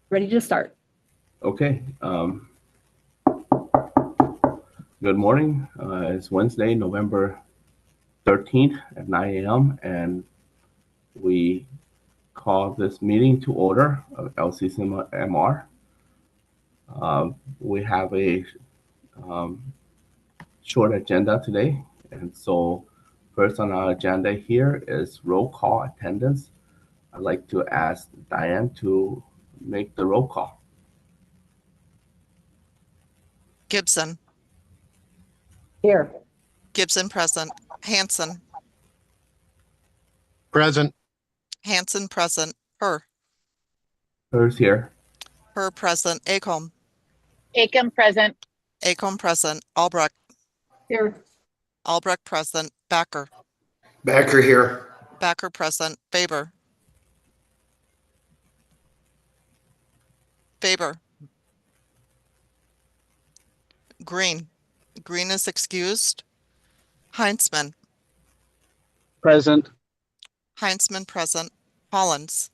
Ready to start. Okay. Good morning. It's Wednesday, November 13th at 9 a.m. and we call this meeting to order of LCCMR. We have a short agenda today, and so first on our agenda here is roll call attendance. I'd like to ask Diane to make the roll call. Gibson. Here. Gibson present. Hanson. Present. Hanson present. Her Here. present. Acomb. Acomb present. Acomb present. Albrecht. Here. Albrecht present. Backer. Backer here. Backer present. Faber. Faber. Green. Green is excused. Heinzman. Present. Heinzman present. Hollins.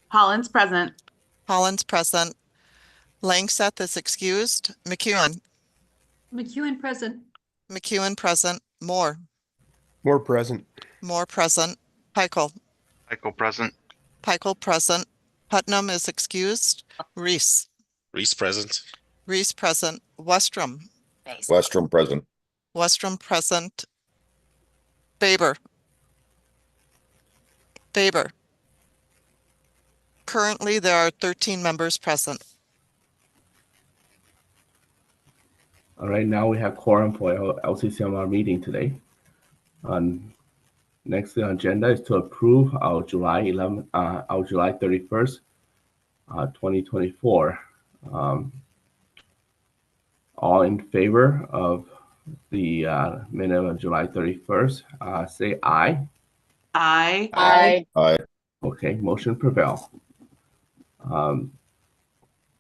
Hollins present. Hollins present. Langseth is excused. McEwen. McEwen present. McEwen present. Moore. More present. Moore present. Peichel. Michael present. Peichel present. Putnam is excused. Reese. Reese present. Reese present. Westrom. Westrom present. Westrom present. Faber. Faber. Currently, there are 13 members present. All right, now we have quorum for our LCCMR meeting today. Next on the agenda is to approve our July 31st, 2024. All in favor of the minute of July 31st, say aye. Aye. Aye. Okay, motion prevail.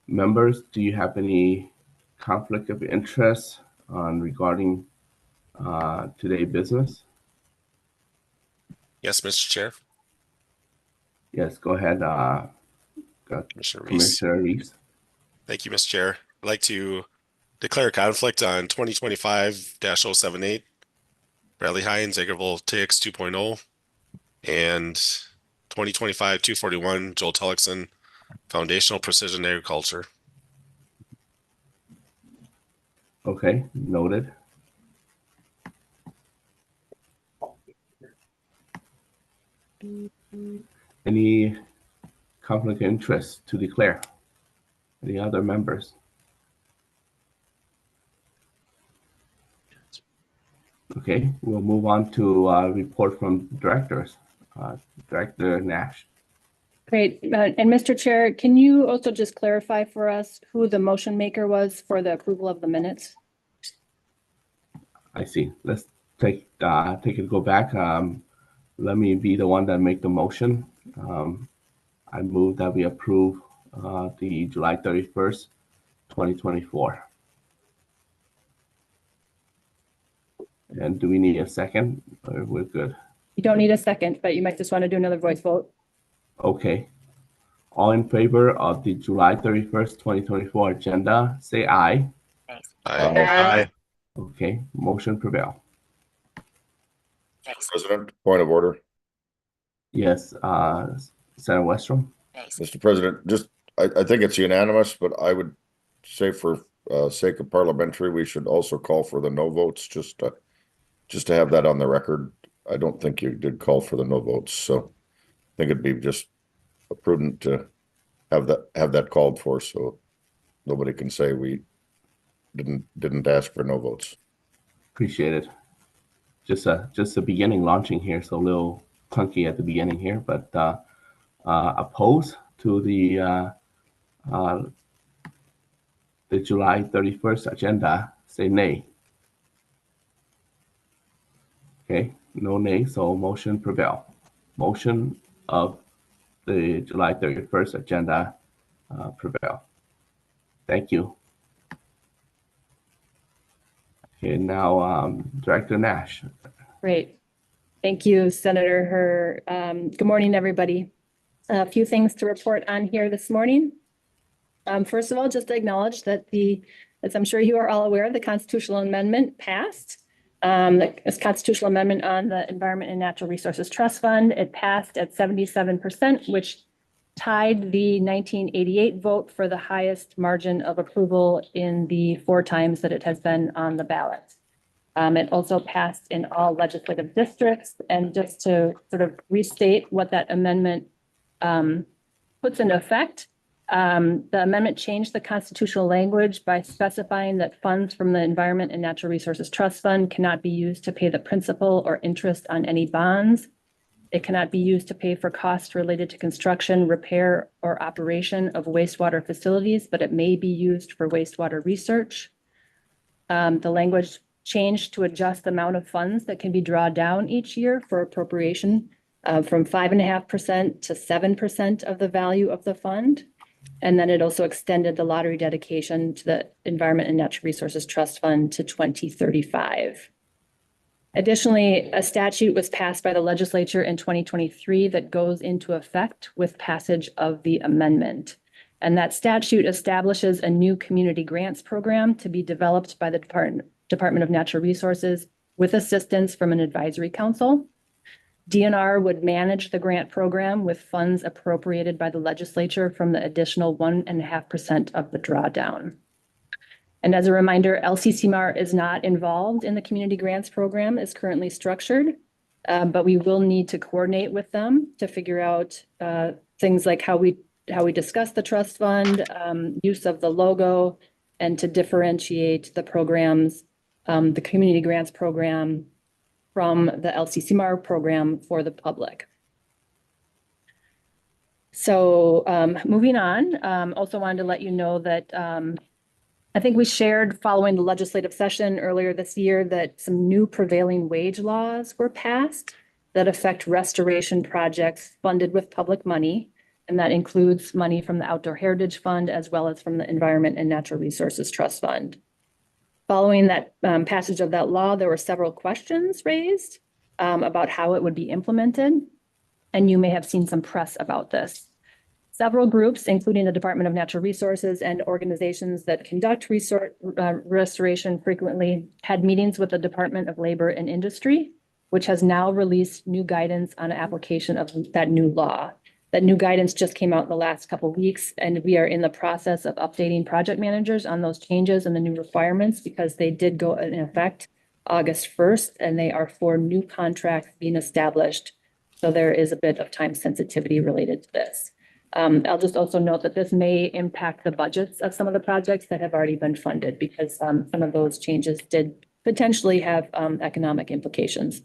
Members, do you have any conflict of interest regarding today's business? Yes, Mr. Chair. Yes, go ahead, Commissioner Reese. Thank you, Mr. Chair. I'd like to declare a conflict on 2025-078 Bradley Hines Agrivoltaics 2.0 and 2025-241 Joel Tellickson Foundational Precision Agriculture. Okay, noted. Any conflict of interest to declare? Any other members? Okay, we'll move on to report from directors. Director Nash. Great. And Mr. Chair, can you also just clarify for us who the motion maker was for the approval of the minutes? I see. Let's take it, go back. Let me be the one that make the motion. I move that we approve the July 31st, 2024. And do we need a second? Or we're good. You don't need a second, but you might just want to do another voice vote. Okay. All in favor of the July 31st, 2024 agenda, say aye. Aye. Okay, motion prevail. President, point of order. Yes, Senator Westrom. Mr. President, just I think it's unanimous, but I would say for sake of parliamentary, we should also call for the no votes, just to have that on the record. I don't think you did call for the no votes, so I think it'd be just prudent to have that called for, so nobody can say we didn't ask for no votes. Appreciate it. Just a beginning launching here, so a little clunky at the beginning here, but opposed to the July 31st agenda, say nay. Okay, no nay, so motion prevail. Motion of the July 31st agenda prevail. Thank you. Okay, now Director Nash. Great. Thank you, Senator Her. Good morning, everybody. A few things to report on here this morning. First of all, just to acknowledge that as I'm sure you are all aware, the constitutional amendment passed. The constitutional amendment on the Environment and Natural Resources Trust Fund, it passed at 77%, which tied the 1988 vote for the highest margin of approval in the 4 times that it has been on the ballot. It also passed in all legislative districts. And just to sort of restate what that amendment puts into effect, the amendment changed the constitutional language by specifying that funds from the Environment and Natural Resources Trust Fund cannot be used to pay the principal or interest on any bonds. It cannot be used to pay for costs related to construction, repair, or operation of wastewater facilities, but it may be used for wastewater research. The language changed to adjust the amount of funds that can be drawn down each year for appropriation from 5.5% to 7% of the value of the fund. And then it also extended the lottery dedication to the Environment and Natural Resources Trust Fund to 2035. Additionally, a statute was passed by the legislature in 2023 that goes into effect with passage of the amendment. And that statute establishes a new community grants program to be developed by the Department of Natural Resources with assistance from an advisory council. DNR would manage the grant program with funds appropriated by the legislature from the additional 1.5% of the drawdown. And as a reminder, LCCMR is not involved in the community grants program as currently structured, but we will need to coordinate with them to figure out things like how we discuss the trust fund, use of the logo, and to differentiate the programs, the community grants program from the LCCMR program for the public. So moving on, also wanted to let you know that I think we shared following the legislative session earlier this year that some new prevailing wage laws were passed that affect restoration projects funded with public money. And that includes money from the Outdoor Heritage Fund as well as from the Environment and Natural Resources Trust Fund. Following that passage of that law, there were several questions raised about how it would be implemented. And you may have seen some press about this. Several groups, including the Department of Natural Resources and organizations that conduct restoration frequently, had meetings with the Department of Labor and Industry, which has now released new guidance on application of that new law. That new guidance just came out in the last couple of weeks, and we are in the process of updating project managers on those changes and the new requirements because they did go in effect August 1st, and they are for new contracts being established. So there is a bit of time sensitivity related to this. I'll just also note that this may impact the budgets of some of the projects that have already been funded because some of those changes did potentially have economic implications.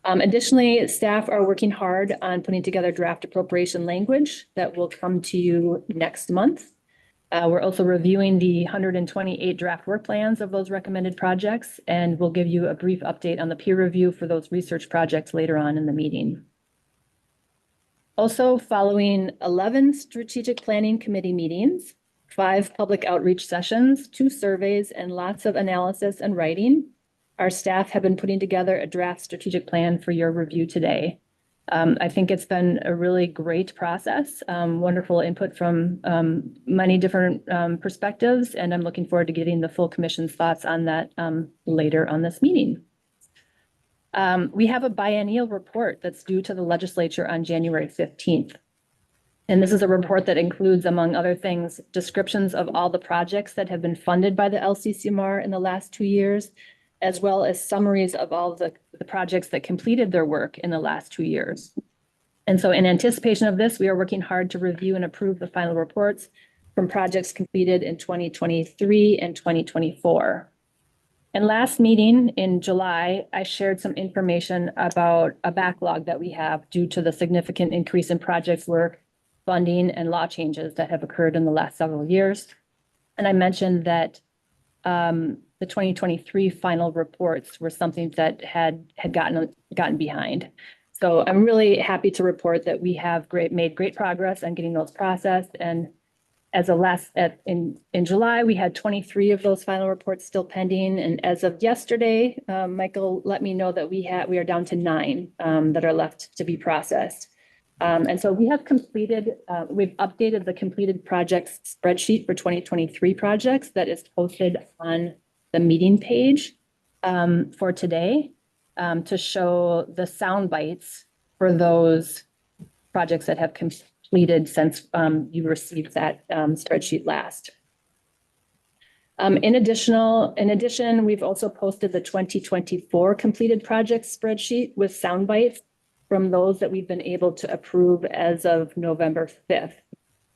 Additionally, staff are working hard on putting together draft appropriation language that will come to you next month. We're also reviewing the 128 draft work plans of those recommended projects, and we'll give you a brief update on the peer review for those research projects later on in the meeting. Also, following 11 strategic planning committee meetings, 5 public outreach sessions, 2 surveys, and lots of analysis and writing, our staff have been putting together a draft strategic plan for your review today. I think it's been a really great process, wonderful input from many different perspectives, and I'm looking forward to getting the full commission's thoughts on that later on this meeting. We have a biennial report that's due to the legislature on January 15th. And this is a report that includes, among other things, descriptions of all the projects that have been funded by the LCCMR in the last 2 years, as well as summaries of all the projects that completed their work in the last 2 years. And so in anticipation of this, we are working hard to review and approve the final reports from projects completed in 2023 and 2024. And last meeting in July, I shared some information about a backlog that we have due to the significant increase in projects work, funding, and law changes that have occurred in the last several years. And I mentioned that the 2023 final reports were something that had gotten behind. So I'm really happy to report that we have made great progress on getting those processed. And as in July, we had 23 of those final reports still pending. And as of yesterday, Michael let me know that we are down to 9 that are left to be processed. And so we have completed, we've updated the completed projects spreadsheet for 2023 projects that is posted on the meeting page for today to show the sound bites for those projects that have completed since you received that spreadsheet last. In addition, we've also posted the 2024 completed projects spreadsheet with sound bites from those that we've been able to approve as of November 5th.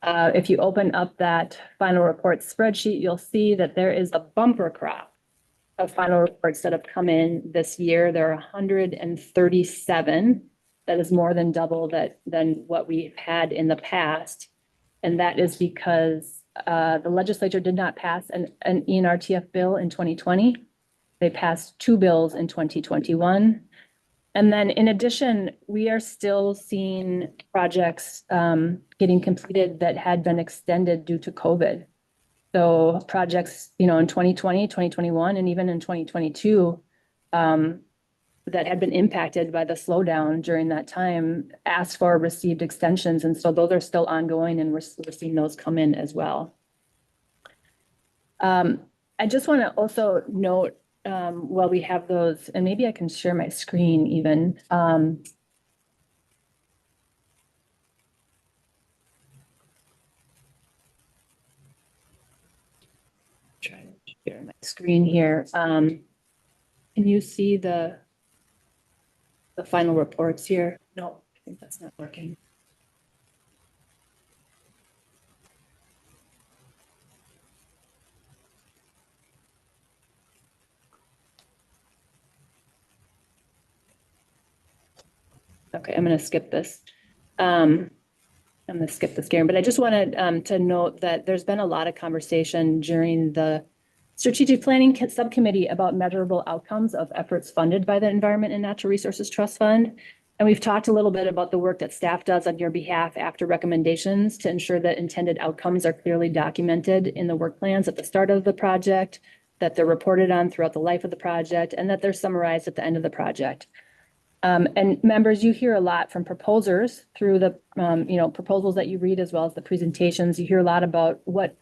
If you open up that final report spreadsheet, you'll see that there is a bumper crop of final reports that have come in this year. There are 137. That is more than double than what we've had in the past. And that is because the legislature did not pass an ENRTF bill in 2020. They passed 2 bills in 2021. And then in addition, we are still seeing projects getting completed that had been extended due to COVID. So projects, in 2020, 2021, and even in 2022, that had been impacted by the slowdown during that time, asked for, received extensions. And so those are still ongoing, and we're seeing those come in as well. I just want to also note, while we have those, and maybe I can share my screen even. Trying to share my screen here. Can you see the final reports here? No, I think that's not working. Okay, I'm going to skip this. I'm going to skip this, Karen, but I just wanted to note that there's been a lot of conversation during the strategic planning subcommittee about measurable outcomes of efforts funded by the Environment and Natural Resources Trust Fund. And we've talked a little bit about the work that staff does on your behalf after recommendations to ensure that intended outcomes are clearly documented in the work plans at the start of the project, that they're reported on throughout the life of the project, and that they're summarized at the end of the project. And members, you hear a lot from proposers through the proposals that you read, as well as the presentations. You hear a lot about what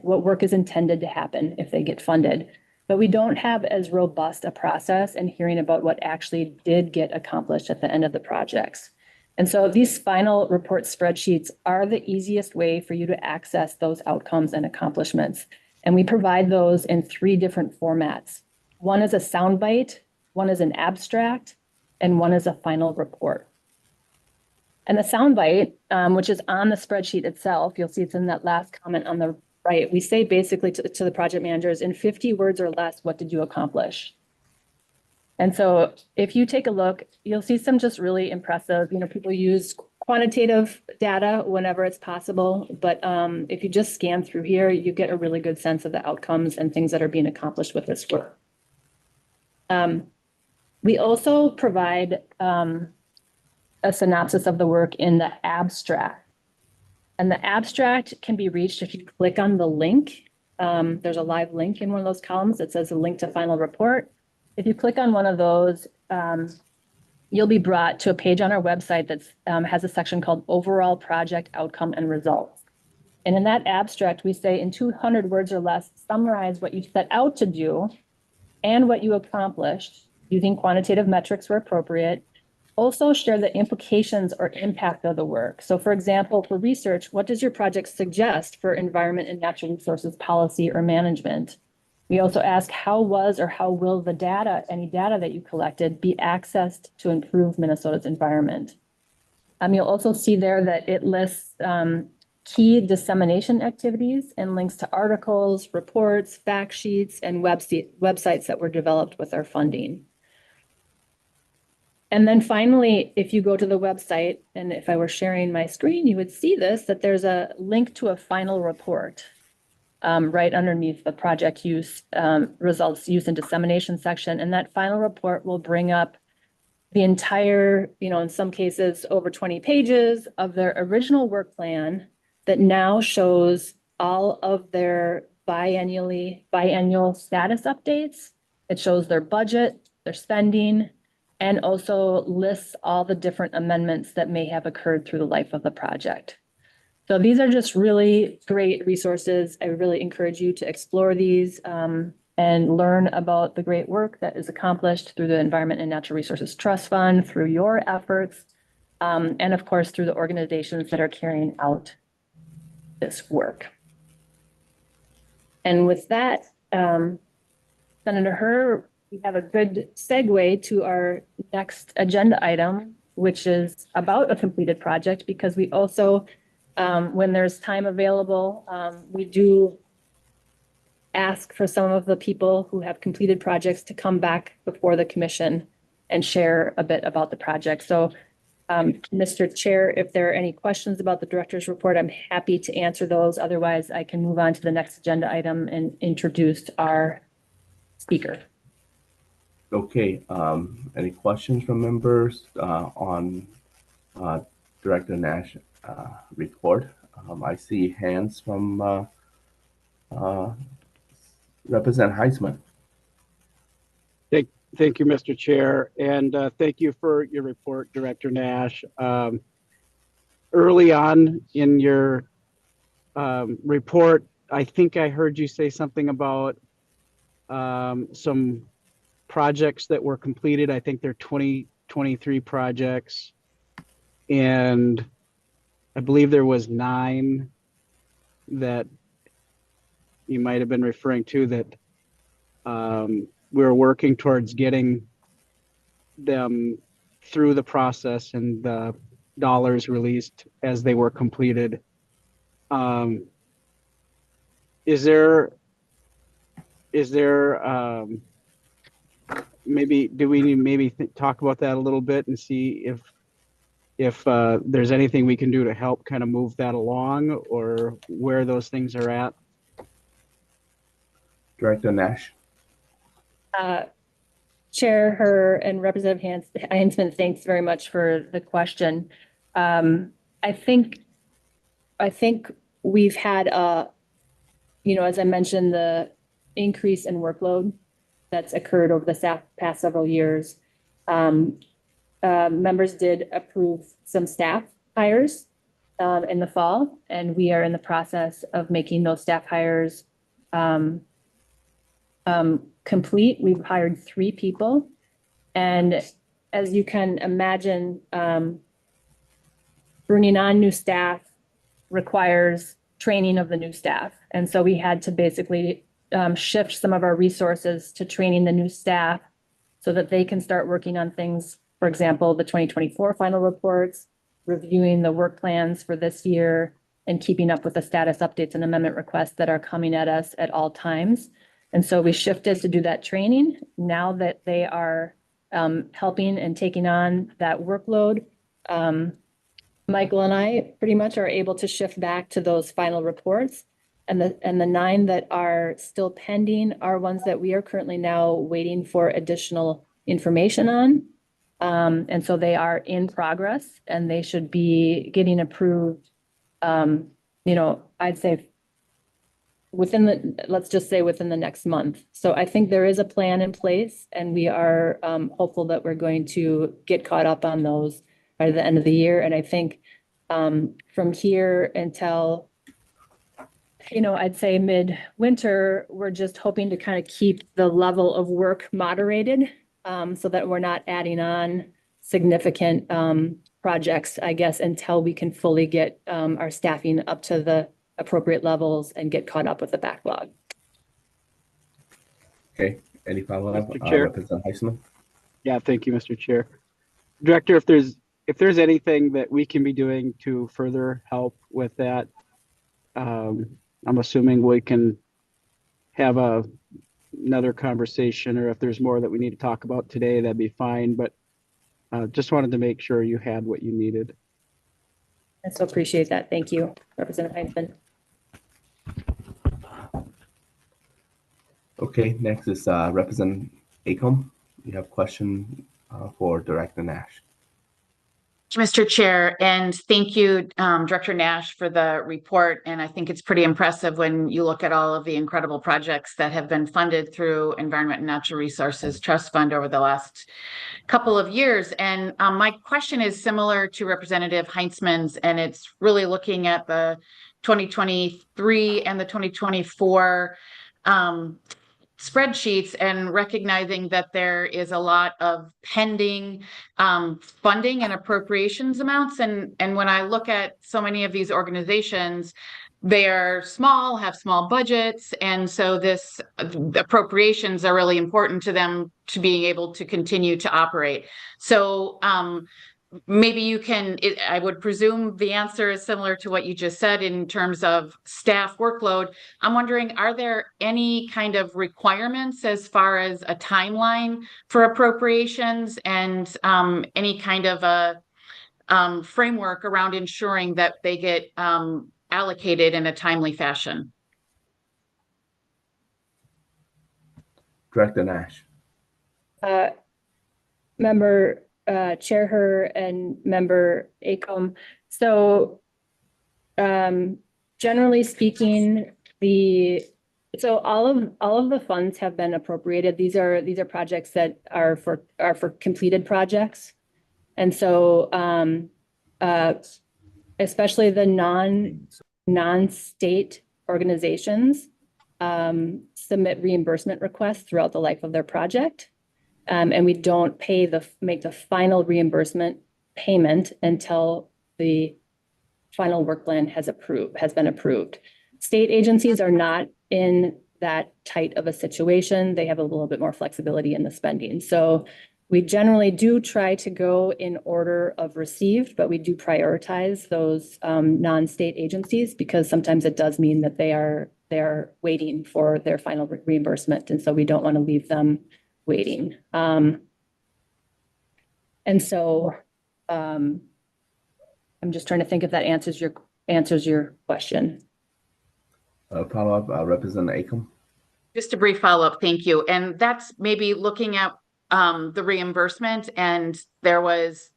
work is intended to happen if they get funded. But we don't have as robust a process in hearing about what actually did get accomplished at the end of the projects. And so these final report spreadsheets are the easiest way for you to access those outcomes and accomplishments. And we provide those in 3 different formats. One is a soundbite, one is an abstract, and one is a final report. And the soundbite, which is on the spreadsheet itself, you'll see it's in that last comment on the right. We say basically to the project managers, in 50 words or less, what did you accomplish? And so if you take a look, you'll see some just really impressive, people use quantitative data whenever it's possible. But if you just scan through here, you get a really good sense of the outcomes and things that are being accomplished with this work. We also provide a synopsis of the work in the abstract. And the abstract can be reached if you click on the link. There's a live link in one of those columns that says a link to final report. If you click on one of those, you'll be brought to a page on our website that has a section called Overall Project Outcome and Results. And in that abstract, we say in 200 words or less, summarize what you set out to do and what you accomplished, using quantitative metrics where appropriate. Also share the implications or impact of the work. So for example, for research, what does your project suggest for environment and natural resources policy or management? We also ask, how was or how will the data, any data that you collected, be accessed to improve Minnesota's environment? You'll also see there that it lists key dissemination activities and links to articles, reports, fact sheets, and websites that were developed with our funding. And then finally, if you go to the website, and if I were sharing my screen, you would see this, that there's a link to a final report right underneath the project use results, use and dissemination section. And that final report will bring up the entire, in some cases, over 20 pages of their original work plan that now shows all of their biannual status updates. It shows their budget, their spending, and also lists all the different amendments that may have occurred through the life of the project. So these are just really great resources. I really encourage you to explore these and learn about the great work that is accomplished through the Environment and Natural Resources Trust Fund, through your efforts, and of course, through the organizations that are carrying out this work. And with that, Senator Herr, we have a good segue to our next agenda item, which is about a completed project, because we also, when there's time available, we do ask for some of the people who have completed projects to come back before the commission and share a bit about the project. So, Mr. Chair, if there are any questions about the director's report, I'm happy to answer those. Otherwise, I can move on to the next agenda item and introduce our speaker. Okay, any questions from members on Director Nash report? I see hands from Representative Heisman. Thank you, Mr. Chair, and thank you for your report, Director Nash. Early on in your report, I think I heard you say something about some projects that were completed. I think they're 2023 projects, and I believe there was 9 that you might have been referring to that we're working towards getting them through the process and the dollars released as they were completed. Is there maybe, do we maybe talk about that a little bit and see if there's anything we can do to help kind of move that along, or where those things are at? Director Nash. Chair Herr and Representative Heinzman, thanks very much for the question. I think we've had as I mentioned, the increase in workload that's occurred over the past several years. Members did approve some staff hires in the fall, and we are in the process of making those staff hires complete. We've hired 3 people, and as you can imagine, bringing on new staff requires training of the new staff. And so we had to basically shift some of our resources to training the new staff so that they can start working on things, for example, the 2024 final reports, reviewing the work plans for this year, and keeping up with the status updates and amendment requests that are coming at us at all times. And so we shifted to do that training. Now that they are helping and taking on that workload, Michael and I pretty much are able to shift back to those final reports. And the 9 that are still pending are ones that we are currently now waiting for additional information on. And so they are in progress, and they should be getting approved, I'd say let's just say within the next month. So I think there is a plan in place, and we are hopeful that we're going to get caught up on those by the end of the year. And I think from here until, I'd say mid-winter, we're just hoping to kind of keep the level of work moderated so that we're not adding on significant projects, I guess, until we can fully get our staffing up to the appropriate levels and get caught up with the backlog. Okay, any follow-up? Mr. Chair. Representative Heisman? Yeah, thank you, Mr. Chair. Director, if there's anything that we can be doing to further help with that, I'm assuming we can have another conversation, or if there's more that we need to talk about today, that'd be fine. But just wanted to make sure you had what you needed. I so appreciate that. Thank you, Representative Heinzman. Okay, next is Representative Acom. You have a question for Director Nash. Mr. Chair, and thank you, Director Nash, for the report. And I think it's pretty impressive when you look at all of the incredible projects that have been funded through Environment and Natural Resources Trust Fund over the last couple of years. And my question is similar to Representative Heintzman's, and it's really looking at the 2023 and the 2024 spreadsheets and recognizing that there is a lot of pending funding and appropriations amounts. And when I look at so many of these organizations, they are small, have small budgets. And so this appropriations are really important to them to being able to continue to operate. So maybe you can, I would presume the answer is similar to what you just said in terms of staff workload. I'm wondering, are there any kind of requirements as far as a timeline for appropriations and any kind of a framework around ensuring that they get allocated in a timely fashion? Director Nash. Member Chair Her and Member Acom. So generally speaking, all of the funds have been appropriated. These are projects that are for completed projects. And so especially the non-state organizations submit reimbursement requests throughout the life of their project. And we don't make the final reimbursement payment until the final work plan has been approved. State agencies are not in that tight of a situation. They have a little bit more flexibility in the spending. So we generally do try to go in order of received, but we do prioritize those non-state agencies because sometimes it does mean that they're waiting for their final reimbursement. And so we don't want to leave them waiting. And so I'm just trying to think if that answers your question. Follow-up, Representative Acom. Just a brief follow-up, thank you. And that's maybe looking at the reimbursement, and there was,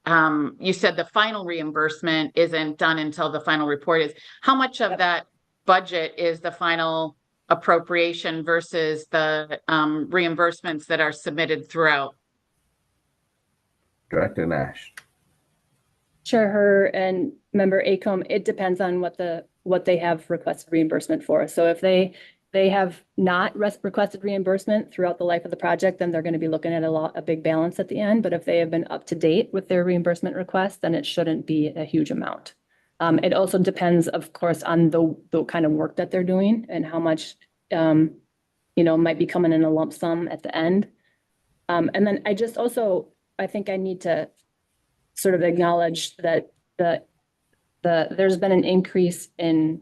you said the final reimbursement isn't done until the final report is. How much of that budget is the final appropriation versus the reimbursements that are submitted throughout? Director Nash. Chair Her and Member Acom, it depends on what they have requested reimbursement for. So if they have not requested reimbursement throughout the life of the project, then they're going to be looking at a big balance at the end. But if they have been up to date with their reimbursement request, then it shouldn't be a huge amount. It also depends, of course, on the kind of work that they're doing and how much, might be coming in a lump sum at the end. And then I think I need to sort of acknowledge that there's been an increase in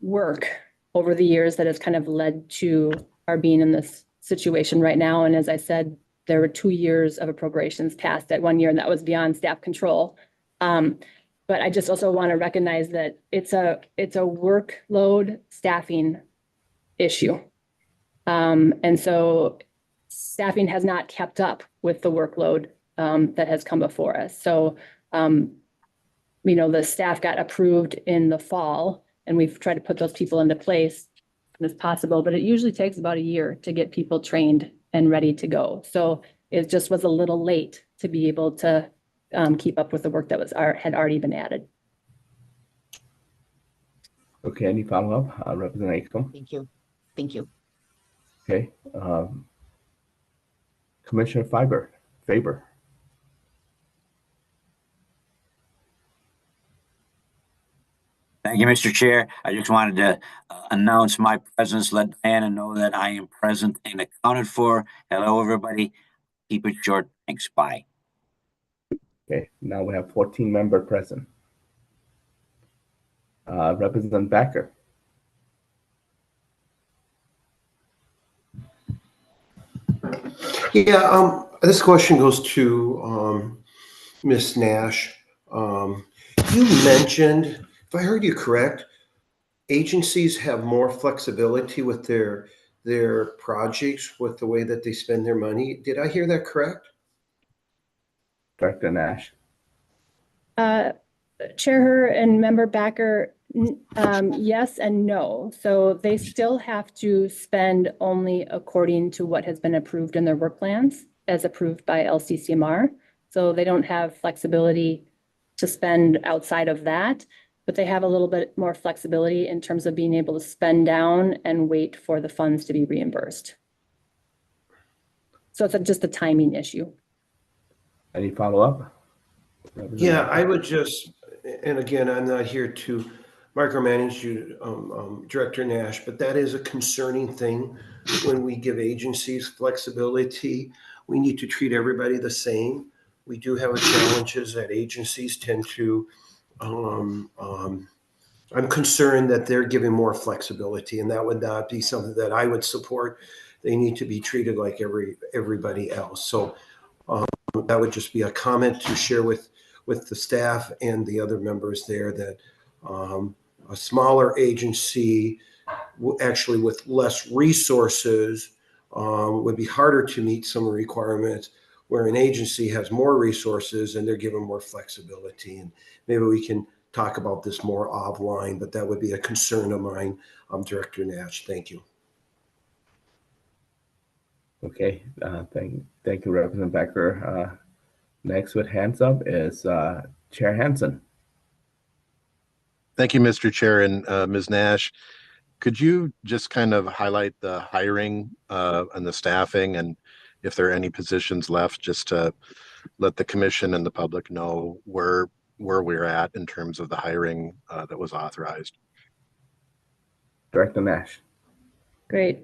work over the years that has kind of led to our being in this situation right now. And as I said, there were 2 years of appropriations passed at 1 year, and that was beyond staff control. But I just also want to recognize that it's a workload staffing issue. And so staffing has not kept up with the workload that has come before us. So, the staff got approved in the fall, and we've tried to put those people into place as possible, but it usually takes about a year to get people trained and ready to go. So it just was a little late to be able to keep up with the work that had already been added. Okay, any follow-up, Representative Acom? Thank you. Okay, Commissioner Faber. Thank you, Mr. Chair. I just wanted to announce my presence, let Diana know that I am present and accounted for. Hello, everybody. Keep it short. Thanks. Bye. Okay, now we have 14 members present. Representative Backer. Yeah, this question goes to Ms. Nash. You mentioned, if I heard you correct, agencies have more flexibility with their projects with the way that they spend their money. Did I hear that correct? Director Nash. Chair Her and Member Backer, yes and no. So they still have to spend only according to what has been approved in their work plans as approved by LCCMR. So they don't have flexibility to spend outside of that, but they have a little bit more flexibility in terms of being able to spend down and wait for the funds to be reimbursed. So it's just a timing issue. Any follow-up? Yeah, I would just, and again, I'm not here to micromanage you, Director Nash, but that is a concerning thing. When we give agencies flexibility, we need to treat everybody the same. We do have challenges that agencies tend to, I'm concerned that they're giving more flexibility, and that would not be something that I would support. They need to be treated like everybody else. So that would just be a comment to share with the staff and the other members there, that a smaller agency actually with less resources would be harder to meet some requirements, where an agency has more resources and they're given more flexibility. And maybe we can talk about this more offline, but that would be a concern of mine, Director Nash. Thank you. Okay, thank you, Representative Becker. Next with hands up is Chair Hansen. Thank you, Mr. Chair, and Ms. Nash. Could you just kind of highlight the hiring and the staffing, and if there are any positions left, just to let the commission and the public know where we're at in terms of the hiring that was authorized? Director Nash. Great.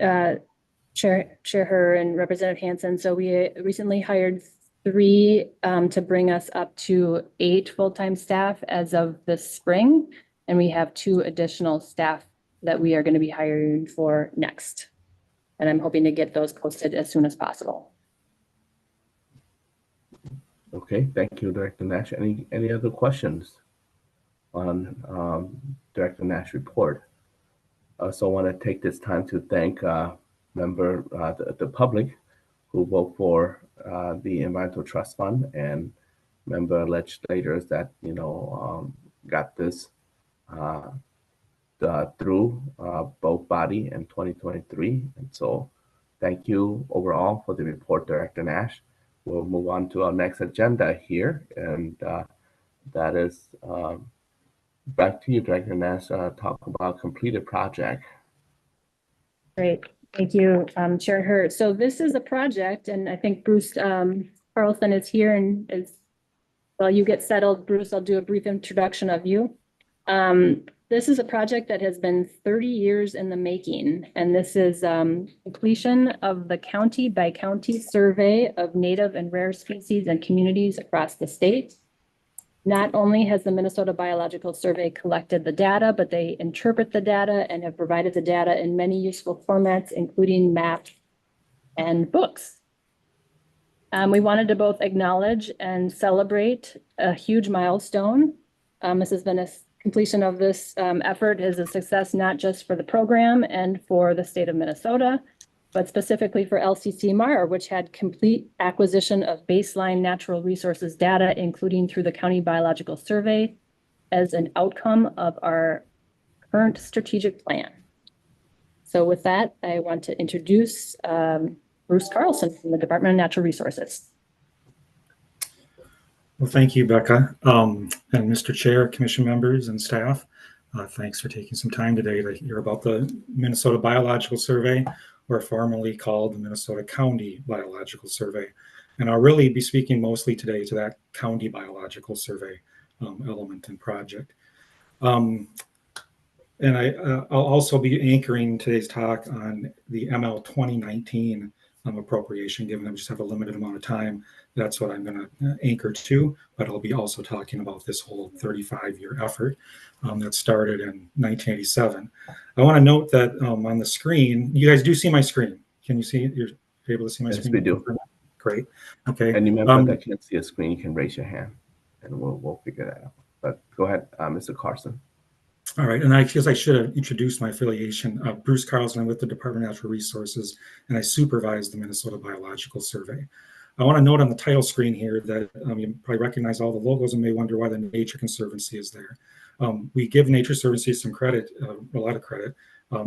Chair Her and Representative Hansen. So we recently hired 3 to bring us up to 8 full-time staff as of this spring. And we have 2 additional staff that we are going to be hiring for next. And I'm hoping to get those posted as soon as possible. Okay, thank you, Director Nash. Any other questions on Director Nash report? So I want to take this time to thank the public who vote for the Environmental Trust Fund, and member legislators that got this through both body in 2023. And so thank you overall for the report, Director Nash. We'll move on to our next agenda here, and that is back to you, Director Nash. Talk about completed project. Great. Thank you, Chair Her. So this is a project, and I think Bruce Carlson is here, and while you get settled, Bruce, I'll do a brief introduction of you. This is a project that has been 30 years in the making, and this is completion of the county by county survey of native and rare species and communities across the state. Not only has the Minnesota Biological Survey collected the data, but they interpret the data and have provided the data in many useful formats, including maps and books. We wanted to both acknowledge and celebrate a huge milestone. This has been a completion of this effort is a success, not just for the program and for the state of Minnesota, but specifically for LCCMR, which had complete acquisition of baseline natural resources data, including through the County Biological Survey, as an outcome of our current strategic plan. So with that, I want to introduce Bruce Carlson from the Department of Natural Resources. Well, thank you, Becca, and Mr. Chair, commission members and staff. Thanks for taking some time today to hear about the Minnesota Biological Survey, or formerly called the Minnesota County Biological Survey. And I'll really be speaking mostly today to that County Biological Survey element and project. And I'll also be anchoring today's talk on the ML 2019 appropriation, given I just have a limited amount of time. That's what I'm going to anchor to, but I'll be also talking about this whole 35-year effort that started in 1987. I want to note that on the screen, you guys do see my screen. Can you see it? You're able to see my screen? Yes, we do. Great. Okay. Any member that can't see a screen, you can raise your hand, and we'll figure that out. But go ahead, Mr. Carson. All right, and I guess I should have introduced my affiliation. Bruce Carlson, I'm with the Department of Natural Resources, and I supervise the Minnesota Biological Survey. I want to note on the title screen here that you probably recognize all the logos and may wonder why the Nature Conservancy is there. We give Nature Conservancy some credit, a lot of credit,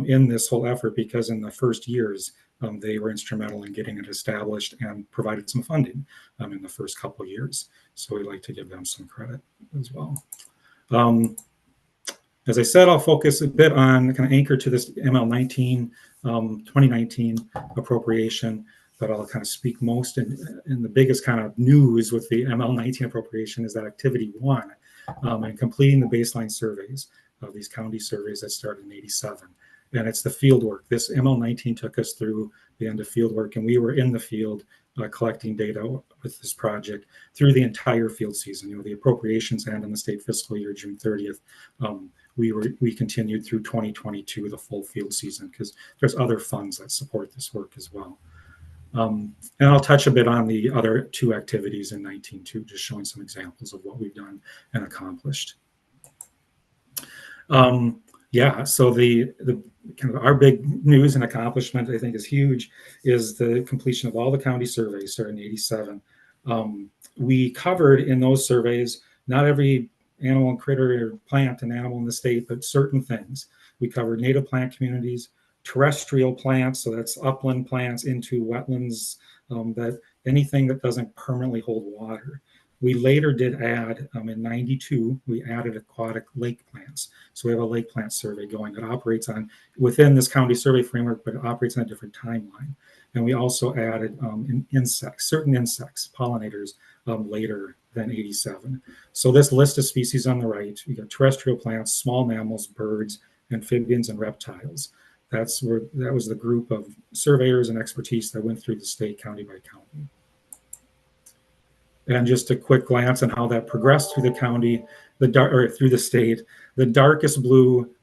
in this whole effort, because in the first years, they were instrumental in getting it established and provided some funding in the first couple of years. So we'd like to give them some credit as well. As I said, I'll focus a bit on kind of anchor to this ML19 2019 appropriation, but I'll kind of speak most in the biggest kind of news with the ML19 appropriation is that activity 1 and completing the baseline surveys of these county surveys that started in '87. And it's the field work. This ML19 took us through the end of field work, and we were in the field collecting data with this project through the entire field season. You know, the appropriations end in the state fiscal year, June 30th. We continued through 2022, the full field season, because there's other funds that support this work as well. And I'll touch a bit on the other 2 activities in 19 too, just showing some examples of what we've done and accomplished. Yeah, so the kind of our big news and accomplishment, I think, is huge, is the completion of all the county surveys starting in '87. We covered in those surveys not every animal and critter or plant and animal in the state, but certain things. We covered native plant communities, terrestrial plants, so that's upland plants into wetlands, that anything that doesn't permanently hold water. We later did add, in '92, we added aquatic lake plants. So we have a lake plant survey going that operates on within this county survey framework, but it operates on a different timeline. And we also added insects, certain insects, pollinators, later than '87. So this list of species on the right, we got terrestrial plants, small mammals, birds, amphibians, and reptiles. That was the group of surveyors and expertise that went through the state county by county. And just a quick glance on how that progressed through the county, through the state. The darkest blue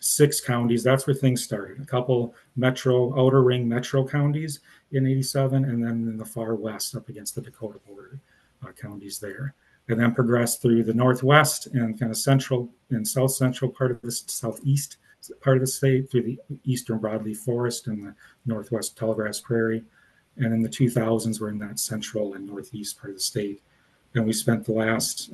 6 counties, that's where things started. A couple metro, outer ring metro counties in '87, and then in the far west up against the Dakota border, counties there. And then progressed through the northwest and kind of central and south central part of the southeast part of the state, through the eastern broadleaf forest and the northwest tallgrass prairie. And in the 2000s, we're in that central and northeast part of the state. And we spent the last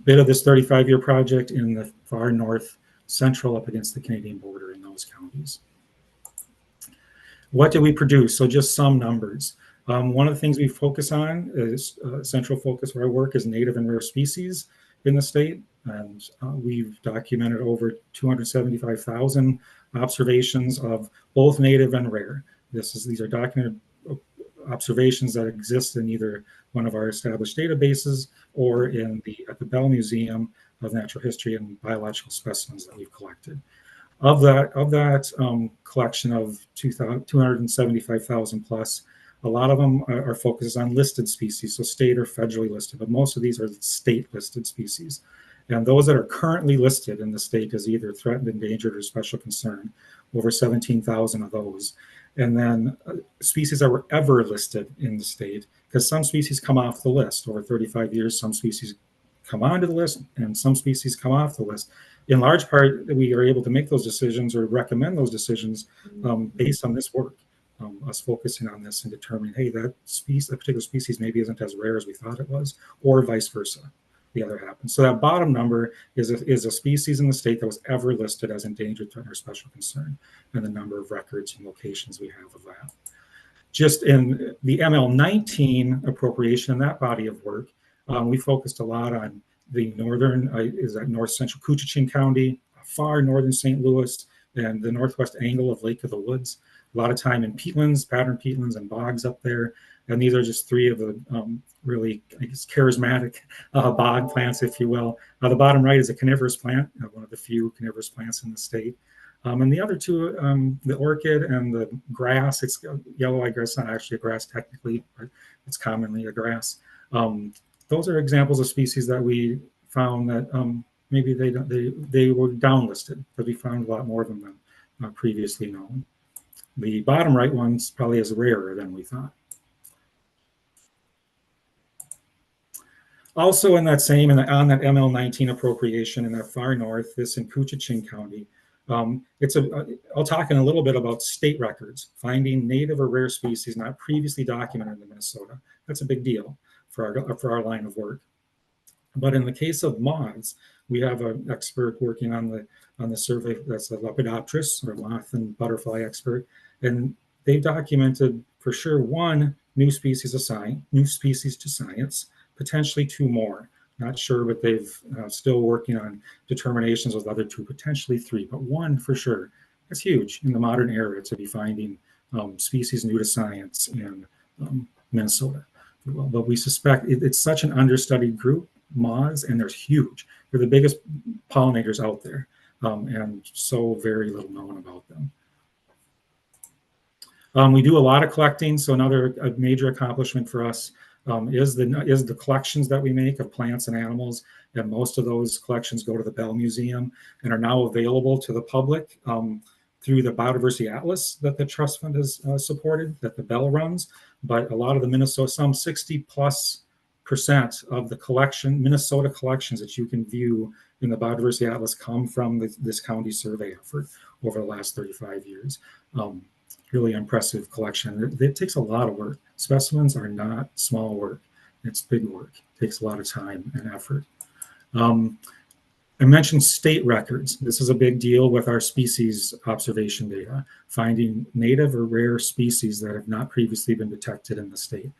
bit of this 35-year project in the far north central up against the Canadian border in those counties. What did we produce? So just some numbers. One of the things we focus on is central focus where I work is native and rare species in the state. And we've documented over 275,000 observations of both native and rare. These are documented observations that exist in either one of our established databases or at the Bell Museum of Natural History and Biological Specimens that we've collected. Of that collection of 275,000 plus, a lot of them are focused on listed species, so state or federally listed, but most of these are state listed species. And those that are currently listed in the state as either threatened, endangered, or special concern, over 17,000 of those. And then species that were ever listed in the state, because some species come off the list over 35 years, some species come onto the list, and some species come off the list. In large part, we are able to make those decisions or recommend those decisions based on this work, us focusing on this and determining, hey, that particular species maybe isn't as rare as we thought it was, or vice versa. The other happens. So that bottom number is a species in the state that was ever listed as endangered, threatened, or special concern, and the number of records and locations we have of that. Just in the ML19 appropriation in that body of work, we focused a lot on the northern, north central Koochiching County, far northern St. Louis, and the northwest angle of Lake of the Woods. A lot of time in peatlands, pattern peatlands, and bogs up there. And these are just 3 of the really, I guess, charismatic bog plants, if you will. The bottom right is a coniferous plant, one of the few coniferous plants in the state. And the other 2, the orchid and the grass, it's yellow-eyed grass, not actually a grass technically, but it's commonly a grass. Those are examples of species that we found that maybe they were downlisted, but we found a lot more of them than previously known. The bottom right one's probably is rarer than we thought. Also in that same, on that ML19 appropriation in that far north, this in Koochiching County, I'll talk in a little bit about state records, finding native or rare species not previously documented in Minnesota. That's a big deal for our line of work. But in the case of moths, we have an expert working on the survey that's a Lepidopterist or moth and butterfly expert, and they've documented for sure one new species to science, potentially two more. Not sure, but they've still working on determinations with other two, potentially three, but one for sure. That's huge in the modern era to be finding species new to science in Minnesota. But we suspect it's such an understudied group, moths, and they're huge. They're the biggest pollinators out there, and so very little known about them. We do a lot of collecting, so another major accomplishment for us is the collections that we make of plants and animals, and most of those collections go to the Bell Museum and are now available to the public through the Biodiversity Atlas that the Trust Fund has supported, that the Bell runs. But a lot of the Minnesota, some 60+% of the Minnesota collections that you can view in the Biodiversity Atlas come from this county survey effort over the last 35 years. Really impressive collection. It takes a lot of work. Specimens are not small work. It's big work. It takes a lot of time and effort. I mentioned state records. This is a big deal with our species observation data, finding native or rare species that have not previously been detected in the state.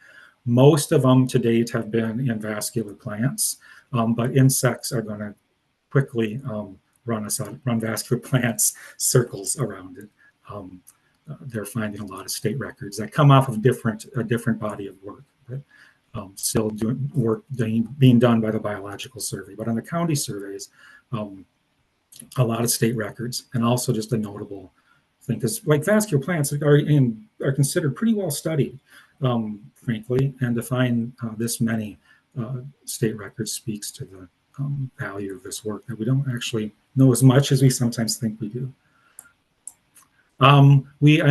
Most of them to date have been in vascular plants, but insects are going to quickly run vascular plants circles around it. They're finding a lot of state records that come off of a different body of work, but still doing work being done by the Biological Survey. But on the county surveys, a lot of state records, and also just a notable thing, because like vascular plants are considered pretty well studied, frankly, and to find this many state records speaks to the value of this work that we don't actually know as much as we sometimes think we do. I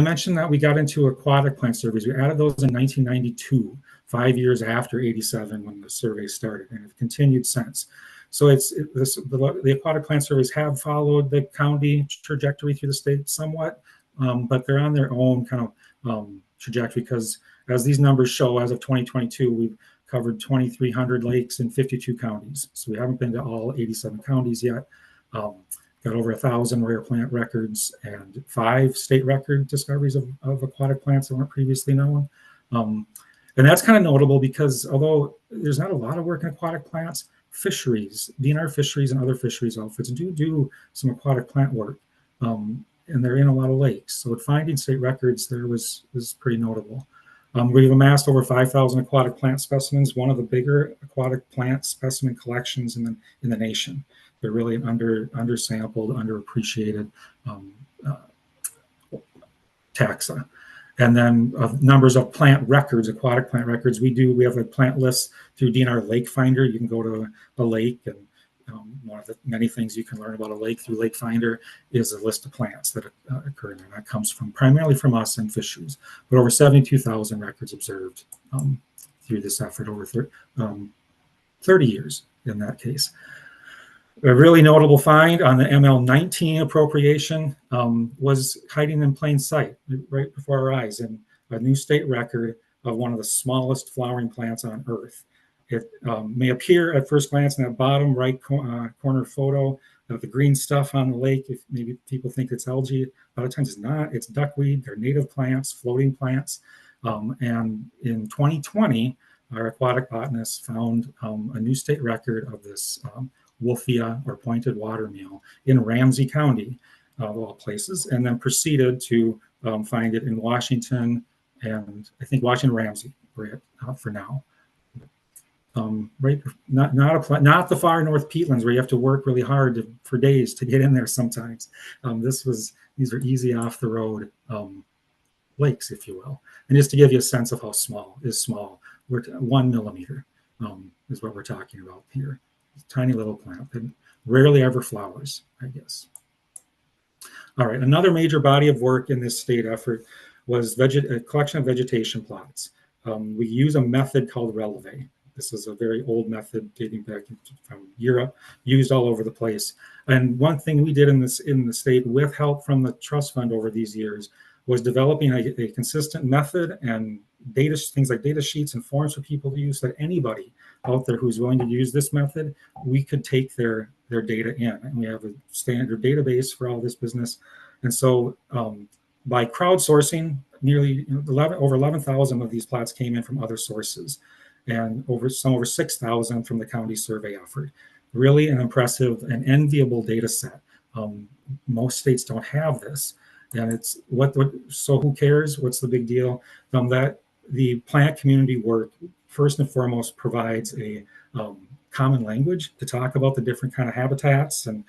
mentioned that we got into aquatic plant surveys. We added those in 1992, 5 years after 87 when the survey started, and have continued since. So the aquatic plant surveys have followed the county trajectory through the state somewhat, but they're on their own kind of trajectory, because as these numbers show, as of 2022, we've covered 2,300 lakes in 52 counties. So we haven't been to all 87 counties yet. Got over 1,000 rare plant records and 5 state record discoveries of aquatic plants that weren't previously known. And that's kind of notable because although there's not a lot of work in aquatic plants, fisheries, DNR fisheries and other fisheries outfits do some aquatic plant work, and they're in a lot of lakes. So finding state records there was pretty notable. We've amassed over 5,000 aquatic plant specimens, one of the bigger aquatic plant specimen collections in the nation. They're really undersampled, underappreciated taxa. And then numbers of plant records, aquatic plant records. We have a plant list through DNR Lake Finder. You can go to a lake, and one of the many things you can learn about a lake through Lake Finder is a list of plants that occur in there. That comes primarily from us and fisheries, but over 72,000 records observed through this effort over 30 years in that case. A really notable find on the ML19 appropriation was hiding in plain sight right before our eyes, in a new state record of one of the smallest flowering plants on Earth. It may appear at first glance in that bottom right corner photo of the green stuff on the lake. If maybe people think it's algae, a lot of times it's not. It's duckweed. They're native plants, floating plants. And in 2020, our aquatic botanists found a new state record of this wolfia or pointed watermeal in Ramsey County, of all places, and then proceeded to find it in Washington, and I think Washington Ramsey for now. Right, not the far North peatlands where you have to work really hard for days to get in there sometimes. These are easy off the road lakes, if you will. And just to give you a sense of how small is small, we're 1 millimeter is what we're talking about here. Tiny little plant that rarely ever flowers, I guess. All right, another major body of work in this state effort was a collection of vegetation plots. We use a method called releve. This is a very old method dating back from Europe, used all over the place. And one thing we did in the state with help from the trust fund over these years was developing a consistent method and things like data sheets and forms for people to use, that anybody out there who's willing to use this method, we could take their data in. And we have a standard database for all this business. And so by crowdsourcing, nearly over 11,000 of these plots came in from other sources, and over 6,000 from the county survey effort. Really an impressive and enviable data set. Most states don't have this. And it's so who cares? What's the big deal? That the plant community work, first and foremost, provides a common language to talk about the different kind of habitats and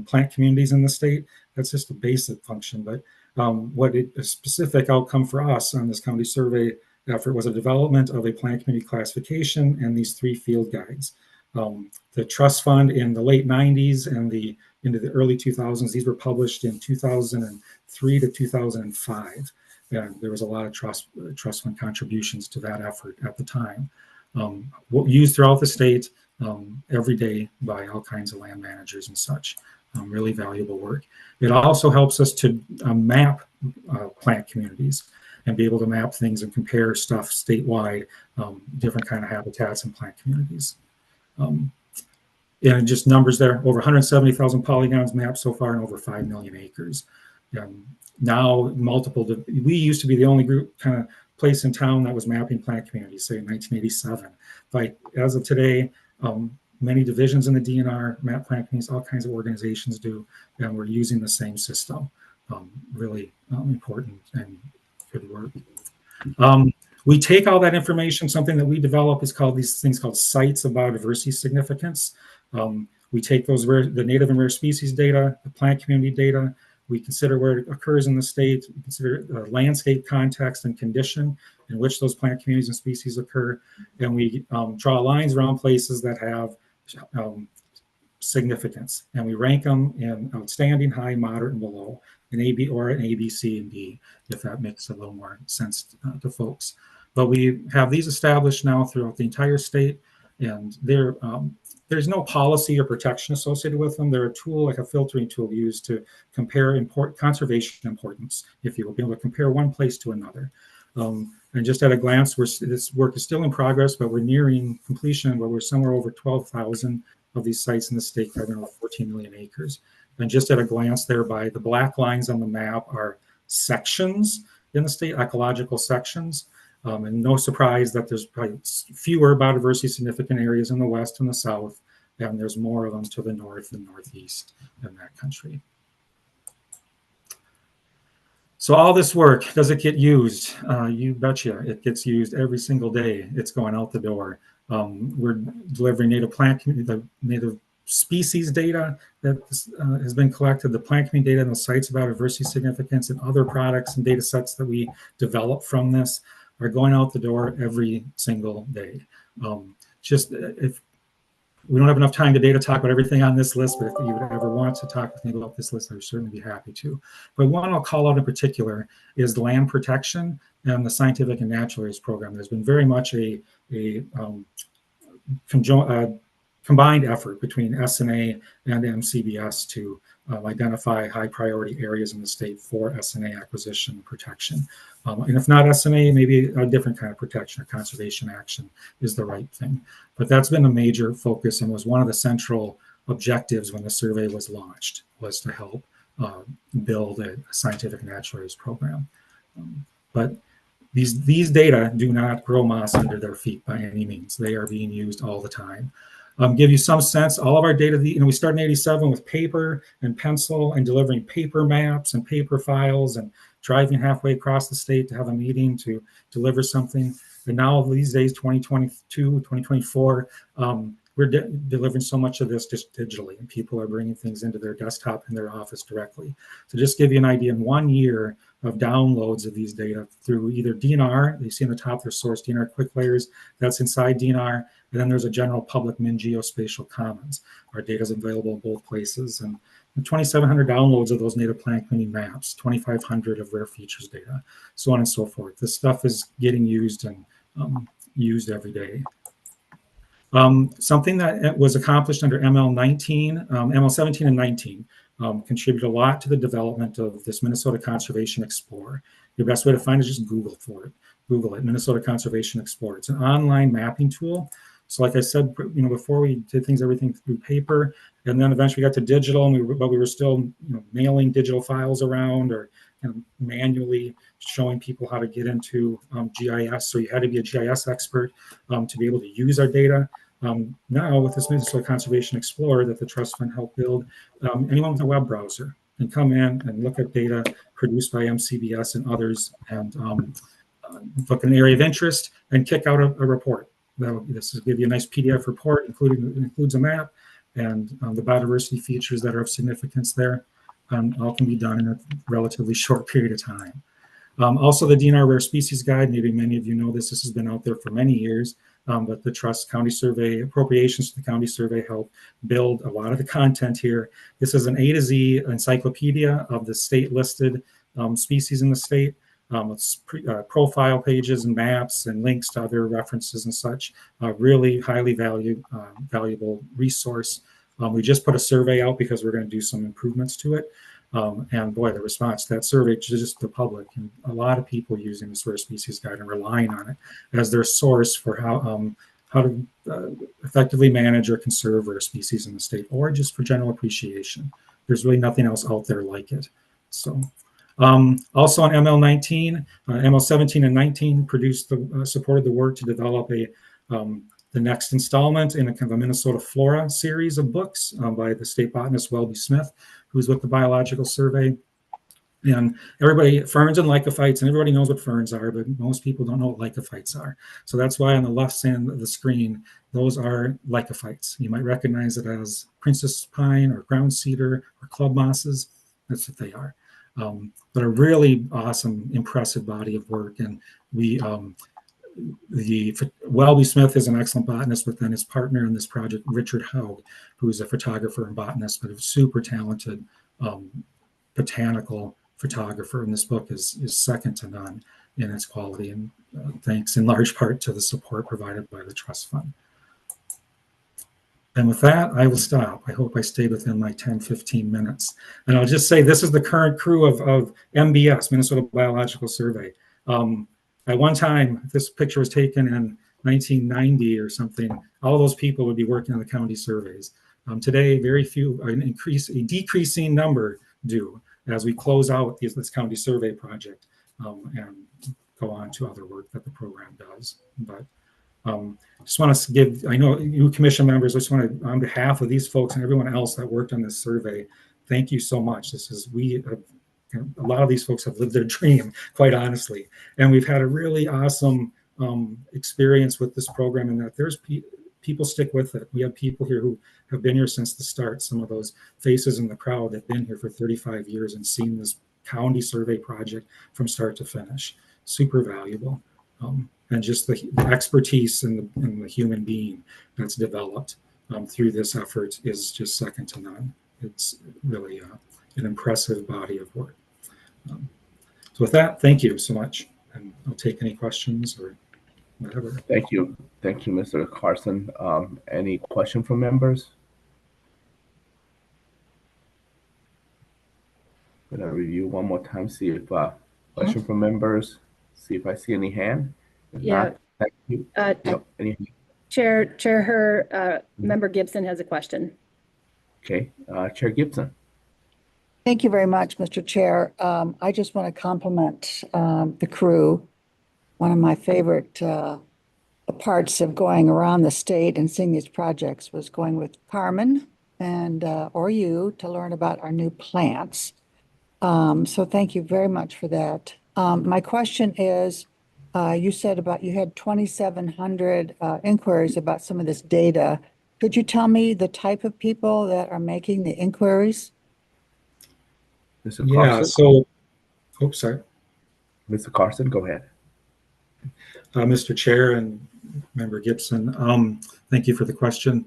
plant communities in the state. That's just a basic function. But a specific outcome for us on this county survey effort was a development of a plant community classification and these 3 field guides. The trust fund in the late 90s and into the early 2000s, these were published in 2003 to 2005. And there was a lot of trust fund contributions to that effort at the time. Used throughout the state every day by all kinds of land managers and such. Really valuable work. It also helps us to map plant communities and be able to map things and compare stuff statewide, different kind of habitats and plant communities. And just numbers there, over 170,000 polygons mapped so far in over 5 million acres. Now we used to be the only group kind of place in town that was mapping plant communities, say in 1987. But as of today, many divisions in the DNR map plant communities, all kinds of organizations do, and we're using the same system. Really important and good work. We take all that information, something that we develop is called these things called sites of biodiversity significance. We take the native and rare species data, the plant community data, we consider where it occurs in the state, we consider the landscape context and condition in which those plant communities and species occur, and we draw lines around places that have significance, and we rank them in outstanding, high, moderate, and below, an A, B, or an A, B, C, and D, if that makes a little more sense to folks. But we have these established now throughout the entire state, and there's no policy or protection associated with them. They're a tool, like a filtering tool used to compare conservation importance, if you will, be able to compare one place to another. And just at a glance, this work is still in progress, but we're nearing completion, where we're somewhere over 12,000 of these sites in the state, covering over 14 million acres. And just at a glance there, by the black lines on the map are sections in the state, ecological sections. And no surprise that there's probably fewer biodiversity significant areas in the west and the south, and there's more of them to the north and northeast in that country. So all this work, does it get used? You betcha, it gets used every single day. It's going out the door. We're delivering the native species data that has been collected, the plant community data and the sites of biodiversity significance, and other products and data sets that we develop from this are going out the door every single day. If we don't have enough time today to talk about everything on this list, but if you would ever want to talk with me about this list, I would certainly be happy to. But one I'll call out in particular is the land protection and the scientific and natural areas program. There's been very much a combined effort between SNA and MCBS to identify high priority areas in the state for SNA acquisition and protection. And if not SNA, maybe a different kind of protection or conservation action is the right thing. But that's been a major focus and was one of the central objectives when the survey was launched, was to help build a scientific and natural areas program. But these data do not grow moss under their feet by any means. They are being used all the time. Give you some sense, all of our data, we started in '87 with paper and pencil and delivering paper maps and paper files and driving halfway across the state to have a meeting to deliver something. And now these days, 2022, 2024, we're delivering so much of this just digitally, and people are bringing things into their desktop in their office directly. To just give you an idea, in 1 year of downloads of these data through either DNR, you see in the top their source DNR quick layers, that's inside DNR, and then there's a general public MIN geospatial commons. Our data is available in both places, and 2,700 downloads of those native plant community maps, 2,500 of rare features data, so on and so forth. This stuff is getting used and used every day. Something that was accomplished under ML 17 and 19 contributed a lot to the development of this Minnesota Conservation Explorer. Your best way to find it is just Google for it. Google it, Minnesota Conservation Explorer. It's an online mapping tool. So like I said, before we did everything through paper, and then eventually we got to digital, but we were still mailing digital files around or manually showing people how to get into GIS. So you had to be a GIS expert to be able to use our data. Now with this Minnesota Conservation Explorer that the Trust Fund helped build, anyone with a web browser can come in and look at data produced by MCBS and others and look at an area of interest and kick out a report. This will give you a nice PDF report, includes a map and the biodiversity features that are of significance there. All can be done in a relatively short period of time. Also, the DNR Rare Species Guide, maybe many of you know this has been out there for many years, but the Trust County Survey, appropriations to the County Survey help build a lot of the content here. This is an A to Z encyclopedia of the state listed species in the state. With profile pages and maps and links to other references and such. Really highly valuable resource. We just put a survey out because we're going to do some improvements to it. And boy, the response to that survey to just the public, and a lot of people using this Rare Species Guide and relying on it as their source for how to effectively manage or conserve rare species in the state, or just for general appreciation. There's really nothing else out there like it. So. Also on ML 17 and 19 produced supported the work to develop the next installment in a kind of a Minnesota Flora series of books by the state botanist Welby Smith, who's with the Biological Survey. And everybody, ferns and lycophytes, and everybody knows what ferns are, but most people don't know what lycophytes are. So that's why on the left side of the screen, those are lycophytes. You might recognize it as princess pine or ground cedar or club mosses. That's what they are. But a really awesome, impressive body of work. And Welby Smith is an excellent botanist, but then his partner in this project, Richard Hawj, who is a photographer and botanist, but a super talented botanical photographer. And this book is second to none in its quality, and thanks in large part to the support provided by the Trust Fund. And with that, I will stop. I hope I stayed within my 10-15 minutes. And I'll just say this is the current crew of MBS, Minnesota Biological Survey. At one time, if this picture was taken in 1990 or something, all those people would be working on the county surveys. Today, very few, a decreasing number do as we close out this county survey project and go on to other work that the program does. But just want to give, I know you commission members, I just want to, on behalf of these folks and everyone else that worked on this survey, thank you so much. This is, a lot of these folks have lived their dream, quite honestly. And we've had a really awesome experience with this program, and that there's people stick with it. We have people here who have been here since the start. Some of those faces in the crowd have been here for 35 years and seen this county survey project from start to finish. Super valuable. And just the expertise and the human being that's developed through this effort is just second to none. It's really an impressive body of work. So with that, thank you so much. And I'll take any questions or whatever. Thank you. Thank you, Mr. Carson. Any question from members? I'm gonna review one more time, see if question from members, see if I see any hand. If Yeah. not, thank you. No, any? Member Gibson has a question. Okay, Chair Gibson. Thank you very much, Mr. Chair. I just want to compliment the crew. One of my favorite parts of going around the state and seeing these projects was going with Carmen and or you to learn about our new plants. So thank you very much for that. My question is, you said you had 2,700 inquiries about some of this data. Could you tell me the type of people that are making the inquiries? Mr. Carson? Yeah, so, oops, sorry. Mr. Carson, go ahead. Mr. Chair and Member Gibson, thank you for the question.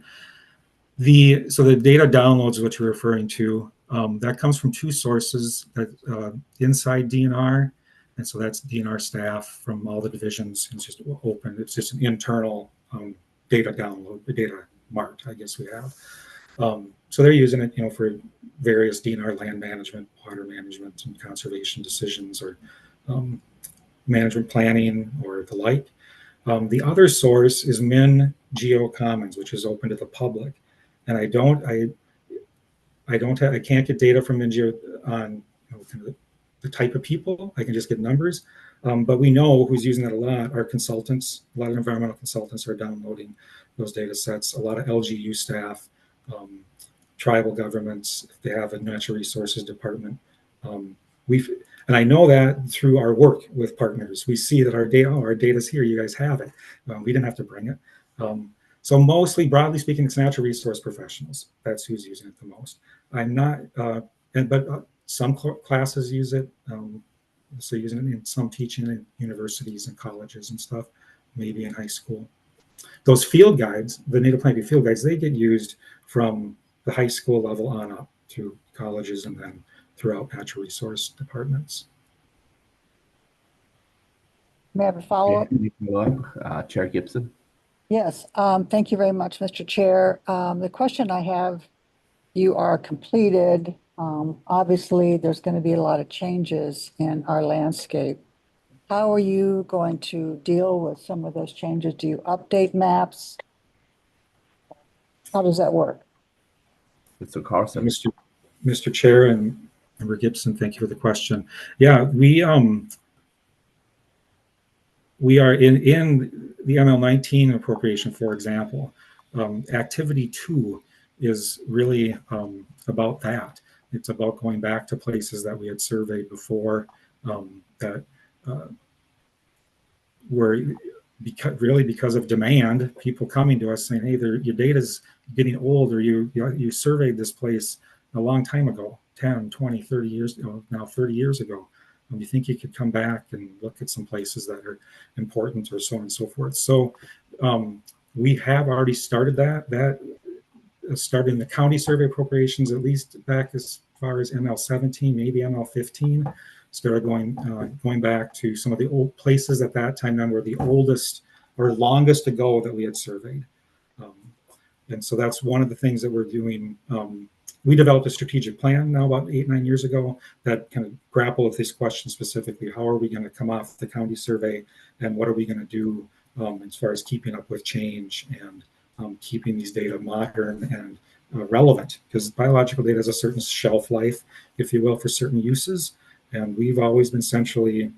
So the data downloads, what you're referring to, that comes from two sources that inside DNR. And so that's DNR staff from all the divisions. It's just open. It's just an internal data download, the data mart, I guess we have. So they're using it, for various DNR land management, water management, and conservation decisions, or management planning, or the like. The other source is Min Geo Commons, which is open to the public, and I can't get data from Min Geo on kind of the type of people. I can just get numbers, but we know who's using that a lot are consultants. A lot of environmental consultants are downloading those data sets. A lot of LGU staff, tribal governments, if they have a natural resources department. And I know that through our work with partners, we see that our data's here, you guys have it. We didn't have to bring it. So mostly, broadly speaking, it's natural resource professionals. That's who's using it the most. I'm not, but some classes use it. So using it in some teaching in universities and colleges and stuff, maybe in high school. Those field guides, the native plant view field guides, they get used from the high school level on up to colleges and then throughout natural resource departments. May I have a follow-up? Chair Gibson. Yes, thank you very much, Mr. Chair. The question I have, you are completed. Obviously, there's going to be a lot of changes in our landscape. How are you going to deal with some of those changes? Do you update maps? How does that work? Mr. Carson. Mr. Chair and Member Gibson, thank you for the question. Yeah, we are in the ML19 appropriation, for example. Activity 2 is really about that. It's about going back to places that we had surveyed before that were because of demand, people coming to us saying, hey, your data's getting old, or you surveyed this place a long time ago, 10, 20, 30 years ago, now 30 years ago. Do you think you could come back and look at some places that are important, or so on and so forth? So we have already started that starting the county survey appropriations, at least back as far as ML17, maybe ML15, started going back to some of the old places at that time that were the oldest or longest ago that we had surveyed. And so that's one of the things that we're doing. We developed a strategic plan now about 8-9 years ago that kind of grapple with this question specifically. How are we going to come off the county survey, and what are we going to do as far as keeping up with change and keeping these data modern and relevant? Because biological data has a certain shelf life, if you will, for certain uses. And we've always been centrally,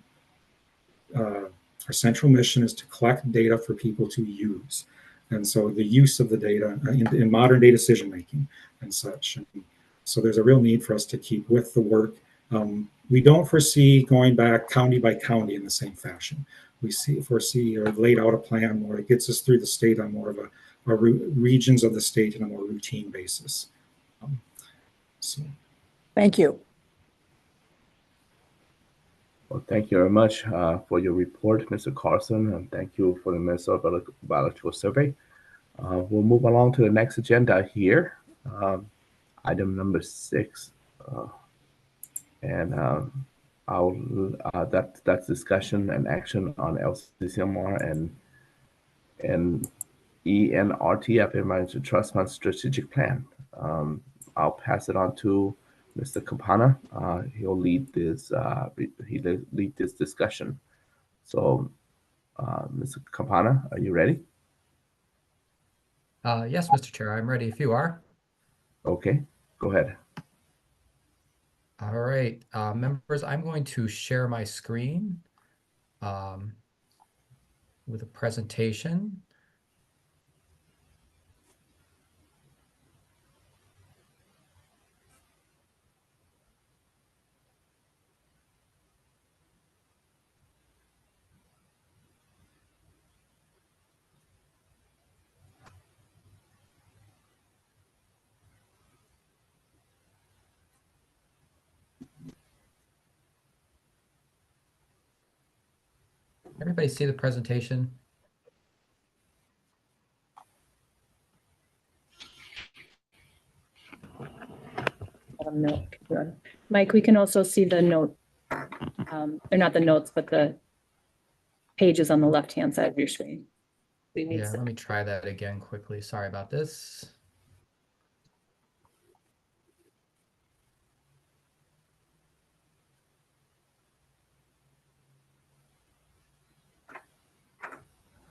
our central mission is to collect data for people to use. And so the use of the data in modern day decision making and such. And so there's a real need for us to keep with the work. We don't foresee going back county by county in the same fashion. We foresee or laid out a plan where it gets us through the state on more of a regions of the state in a more routine basis. Thank you. Well, thank you very much for your report, Mr. Carson, and thank you for the Minnesota Biological Survey. We'll move along to the next agenda here, item number 6, and that's discussion and action on LCCMR and ENRTF, Environmental Trust Fund Strategic Plan. I'll pass it on to Mr. Campana. He'll lead this discussion. So, Mr. Campana, are you ready? Yes, Mr. Chair, I'm ready if you are. Okay, go ahead. All right, members, I'm going to share my screen with a presentation. Everybody see the presentation? No. Mike, we can also see the note, or not the notes, but the pages on the left-hand side of your screen. We need Yeah, some. let me try that again quickly. Sorry about this.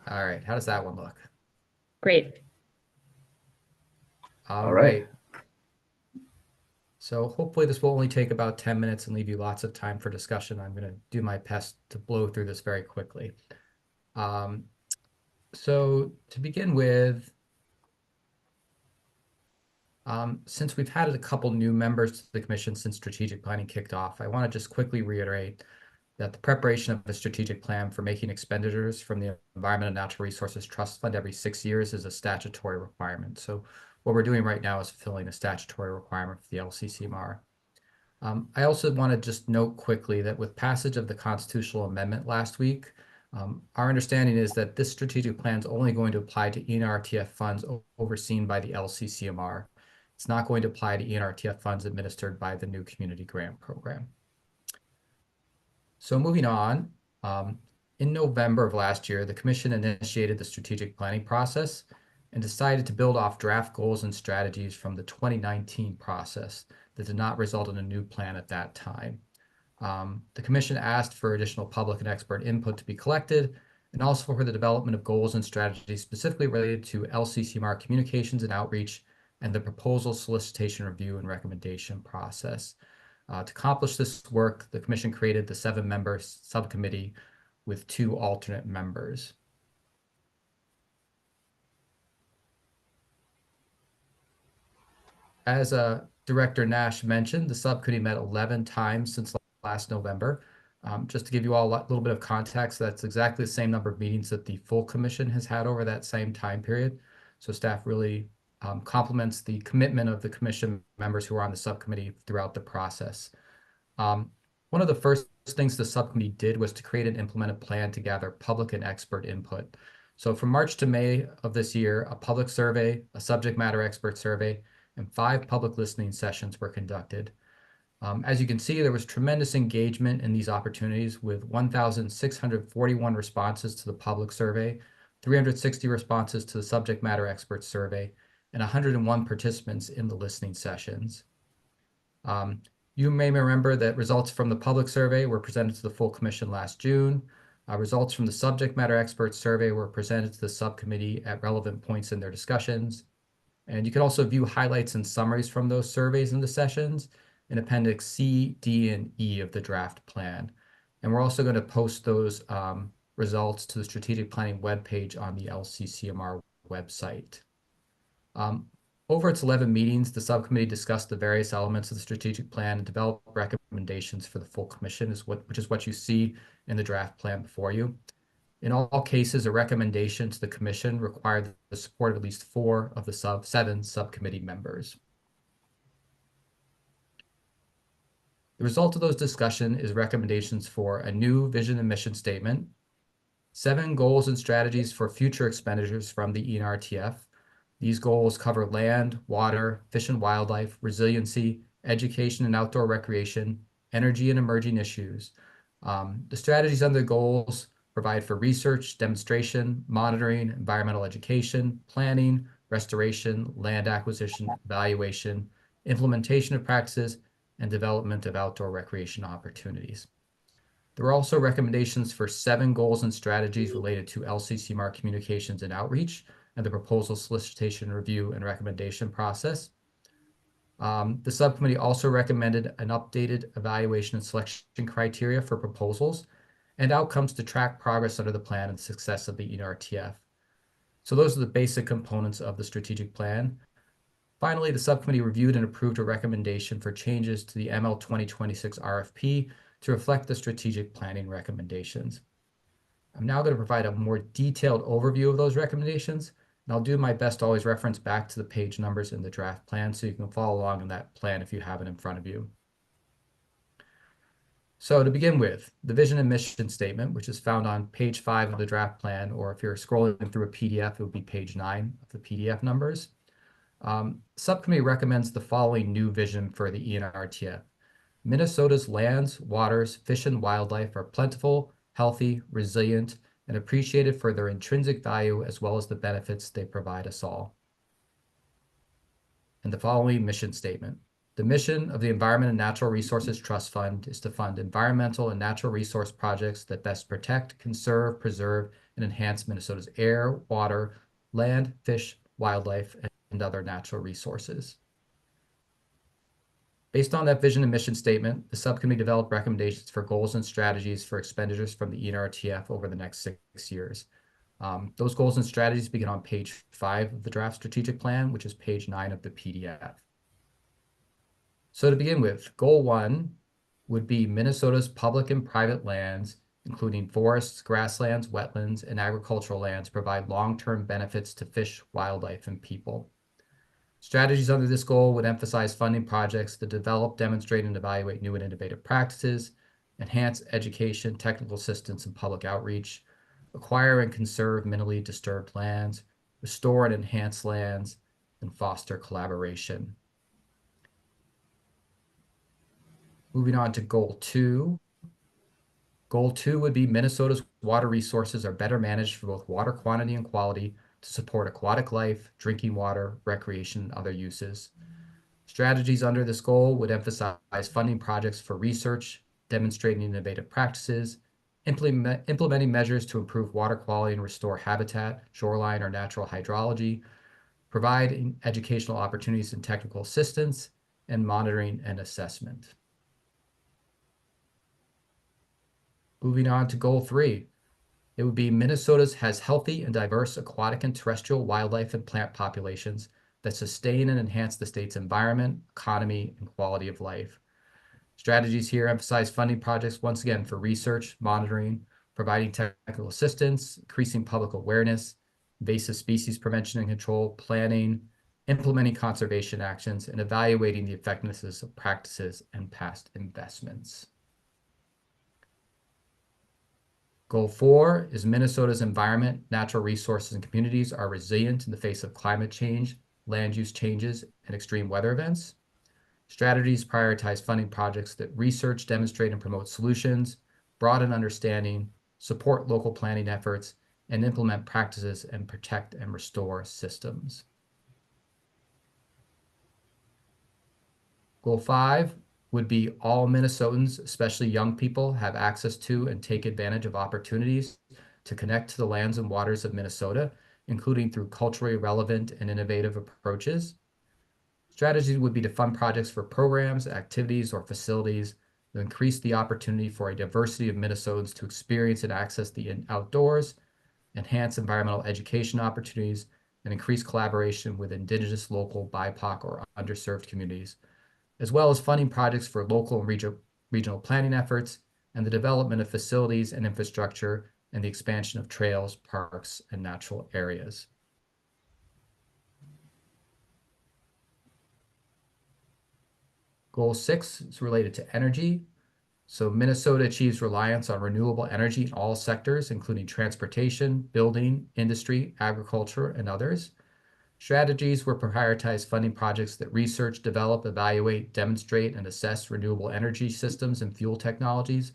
All right, how does that one look? Great. All right. right. So hopefully this will only take about 10 minutes and leave you lots of time for discussion. I'm going to do my best to blow through this very quickly. So to begin with, since we've had a couple new members to the commission since strategic planning kicked off, I want to just quickly reiterate that the preparation of the strategic plan for making expenditures from the Environment and Natural Resources Trust Fund every 6 years is a statutory requirement. So what we're doing right now is fulfilling a statutory requirement for the LCCMR. I also want to just note quickly that with passage of the constitutional amendment last week, our understanding is that this strategic plan is only going to apply to ENRTF funds overseen by the LCCMR. It's not going to apply to ENRTF funds administered by the new community grant program. So moving on, in November of last year, the commission initiated the strategic planning process and decided to build off draft goals and strategies from the 2019 process that did not result in a new plan at that time. The commission asked for additional public and expert input to be collected, and also for the development of goals and strategies specifically related to LCCMR communications and outreach and the proposal solicitation review and recommendation process. To accomplish this work, the commission created the 7-member subcommittee with 2 alternate members. As Director Nash mentioned, the subcommittee met 11 times since last November. Just to give you all a little bit of context, that's exactly the same number of meetings that the full commission has had over that same time period. So staff really compliments the commitment of the commission members who are on the subcommittee throughout the process. One of the first things the subcommittee did was to create and implement a plan to gather public and expert input. So from March to May of this year, a public survey, a subject matter expert survey, and 5 public listening sessions were conducted. As you can see, there was tremendous engagement in these opportunities with 1,641 responses to the public survey, 360 responses to the subject matter expert survey, and 101 participants in the listening sessions. You may remember that results from the public survey were presented to the full commission last June. Results from the subject matter expert survey were presented to the subcommittee at relevant points in their discussions. And you can also view highlights and summaries from those surveys in the sessions in Appendix C, D, and E of the draft plan. And we're also going to post those results to the strategic planning webpage on the LCCMR website. Over its 11 meetings, the subcommittee discussed the various elements of the strategic plan and developed recommendations for the full commission, which is what you see in the draft plan before you. In all cases, a recommendation to the commission required the support of at least 4 of the 7 subcommittee members. The result of those discussions is recommendations for a new vision and mission statement, 7 goals and strategies for future expenditures from the ENRTF. These goals cover land, water, fish and wildlife, resiliency, education and outdoor recreation, energy and emerging issues. The strategies under the goals provide for research, demonstration, monitoring, environmental education, planning, restoration, land acquisition, evaluation, implementation of practices, and development of outdoor recreation opportunities. There are also recommendations for 7 goals and strategies related to LCCMR communications and outreach and the proposal solicitation review and recommendation process. The subcommittee also recommended an updated evaluation and selection criteria for proposals and outcomes to track progress under the plan and success of the ENRTF. So those are the basic components of the strategic plan. Finally, the subcommittee reviewed and approved a recommendation for changes to the ML 2026 RFP to reflect the strategic planning recommendations. I'm now going to provide a more detailed overview of those recommendations, and I'll do my best to always reference back to the page numbers in the draft plan so you can follow along in that plan if you have it in front of you. So to begin with, the vision and mission statement, which is found on page 5 of the draft plan, or if you're scrolling through a PDF, it would be page 9 of the PDF numbers. Subcommittee recommends the following new vision for the ENRTF. Minnesota's lands, waters, fish, and wildlife are plentiful, healthy, resilient, and appreciated for their intrinsic value as well as the benefits they provide us all. And the following mission statement. The mission of the Environment and Natural Resources Trust Fund is to fund environmental and natural resource projects that best protect, conserve, preserve, and enhance Minnesota's air, water, land, fish, wildlife, and other natural resources. Based on that vision and mission statement, the subcommittee developed recommendations for goals and strategies for expenditures from the ENRTF over the next 6 years. Those goals and strategies begin on page 5 of the draft strategic plan, which is page 9 of the PDF. So to begin with, goal 1 would be Minnesota's public and private lands, including forests, grasslands, wetlands, and agricultural lands, provide long-term benefits to fish, wildlife, and people. Strategies under this goal would emphasize funding projects that develop, demonstrate, and evaluate new and innovative practices, enhance education, technical assistance, and public outreach, acquire and conserve minimally disturbed lands, restore and enhance lands, and foster collaboration. Moving on to goal 2. Goal 2 would be Minnesota's water resources are better managed for both water quantity and quality to support aquatic life, drinking water, recreation, and other uses. Strategies under this goal would emphasize funding projects for research, demonstrating innovative practices, implementing measures to improve water quality and restore habitat, shoreline, or natural hydrology, providing educational opportunities and technical assistance, and monitoring and assessment. Moving on to goal 3. It would be Minnesota's has healthy and diverse aquatic and terrestrial wildlife and plant populations that sustain and enhance the state's environment, economy, and quality of life. Strategies here emphasize funding projects once again for research, monitoring, providing technical assistance, increasing public awareness, invasive species prevention and control, planning, implementing conservation actions, and evaluating the effectiveness of practices and past investments. Goal 4 is Minnesota's environment, natural resources, and communities are resilient in the face of climate change, land use changes, and extreme weather events. Strategies prioritize funding projects that research, demonstrate, and promote solutions, broaden understanding, support local planning efforts, and implement practices and protect and restore systems. Goal 5 would be all Minnesotans, especially young people, have access to and take advantage of opportunities to connect to the lands and waters of Minnesota, including through culturally relevant and innovative approaches. Strategies would be to fund projects for programs, activities, or facilities that increase the opportunity for a diversity of Minnesotans to experience and access the outdoors, enhance environmental education opportunities, and increase collaboration with Indigenous, local, BIPOC, or underserved communities, as well as funding projects for local and regional planning efforts and the development of facilities and infrastructure and the expansion of trails, parks, and natural areas. Goal 6 is related to energy. So Minnesota achieves reliance on renewable energy in all sectors, including transportation, building, industry, agriculture, and others. Strategies were prioritize funding projects that research, develop, evaluate, demonstrate, and assess renewable energy systems and fuel technologies,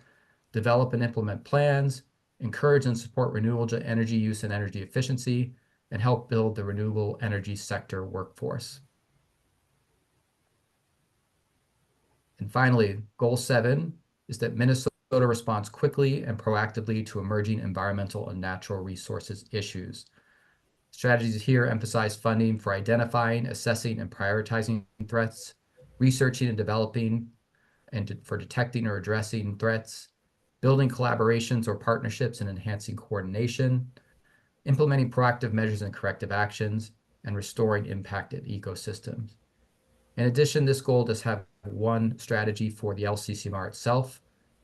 develop and implement plans, encourage and support renewable energy use and energy efficiency, and help build the renewable energy sector workforce. And finally, goal 7 is that Minnesota responds quickly and proactively to emerging environmental and natural resources issues. Strategies here emphasize funding for identifying, assessing, and prioritizing threats, researching and developing, and for detecting or addressing threats, building collaborations or partnerships and enhancing coordination, implementing proactive measures and corrective actions, and restoring impacted ecosystems. In addition, this goal does have one strategy for the LCCMR itself,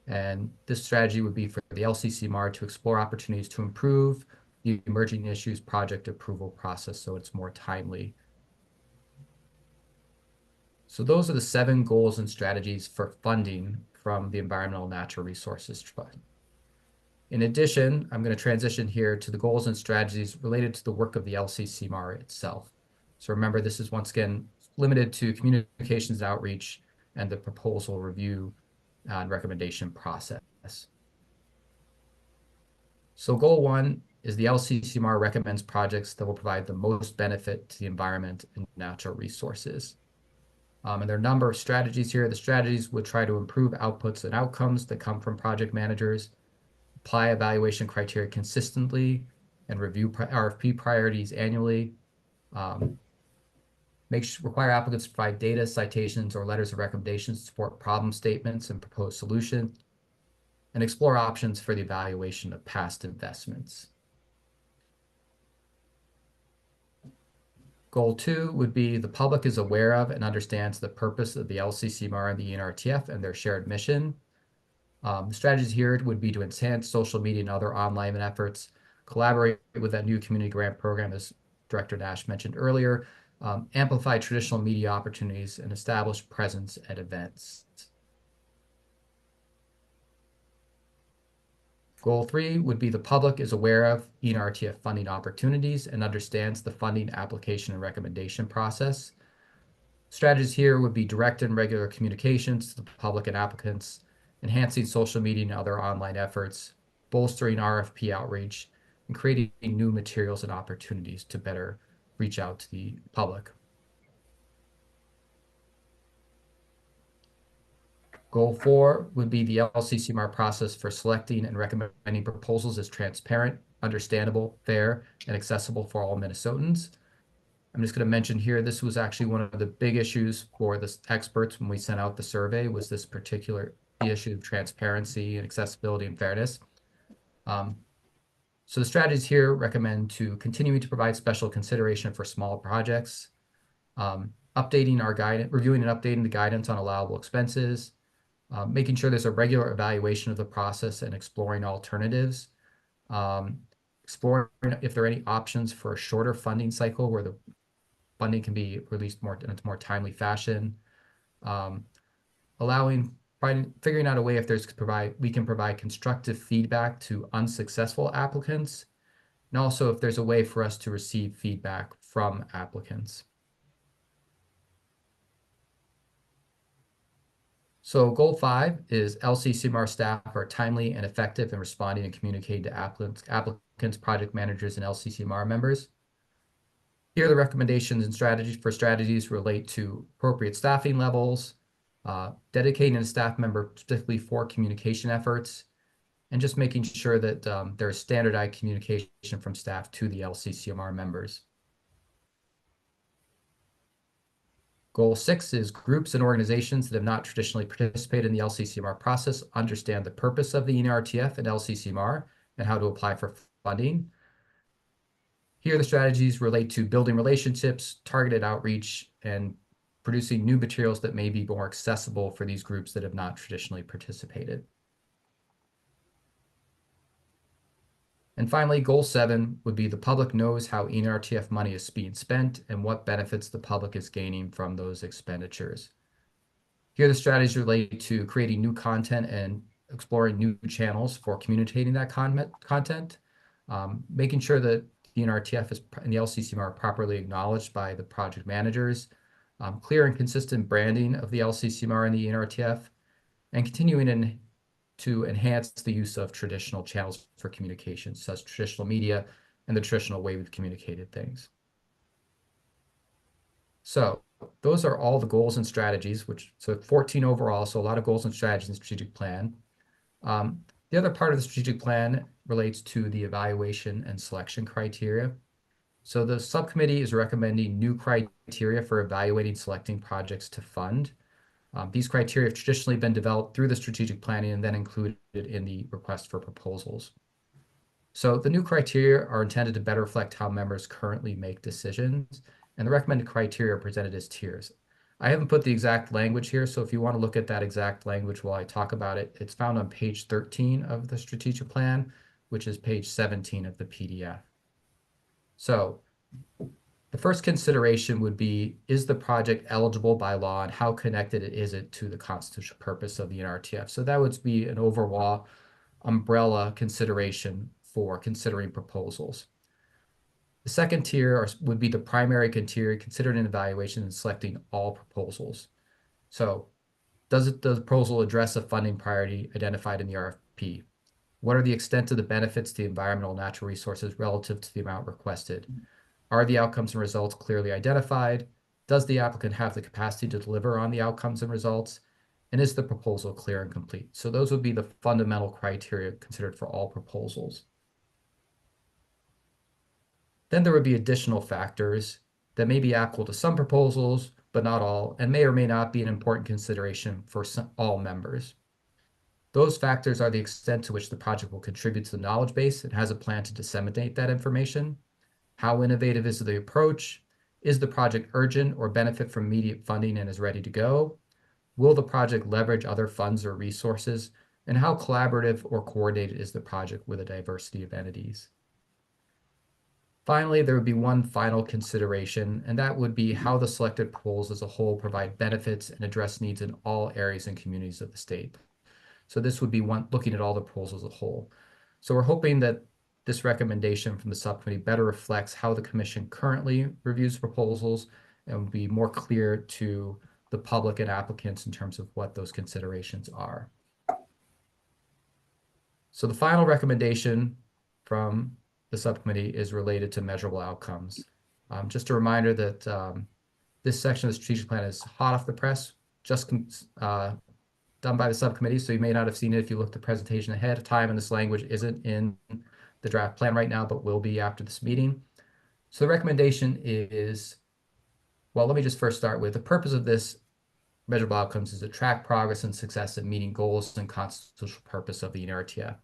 and this strategy would be for the LCCMR to explore opportunities to improve the emerging issues project approval process so it's more timely. So those are the 7 goals and strategies for funding from the Environmental Natural Resources Fund. In addition, I'm going to transition here to the goals and strategies related to the work of the LCCMR itself. So remember, this is once again limited to communications and outreach and the proposal review and recommendation process. So goal 1 is the LCCMR recommends projects that will provide the most benefit to the environment and natural resources. And there are a number of strategies here. The strategies would try to improve outputs and outcomes that come from project managers, apply evaluation criteria consistently, and review RFP priorities annually. Require applicants to provide data, citations, or letters of recommendations to support problem statements and proposed solutions, and explore options for the evaluation of past investments. Goal 2 would be the public is aware of and understands the purpose of the LCCMR and the ENRTF and their shared mission. The strategies here would be to enhance social media and other online efforts, collaborate with that new community grant program, as Director Nash mentioned earlier, amplify traditional media opportunities, and establish presence at events. Goal 3 would be the public is aware of ENRTF funding opportunities and understands the funding application and recommendation process. Strategies here would be direct and regular communications to the public and applicants, enhancing social media and other online efforts, bolstering RFP outreach, and creating new materials and opportunities to better reach out to the public. Goal 4 would be the LCCMR process for selecting and recommending proposals is transparent, understandable, fair, and accessible for all Minnesotans. I'm just going to mention here, this was actually one of the big issues for the experts when we sent out the survey, was this particular issue of transparency and accessibility and fairness. So the strategies here recommend to continuing to provide special consideration for small projects, updating our guidance, reviewing and updating the guidance on allowable expenses, making sure there's a regular evaluation of the process and exploring alternatives, exploring if there are any options for a shorter funding cycle where the funding can be released more in a more timely fashion, figuring out a way if we can provide constructive feedback to unsuccessful applicants, and also if there's a way for us to receive feedback from applicants. So goal 5 is LCCMR staff are timely and effective in responding and communicating to applicants, project managers, and LCCMR members. Here are the recommendations and strategies relate to appropriate staffing levels, dedicating a staff member specifically for communication efforts, and just making sure that there's standardized communication from staff to the LCCMR members. Goal 6 is groups and organizations that have not traditionally participated in the LCCMR process understand the purpose of the ENRTF and LCCMR and how to apply for funding. Here, the strategies relate to building relationships, targeted outreach, and producing new materials that may be more accessible for these groups that have not traditionally participated. And finally, goal 7 would be the public knows how ENRTF money is being spent and what benefits the public is gaining from those expenditures. Here, the strategies relate to creating new content and exploring new channels for communicating that content, making sure that the ENRTF and the LCCMR are properly acknowledged by the project managers, clear and consistent branding of the LCCMR and the ENRTF, and continuing to enhance the use of traditional channels for communication, such as traditional media and the traditional way we've communicated things. So those are all the goals and strategies, so 14 overall, so a lot of goals and strategies in the strategic plan. The other part of the strategic plan relates to the evaluation and selection criteria. So the subcommittee is recommending new criteria for evaluating selecting projects to fund. These criteria have traditionally been developed through the strategic planning and then included in the request for proposals. So the new criteria are intended to better reflect how members currently make decisions, and the recommended criteria are presented as tiers. I haven't put the exact language here, so if you want to look at that exact language while I talk about it, it's found on page 13 of the strategic plan, which is page 17 of the PDF. So the first consideration would be, is the project eligible by law and how connected is it to the constitutional purpose of the NRTF? So that would be an overall umbrella consideration for considering proposals. The second tier would be the primary criteria considered in evaluation and selecting all proposals. So does the proposal address a funding priority identified in the RFP? What are the extent of the benefits to the environmental and natural resources relative to the amount requested? Are the outcomes and results clearly identified? Does the applicant have the capacity to deliver on the outcomes and results? And is the proposal clear and complete? So those would be the fundamental criteria considered for all proposals. Then there would be additional factors that may be applicable to some proposals, but not all, and may or may not be an important consideration for all members. Those factors are the extent to which the project will contribute to the knowledge base and has a plan to disseminate that information. How innovative is the approach? Is the project urgent or benefit from immediate funding and is ready to go? Will the project leverage other funds or resources? And how collaborative or coordinated is the project with a diversity of entities? Finally, there would be one final consideration, and that would be how the selected proposals as a whole provide benefits and address needs in all areas and communities of the state. So this would be one looking at all the proposals as a whole. So we're hoping that this recommendation from the subcommittee better reflects how the commission currently reviews proposals and will be more clear to the public and applicants in terms of what those considerations are. So the final recommendation from the subcommittee is related to measurable outcomes. Just a reminder that this section of the strategic plan is hot off the press, just done by the subcommittee, so you may not have seen it if you looked at the presentation ahead of time, and this language isn't in the draft plan right now, but will be after this meeting. So the recommendation is, well, let me just first start with the purpose of this measurable outcomes is to track progress and success in meeting goals and constitutional purpose of the ENRTF.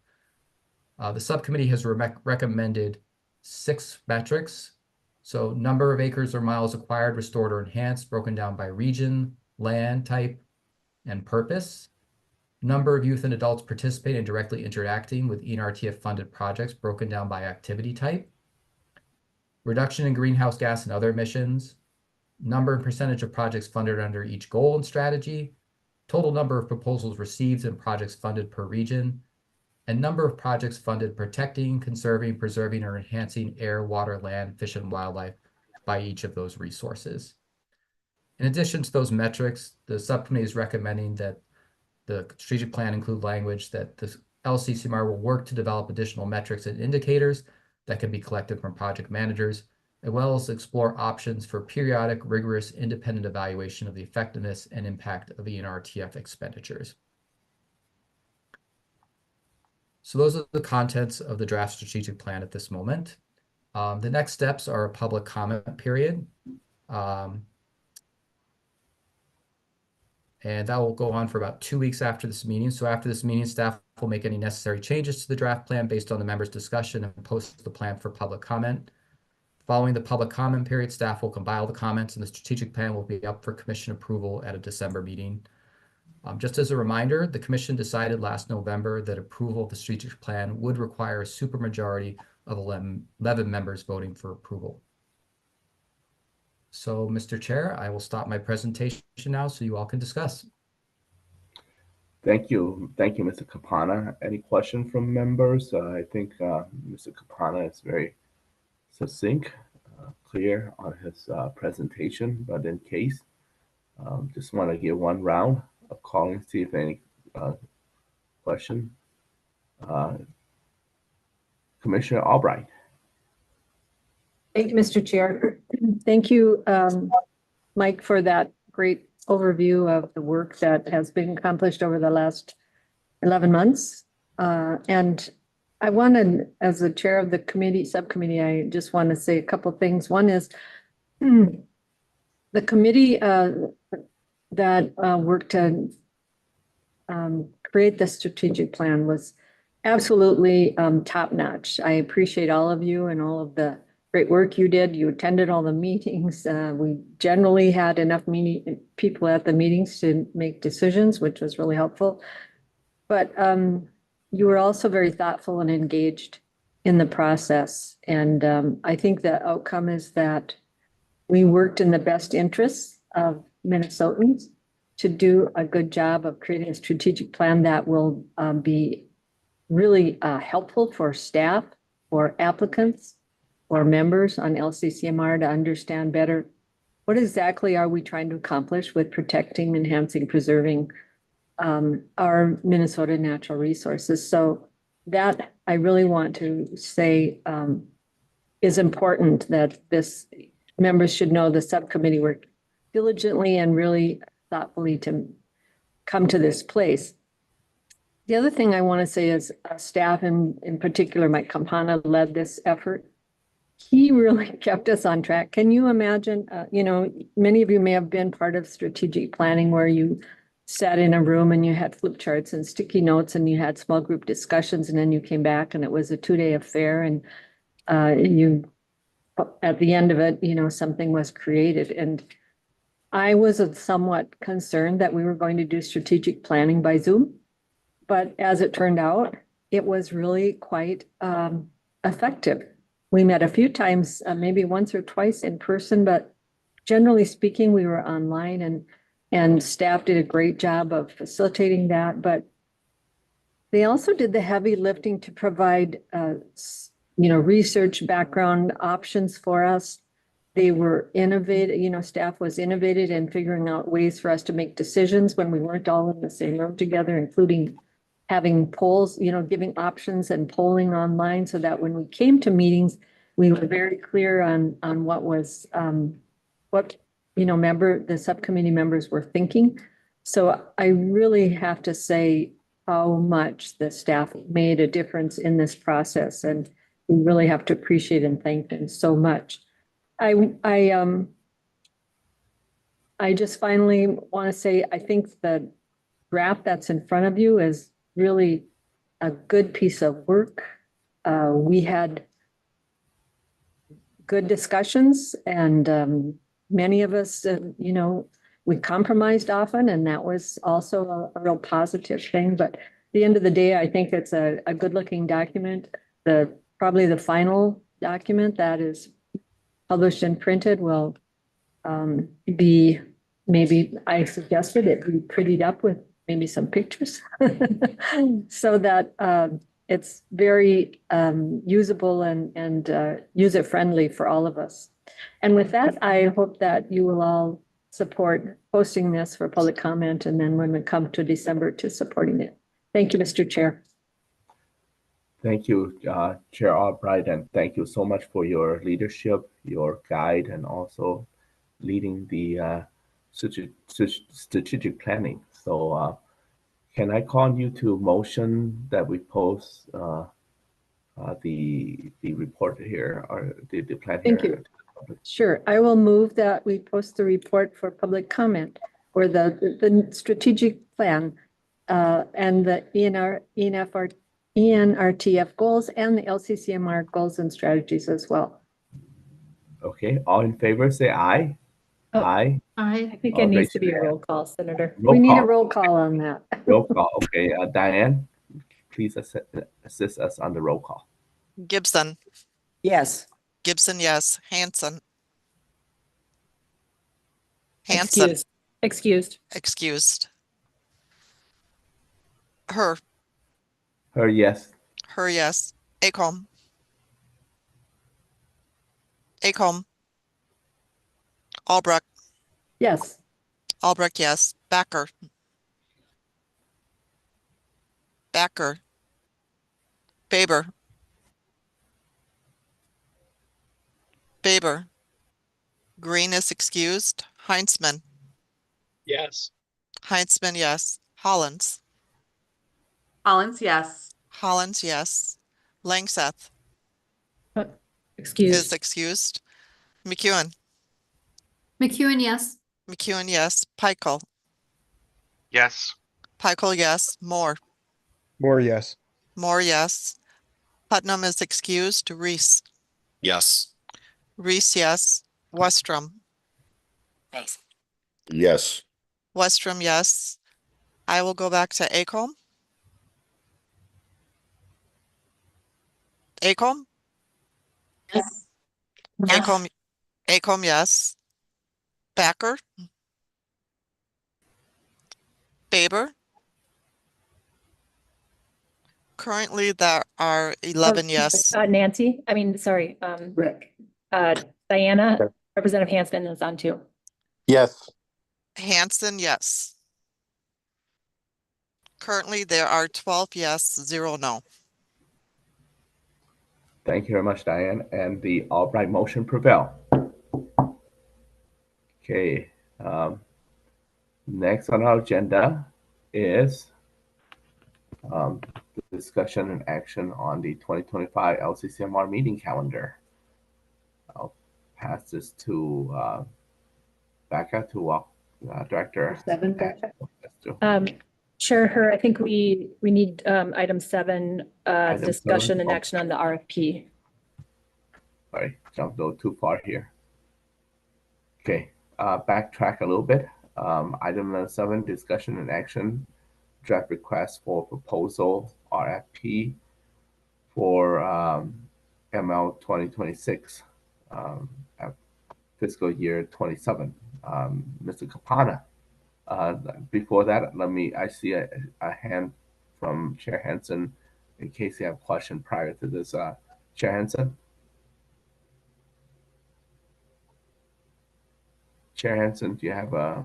The subcommittee has recommended 6 metrics. So number of acres or miles acquired, restored, or enhanced, broken down by region, land type, and purpose. Number of youth and adults participating and directly interacting with ENRTF funded projects, broken down by activity type. Reduction in greenhouse gas and other emissions. Number and percentage of projects funded under each goal and strategy. Total number of proposals received and projects funded per region. And number of projects funded protecting, conserving, preserving, or enhancing air, water, land, fish, and wildlife by each of those resources. In addition to those metrics, the subcommittee is recommending that the strategic plan include language that the LCCMR will work to develop additional metrics and indicators that can be collected from project managers, as well as explore options for periodic, rigorous, independent evaluation of the effectiveness and impact of ENRTF expenditures. So those are the contents of the draft strategic plan at this moment. The next steps are a public comment period. And that will go on for about 2 weeks after this meeting. So after this meeting, staff will make any necessary changes to the draft plan based on the members' discussion and post the plan for public comment. Following the public comment period, staff will compile the comments and the strategic plan will be up for commission approval at a December meeting. Just as a reminder, the commission decided last November that approval of the strategic plan would require a supermajority of 11 members voting for approval. So, Mr. Chair, I will stop my presentation now so you all can discuss. Thank you, Mr. Capana. Any question from members? I think Mr. Capana is very succinct, clear on his presentation, but in case, just want to give one round of calling, see if any question. Commissioner Albright. Thank you, Mr. Chair. Thank you, Mike, for that great overview of the work that has been accomplished over the last 11 months. And I wanted, as the chair of the subcommittee, I just want to say a couple of things. One is the committee that worked to create the strategic plan was absolutely top-notch. I appreciate all of you and all of the great work you did. You attended all the meetings. We generally had enough people at the meetings to make decisions, which was really helpful. But you were also very thoughtful and engaged in the process. And I think the outcome is that we worked in the best interests of Minnesotans to do a good job of creating a strategic plan that will be really helpful for staff, for applicants, or members on LCCMR to understand better what exactly are we trying to accomplish with protecting, enhancing, preserving our Minnesota natural resources. So that I really want to say is important, that this members should know the subcommittee worked diligently and really thoughtfully to come to this place. The other thing I want to say is staff, in particular, Mike Campana led this effort. He really kept us on track. Can you imagine, many of you may have been part of strategic planning where you sat in a room and you had flip charts and sticky notes and you had small group discussions, and then you came back and it was a 2-day affair, and you, at the end of it, something was created. And I was somewhat concerned that we were going to do strategic planning by Zoom, but as it turned out, it was really quite effective. We met a few times, maybe once or twice in person, but generally speaking, we were online, and staff did a great job of facilitating that. But they also did the heavy lifting to provide, research background options for us. They were innovative, staff was innovative in figuring out ways for us to make decisions when we weren't all in the same room together, including having polls, giving options and polling online, so that when we came to meetings, we were very clear on what was, the subcommittee members were thinking. So I really have to say how much the staff made a difference in this process, and we really have to appreciate and thank them so much. I just finally want to say, I think the draft that's in front of you is really a good piece of work. We had good discussions, and many of us, we compromised often, and that was also a real positive thing. But at the end of the day, I think it's a good looking document. Probably the final document that is published and printed will be, maybe I suggested it be prettied up with maybe some pictures so that it's very usable and user friendly for all of us. And with that, I hope that you will all support posting this for public comment, and then when we come to December, to supporting it. Thank you, Mr. Chair. Thank you, Chair Albright, and thank you so much for your leadership, your guide, and also leading the strategic planning. So can I call you to motion that we post the report here, or the plan here? Thank you. Sure. I will move that we post the report for public comment, or the strategic plan and the ENRTF goals and the LCCMR goals and strategies as well. Okay, all in favor, say aye. Oh. Aye. I think it needs to be a roll call, Senator. Roll We need a call. roll call on that. Roll call. Okay, Diane, please assist us on the roll call. Gibson, Yes. Gibson, yes. Hanson. Excused. Excused. Her, Yes. yes. Acomb. Albrecht, Yes. Albrecht, yes. Backer. Faber. Green is excused. Heinzman. Yes. Heinzman, yes. Hollins. Yes. Hollins, yes. Langseth Excused. is excused. McEwen. yes. McEwen, yes. Pikel. Yes. Pikel, yes. Moore. Yes. Moore, yes. Putnam is excused. Reese. Yes. Reese, yes. Westrom. Yes. Westrom, yes. I will go back to Acomb. Acomb? Yes. Acomb, yes. Backer? Faber? Currently, there are 11 yes. Nancy, Rick. Diana, Representative Hansman is on too. Yes. Hanson, yes. Currently, there are 12 yes, 0 no. Thank you very much, Diane. And the Albright motion prevail. Okay. Next on our agenda is discussion and action on the 2025 LCCMR meeting calendar. I'll pass this to Becca to Director. Seven, Becca. Chair, I think we need item 7, Item discussion 7? and action on the RFP. Sorry, jumped a little too far here. Okay, backtrack a little bit. Item number 7, discussion and action, draft request for proposal RFP for ML 2026, fiscal year 27. Mr. Kapana. Before that, I see a hand from Chair Hansen in case you have a question prior to this. Chair Hansen? Chair Hansen, do you have a?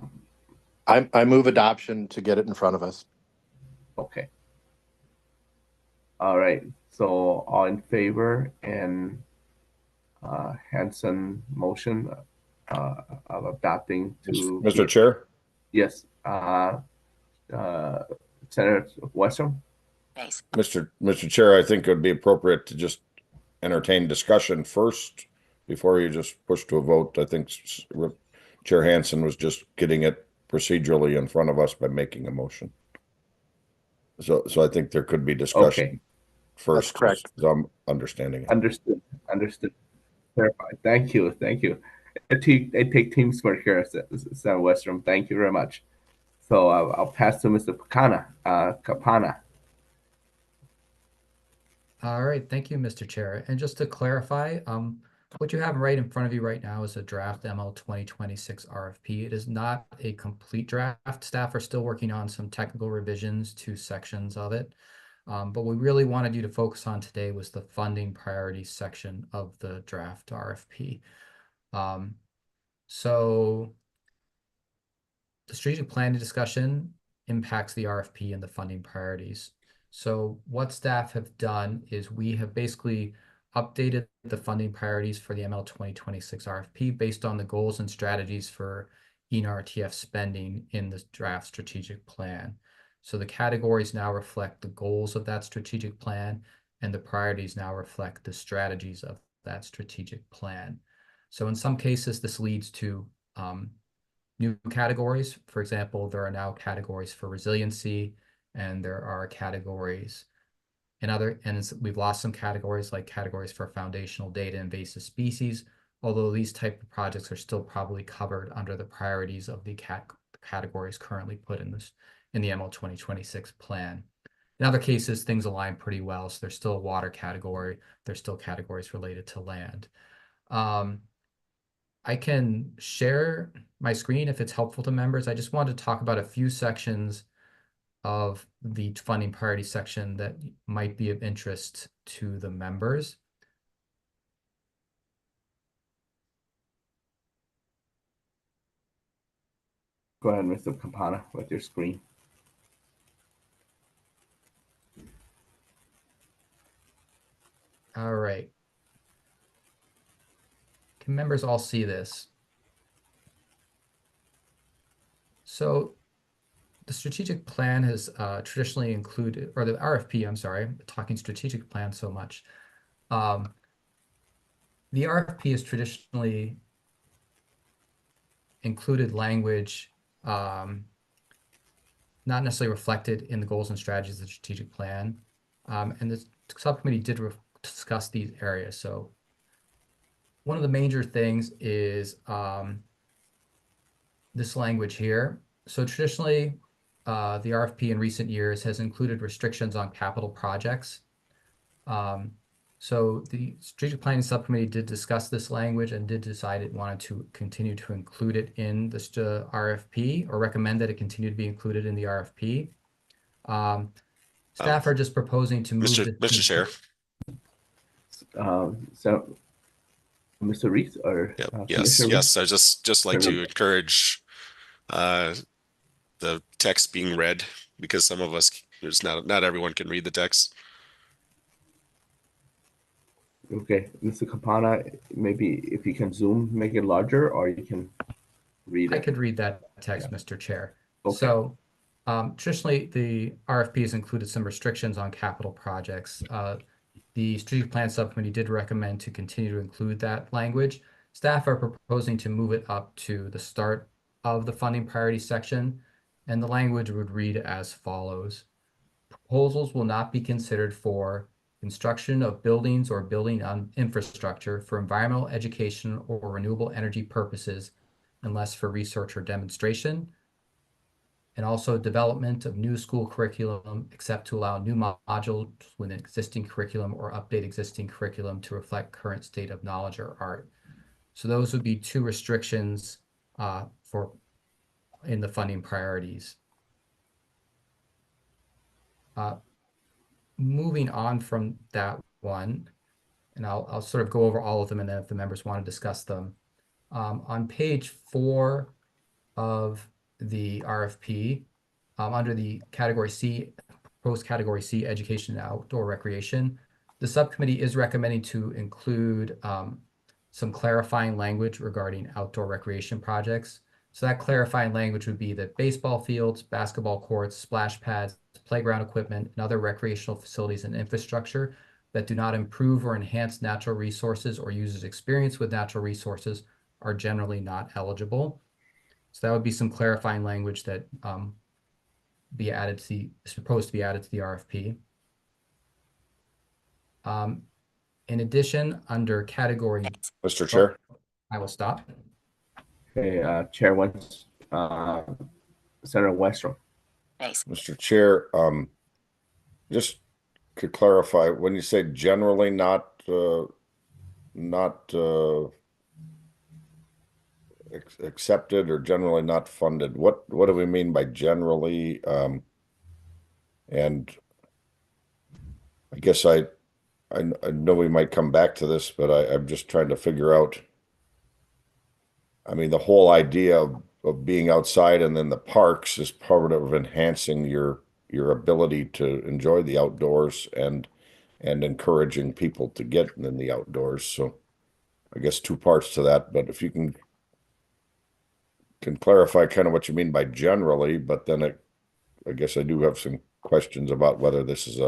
I move adoption to get it in front of us. Okay. All right. So all in favor and Hansen motion of adopting to. Mr. Chair? Yes. Senator Westrom? Mr. Chair, I think it would be appropriate to just entertain discussion first before you just push to a vote. I think Chair Hansen was just getting it procedurally in front of us by making a motion. So I think there could be discussion first. That's correct. As I'm understanding it. Understood. Verified. Thank you. They take team sport here, Senator Westrom. Thank you very much. So I'll pass to Mr. Kapana. All right, thank you, Mr. Chair. And just to clarify, what you have right in front of you right now is a draft ML 2026 RFP. It is not a complete draft. Staff are still working on some technical revisions to sections of it. But what we really wanted you to focus on today was the funding priorities section of the draft RFP. So the strategic planning discussion impacts the RFP and the funding priorities. So what staff have done is we have basically updated the funding priorities for the ML 2026 RFP based on the goals and strategies for ENRTF spending in the draft strategic plan. So the categories now reflect the goals of that strategic plan, and the priorities now reflect the strategies of that strategic plan. So in some cases, this leads to new categories. For example, there are now categories for resiliency, and there are categories and we've lost some categories like categories for foundational data, invasive species, although these type of projects are still probably covered under the priorities of the categories currently put in the ML 2026 plan. In other cases, things align pretty well. So there's still a water category. There's still categories related to land. I can share my screen if it's helpful to members. I just wanted to talk about a few sections of the funding priority section that might be of interest to the members. Go ahead, Mr. Kapana, with your screen. All right. Can members all see this? So the strategic plan has traditionally included, or the RFP, I'm sorry, I'm talking strategic plan so much. The RFP has traditionally included language not necessarily reflected in the goals and strategies of the strategic plan. And the subcommittee did discuss these areas. So one of the major things is this language here. So traditionally, the RFP in recent years has included restrictions on capital projects. So the strategic planning subcommittee did discuss this language and did decide it wanted to continue to include it in the RFP, or recommend that it continue to be included in the RFP. Staff are just proposing to move Mr. Chair. So Mr. Reese or yes. I just like to encourage the text being read, because some of us, not everyone can read the text. Okay, Mr. Campana, maybe if you can zoom, make it larger, or you can read I it. could read that text, Mr. Chair. Okay. So traditionally, the RFP has included some restrictions on capital projects. The strategic plan subcommittee did recommend to continue to include that language. Staff are proposing to move it up to the start of the funding priority section, and the language would read as follows. Proposals will not be considered for construction of buildings or building infrastructure for environmental, education, or renewable energy purposes unless for research or demonstration. And also development of new school curriculum, except to allow new modules within existing curriculum or update existing curriculum to reflect current state of knowledge or art. So those would be two restrictions for in the funding priorities. Moving on from that one, and I'll sort of go over all of them, and then if the members want to discuss them. On page 4 of the RFP, under the category C, proposed category C, education and outdoor recreation, the subcommittee is recommending to include some clarifying language regarding outdoor recreation projects. So that clarifying language would be that baseball fields, basketball courts, splash pads, playground equipment, and other recreational facilities and infrastructure that do not improve or enhance natural resources or users' experience with natural resources are generally not eligible. So that would be some clarifying language that be added to is proposed to be added to the RFP. In addition, under category, Mr. Chair. I will stop. Okay, Chair wants Senator Westrom. Mr. Chair, just to clarify, when you say generally not accepted or generally not funded, what do we mean by generally? And I guess I know we might come back to this, but I'm just trying to figure out. I mean, the whole idea of being outside and then the parks is part of enhancing your ability to enjoy the outdoors and encouraging people to get in the outdoors. So I guess two parts to that, but if you can clarify kind of what you mean by generally, but then I guess I do have some questions about whether this is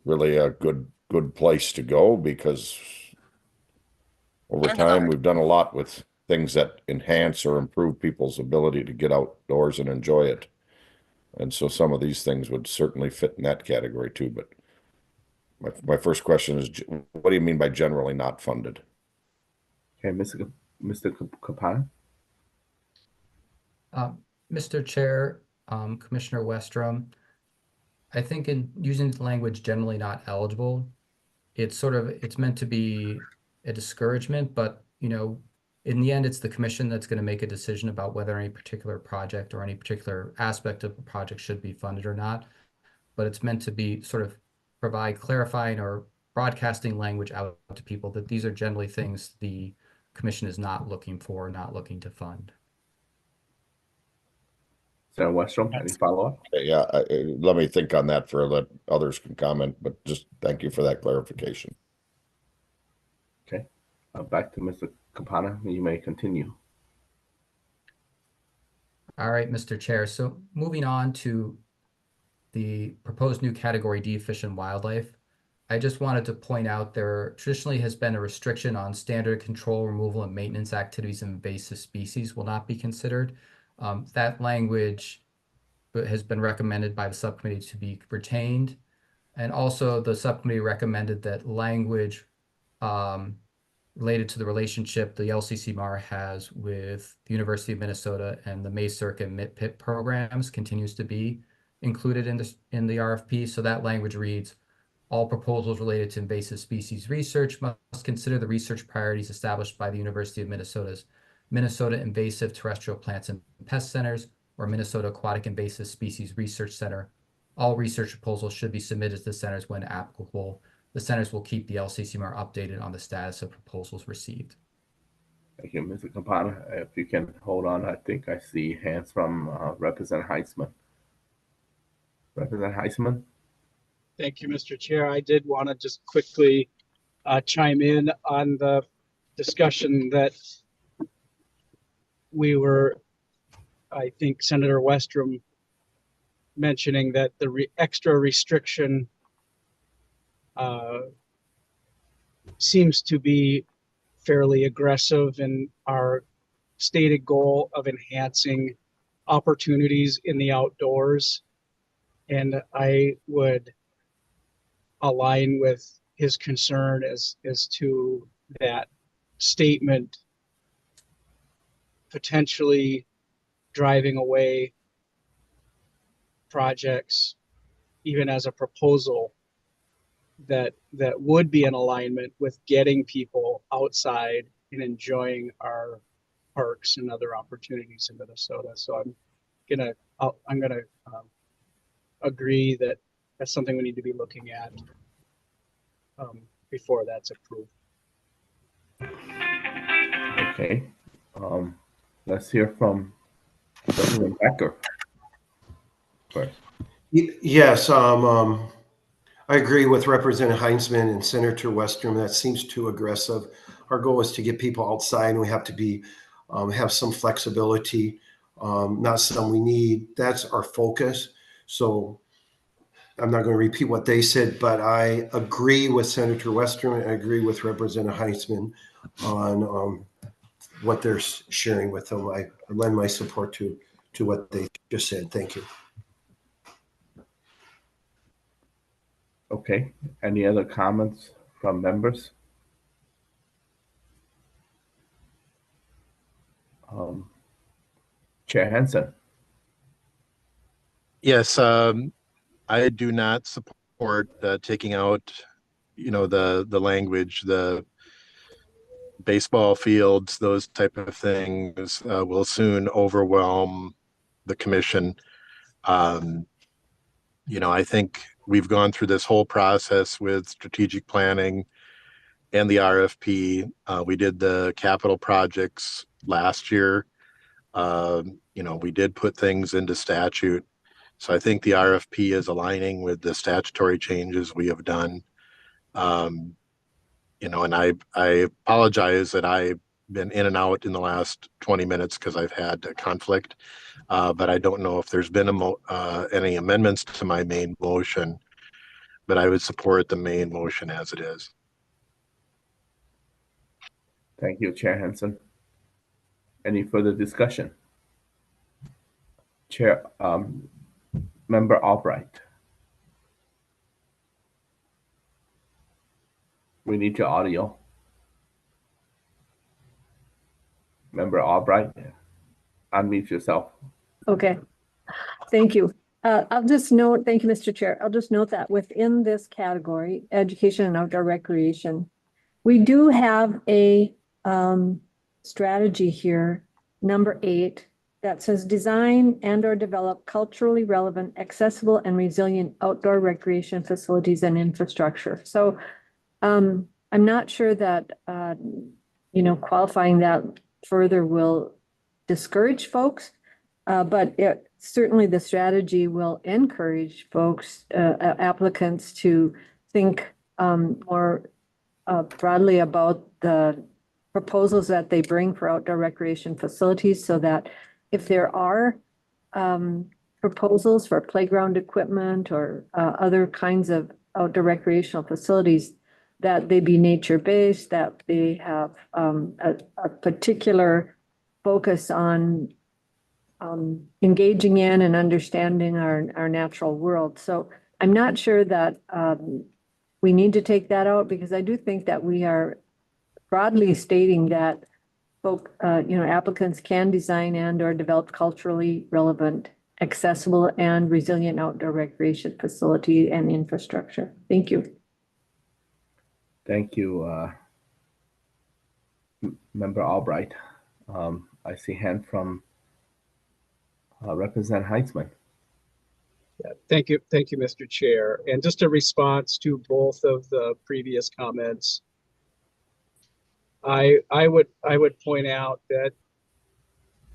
really a good place to go, because over time we've done a lot with things that enhance or improve people's ability to get outdoors and enjoy it. And so some of these things would certainly fit in that category too. But my first question is, what do you mean by generally not funded? Okay, Mr. Campana. Mr. Chair, Commissioner Westrom, I think in using the language generally not eligible, it's meant to be a discouragement, but in the end, it's the commission that's going to make a decision about whether any particular project or any particular aspect of the project should be funded or not. But it's meant to be sort of provide clarifying or broadcasting language out to people that these are generally things the commission is not looking for, not looking to fund. Senator Westrom, any follow-up? Yeah, let me think on that let others can comment, but just thank you for that clarification. Okay, back to Mr. Campana. You may continue. All right, Mr. Chair. So moving on to the proposed new category D, fish and wildlife, I just wanted to point out there traditionally has been a restriction on standard control, removal, and maintenance activities of invasive species will not be considered. That language has been recommended by the subcommittee to be retained. And also the subcommittee recommended that language related to the relationship the LCCMR has with the University of Minnesota and the MACERC and MIT-PIT programs continues to be included in the RFP. So that language reads, all proposals related to invasive species research must consider the research priorities established by the University of Minnesota's Minnesota Invasive Terrestrial Plants and Pest Centers or Minnesota Aquatic Invasive Species Research Center. All research proposals should be submitted to the centers when applicable. The centers will keep the LCCMR updated on the status of proposals received. Thank you, Mr. Campana. If you can hold on, I think I see hands from Representative Heisman. Representative Heisman? Thank you, Mr. Chair. I did want to just quickly chime in on the discussion that we were, I think Senator Westrom mentioning that the extra restriction seems to be fairly aggressive in our stated goal of enhancing opportunities in the outdoors. And I would align with his concern as to that statement potentially driving away projects, even as a proposal that would be in alignment with getting people outside and enjoying our parks and other opportunities in Minnesota. So I'm gonna agree that that's something we need to be looking at before that's approved. Okay. Let's hear from President Becker first. Yes, I agree with Representative Heinzman and Senator Westrom. That seems too aggressive. Our goal is to get people outside, and we have to be have some flexibility, not some we need. That's our focus. So I'm not going to repeat what they said, but I agree with Senator Westrom. I agree with Representative Heinzman on what they're sharing with them. I lend my support to what they just said. Thank you. Okay. Any other comments from members? Chair Henson. Yes, I do not support taking out, the language, the baseball fields, those type of things will soon overwhelm the commission. I think we've gone through this whole process with strategic planning and the RFP. We did the capital projects last year. We did put things into statute. So I think the RFP is aligning with the statutory changes we have done. And I apologize that I've been in and out in the last 20 minutes because I've had a conflict. But I don't know if there's been any amendments to my main motion, but I would support the main motion as it is. Thank you, Chair Henson. Any further discussion? Chair, Member Albright. We need your audio. Member Albright, unmute yourself. Okay, thank you. I'll just note, thank you, Mr. Chair. I'll just note that within this category, education and outdoor recreation, we do have a strategy here, number 8, that says design and or develop culturally relevant, accessible and resilient outdoor recreation facilities and infrastructure. So I'm not sure that, qualifying that further will discourage folks, but certainly the strategy will encourage folks, applicants to think more broadly about the proposals that they bring for outdoor recreation facilities, so that if there are proposals for playground equipment or other kinds of outdoor recreational facilities, that they be nature-based, that they have a particular focus on engaging in and understanding our natural world. So I'm not sure that we need to take that out, because I do think that we are broadly stating that applicants can design and or develop culturally relevant, accessible and resilient outdoor recreation facility and infrastructure. Thank you. Thank you, Member Albright. I see hand from Representative Heitzman. Yeah, thank you, Mr. Chair. And just a response to both of the previous comments, I would point out that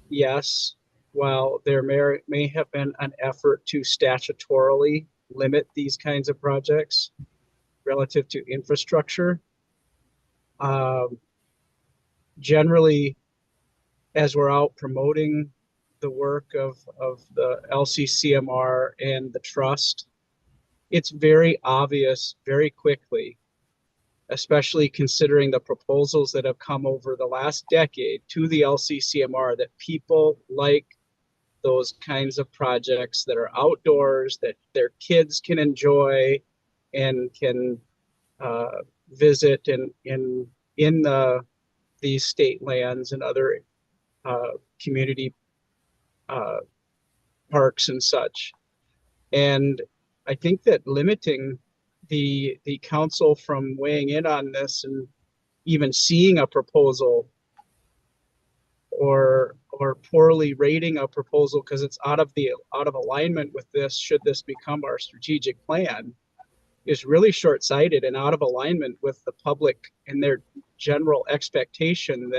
yes, while there may have been an effort to statutorily limit these kinds of projects relative to infrastructure. Generally, as we're out promoting the work of the LCCMR and the trust, it's very obvious very quickly, especially considering the proposals that have come over the last decade to the LCCMR, that people like those kinds of projects that are outdoors, that their kids can enjoy and can visit in these state lands and other community parks and such. And I think that limiting the council from weighing in on this and even seeing a proposal or poorly rating a proposal because it's out of alignment with this, should this become our strategic plan, is really short-sighted and out of alignment with the public and their general expectation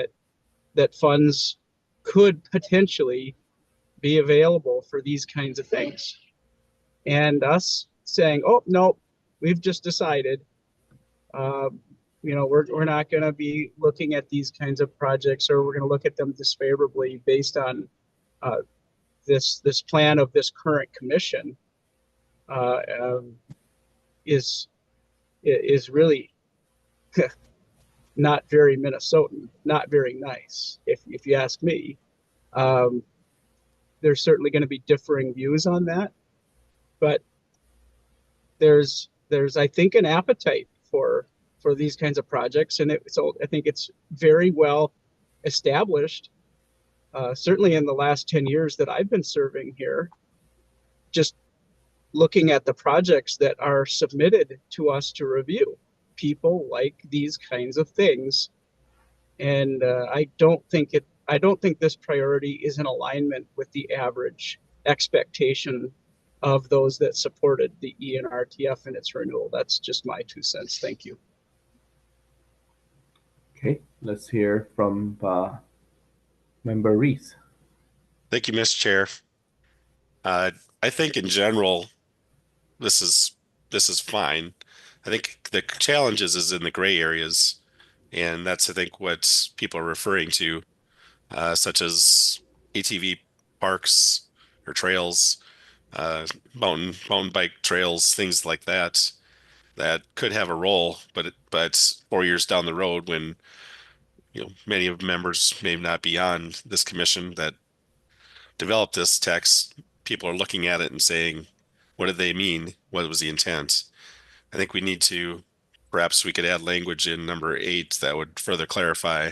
that funds could potentially be available for these kinds of things. And us saying, oh, no, we've just decided, we're not going to be looking at these kinds of projects, or we're going to look at them disfavorably based on this plan of this current commission, is really not very Minnesotan, not very nice, if you ask me. There's certainly going to be differing views on that, but there's I think an appetite for these kinds of projects, and so I think it's very well established, certainly in the last 10 years that I've been serving here, just looking at the projects that are submitted to us to review. People like these kinds of things, and I don't think this priority is in alignment with the average expectation of those that supported the ENRTF and its renewal. That's just my 2 cents. Thank you. Okay, let's hear from Member Reese. Thank you, Mr. Chair. I think in general, this is fine. I think the challenges is in the gray areas, and that's I think what people are referring to, such as ATV parks or trails, mountain bike trails, things like that could have a role, but 4 years down the road, when many of members may not be on this commission that developed this text, people are looking at it and saying, what did they mean? What was the intent? I think perhaps we could add language in number 8 that would further clarify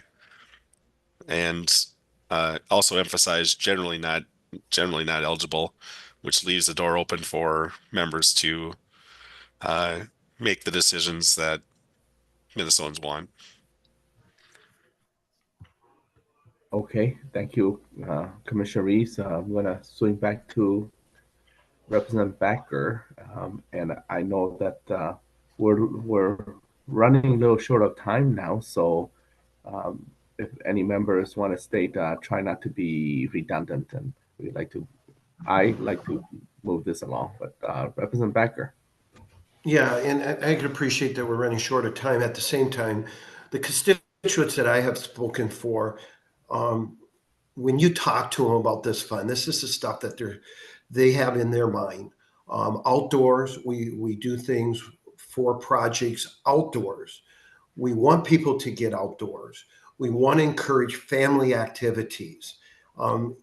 and also emphasize generally not eligible, which leaves the door open for members to make the decisions that Minnesotans want. Okay, thank you, Commissioner Reese. I'm going to swing back to Representative Backer, and I know that we're running a little short of time now, so if any members want to state, try not to be redundant, and I like to move this along. But Representative Backer. Yeah, and I can appreciate that we're running short of time. At the same time, the constituents that I have spoken for, when you talk to them about this fund, this is the stuff that they have in their mind. Outdoors, we do things for projects outdoors. We want people to get outdoors. We want to encourage family activities.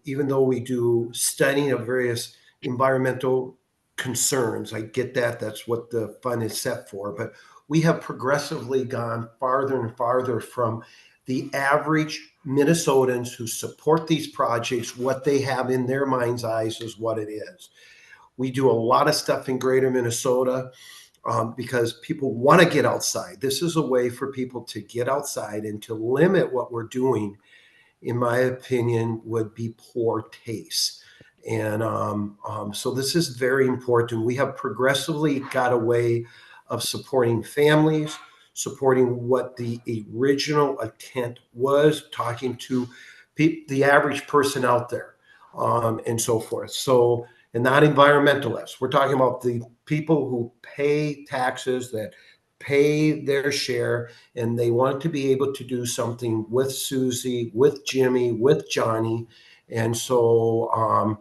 Even though we do studying of various environmental concerns, I get that. That's what the fund is set for. But we have progressively gone farther and farther from the average Minnesotans who support these projects. What they have in their mind's eyes is what it is. We do a lot of stuff in greater Minnesota because people want to get outside. This is a way for people to get outside, and to limit what we're doing, in my opinion, would be poor taste. And so this is very important. We have progressively got a way of supporting families, supporting what the original intent was, talking to the average person out there, and so forth. So and not environmentalists. We're talking about the people who pay taxes, that pay their share, and they want to be able to do something with Susie, with Jimmy, with Johnny. And so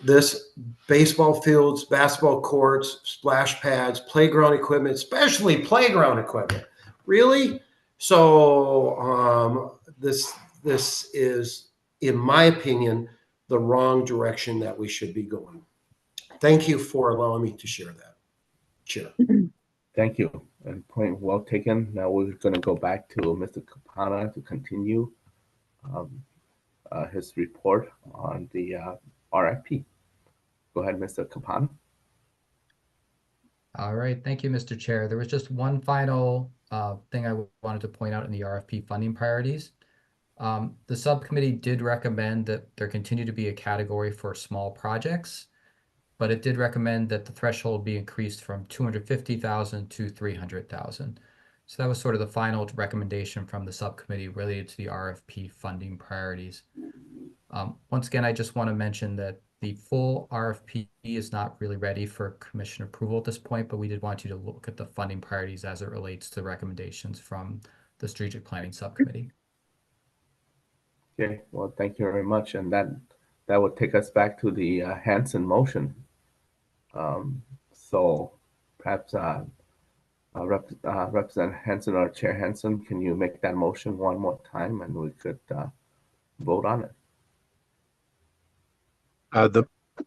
this baseball fields, basketball courts, splash pads, playground equipment, especially playground equipment. Really? So this is, in my opinion, the wrong direction that we should be going. Thank you for allowing me to share that, Chair. Thank you. And point well taken. Now we're going to go back to Mr. Kapana to continue his report on the RFP. Go ahead, Mr. Kapana. All right, thank you, Mr. Chair. There was just one final thing I wanted to point out in the RFP funding priorities. The subcommittee did recommend that there continue to be a category for small projects, but it did recommend that the threshold be increased from 250,000 to 300,000. So that was sort of the final recommendation from the subcommittee related to the RFP funding priorities. Once again, I just want to mention that the full RFP is not really ready for commission approval at this point, but we did want you to look at the funding priorities as it relates to recommendations from the strategic planning subcommittee. Okay, well, thank you very much. And that would take us back to the Hansen motion. So perhaps Representative Hansen or Chair Hansen, can you make that motion one more time and we could vote on it?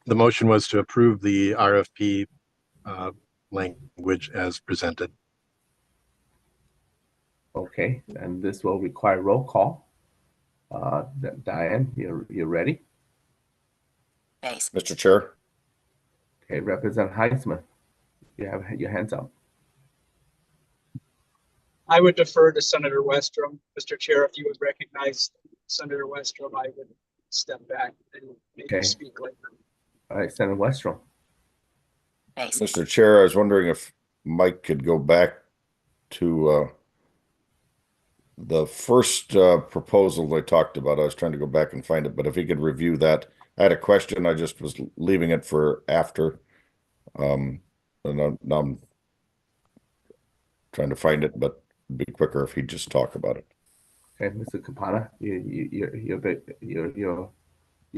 The motion was to approve the RFP language as presented. Okay, and this will require roll call. Diane, you're ready? Thanks, Mr. Chair. Okay, Representative Heisman, you have your hands up. I would defer to Senator Westrom. Mr. Chair, if you would recognize Senator Westrom, I would step back and maybe speak later. All right, Senator Westrom. Thanks, Mr. Chair. I was wondering if Mike could go back to the first proposal they talked about. I was trying to go back and find it, but if he could review that. I had a question. I just was leaving it for after. And now I'm trying to find it, but it'd be quicker if he'd just talk about it. Okay, Mr. Kapana, you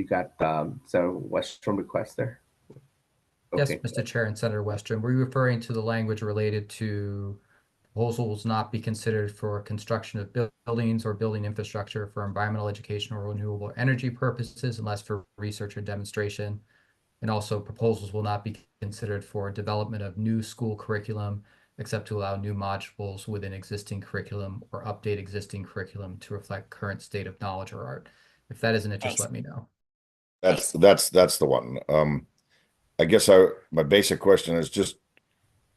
got Senator Westrom request there? Yes, Okay. Mr. Chair and Senator Westrom, we're referring to the language related to proposals not be considered for construction of buildings or building infrastructure for environmental, education, or renewable energy purposes unless for research or demonstration. And also proposals will not be considered for development of new school curriculum except to allow new modules within existing curriculum or update existing curriculum to reflect current state of knowledge or art. If that isn't it, just let me know. That's the one. I guess my basic question is just,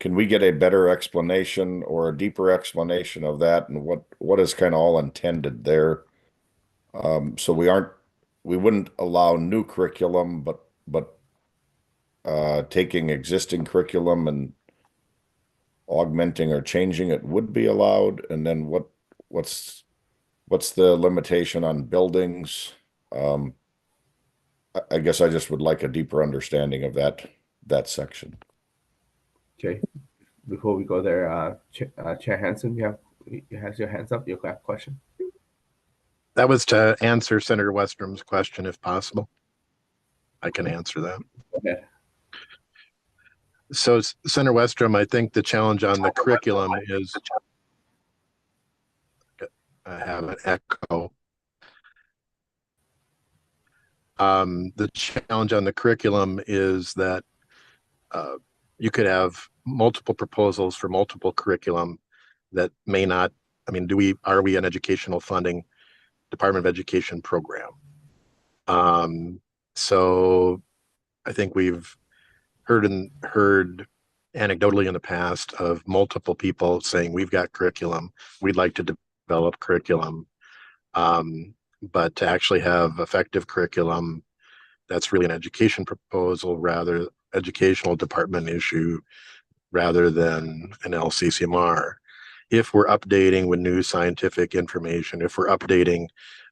can we get a better explanation or a deeper explanation of that and what is kind of all intended there? So we wouldn't allow new curriculum, but taking existing curriculum and augmenting or changing it would be allowed. And then what's the limitation on buildings? I guess I just would like a deeper understanding of that section. Okay, before we go there, Chair Hansen, you have your hands up. You have a question? That was to answer Senator Westrom's question, if possible. I can answer that. Okay. So, Senator Westrom, I think the challenge on the curriculum is, I have an echo. The challenge on the curriculum is that you could have multiple proposals for multiple curriculum that may not, I mean, are we an educational funding Department of Education program? So I think we've heard anecdotally in the past of multiple people saying we've got curriculum, we'd like to develop curriculum, but to actually have effective curriculum, that's really an education proposal, rather educational department issue rather than an LCCMR. If we're updating with new scientific information, if we're updating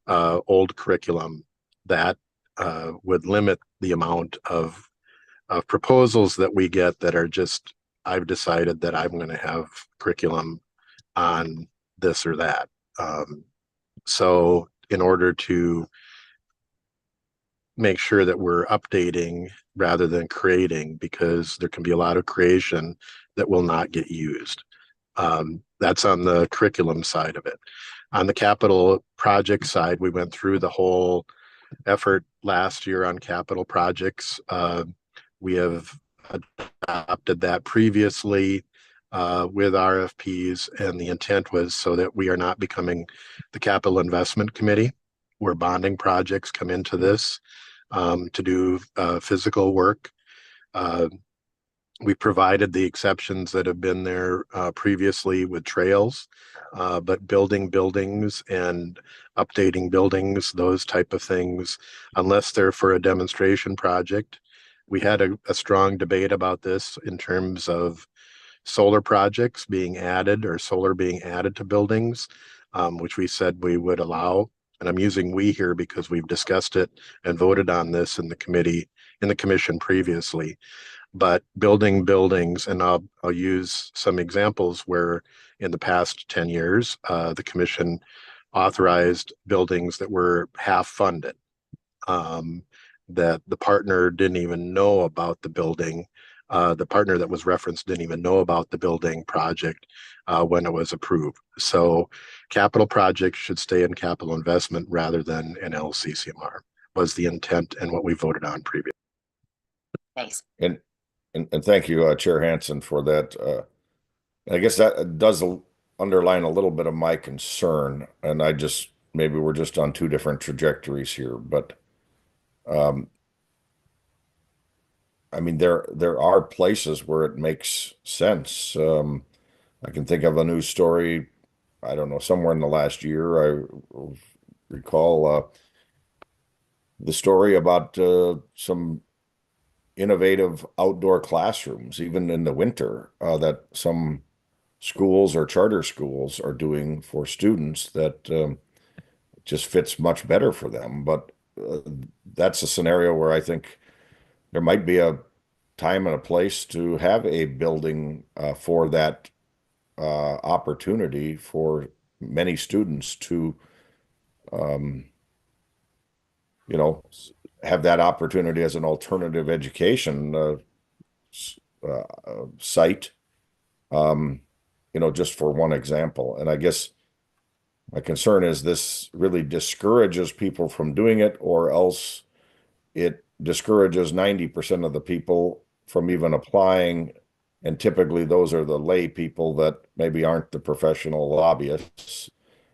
old curriculum, that would limit the amount of proposals that we get that are just, I've decided that I'm going to have curriculum on this or that. So in order to make sure that we're updating rather than creating, because there can be a lot of creation that will not get used. That's on the curriculum side of it. On the capital project side, we went through the whole effort last year on capital projects. We have adopted that previously with RFPs, and the intent was so that we are not becoming the capital investment committee, where bonding projects come into this to do physical work. We provided the exceptions that have been there previously with trails, but building buildings and updating buildings, those type of things, unless they're for a demonstration project. We had a strong debate about this in terms of solar projects being added or solar being added to buildings, which we said we would allow. And I'm using we here because we've discussed it and voted on this in the committee, in the commission previously. But building buildings, and I'll use some examples where in the past 10 years, the commission authorized buildings that were half funded, that the partner didn't even know about the building. The partner that was referenced didn't even know about the building project when it was approved. So capital projects should stay in capital investment rather than in LCCMR was the intent and what we voted on previously. Thanks. And thank you, Chair Hansen, for that. I guess that does underline a little bit of my concern, and maybe we're just on two different trajectories here, but I mean, there are places where it makes sense. I can think of a news story, I don't know, somewhere in the last year, I recall the story about some innovative outdoor classrooms, even in the winter, that some schools or charter schools are doing for students that just fits much better for them. But that's a scenario where I think there might be a time and a place to have a building for that opportunity for many students to, you know, have that opportunity as an alternative education site, you know, just for one example. And I guess my concern is this really discourages people from doing it, or else it discourages 90% of the people from even applying. And typically those are the lay people that maybe aren't the professional lobbyists,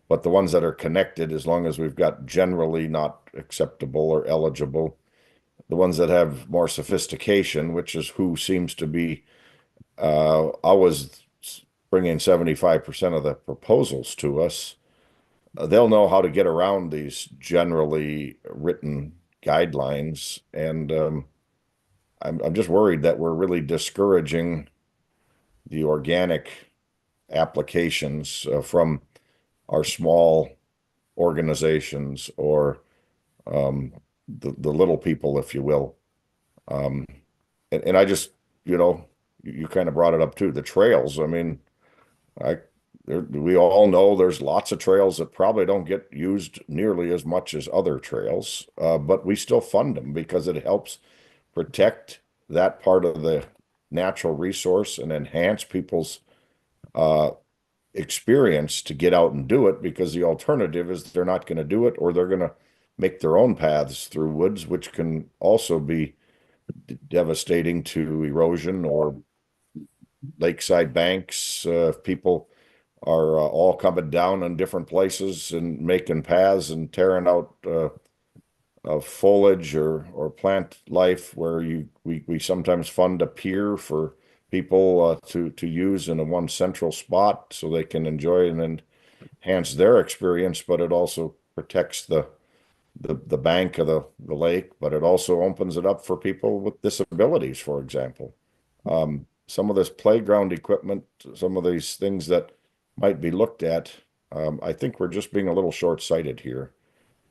but the ones that are connected, as long as we've got generally not acceptable or eligible, the ones that have more sophistication, which is who seems to be always bringing 75% of the proposals to us, they'll know how to get around these generally written guidelines. And I'm just worried that we're really discouraging the organic applications from our small organizations, or the little people, if you will. And I just, you know, you kind of brought it up too, the trails. I mean, we all know there's lots of trails that probably don't get used nearly as much as other trails, but we still fund them because it helps protect that part of the natural resource and enhance people's experience to get out and do it, because the alternative is they're not going to do it, or they're going to make their own paths through woods, which can also be devastating to erosion or lakeside banks. If people are all coming down in different places and making paths and tearing out foliage or plant life, where we sometimes fund a pier for people to use in a one central spot so they can enjoy and enhance their experience, but it also protects the bank of the lake, but it also opens it up for people with disabilities, for example. Some of this playground equipment, some of these things that might be looked at, I think we're just being a little short-sighted here.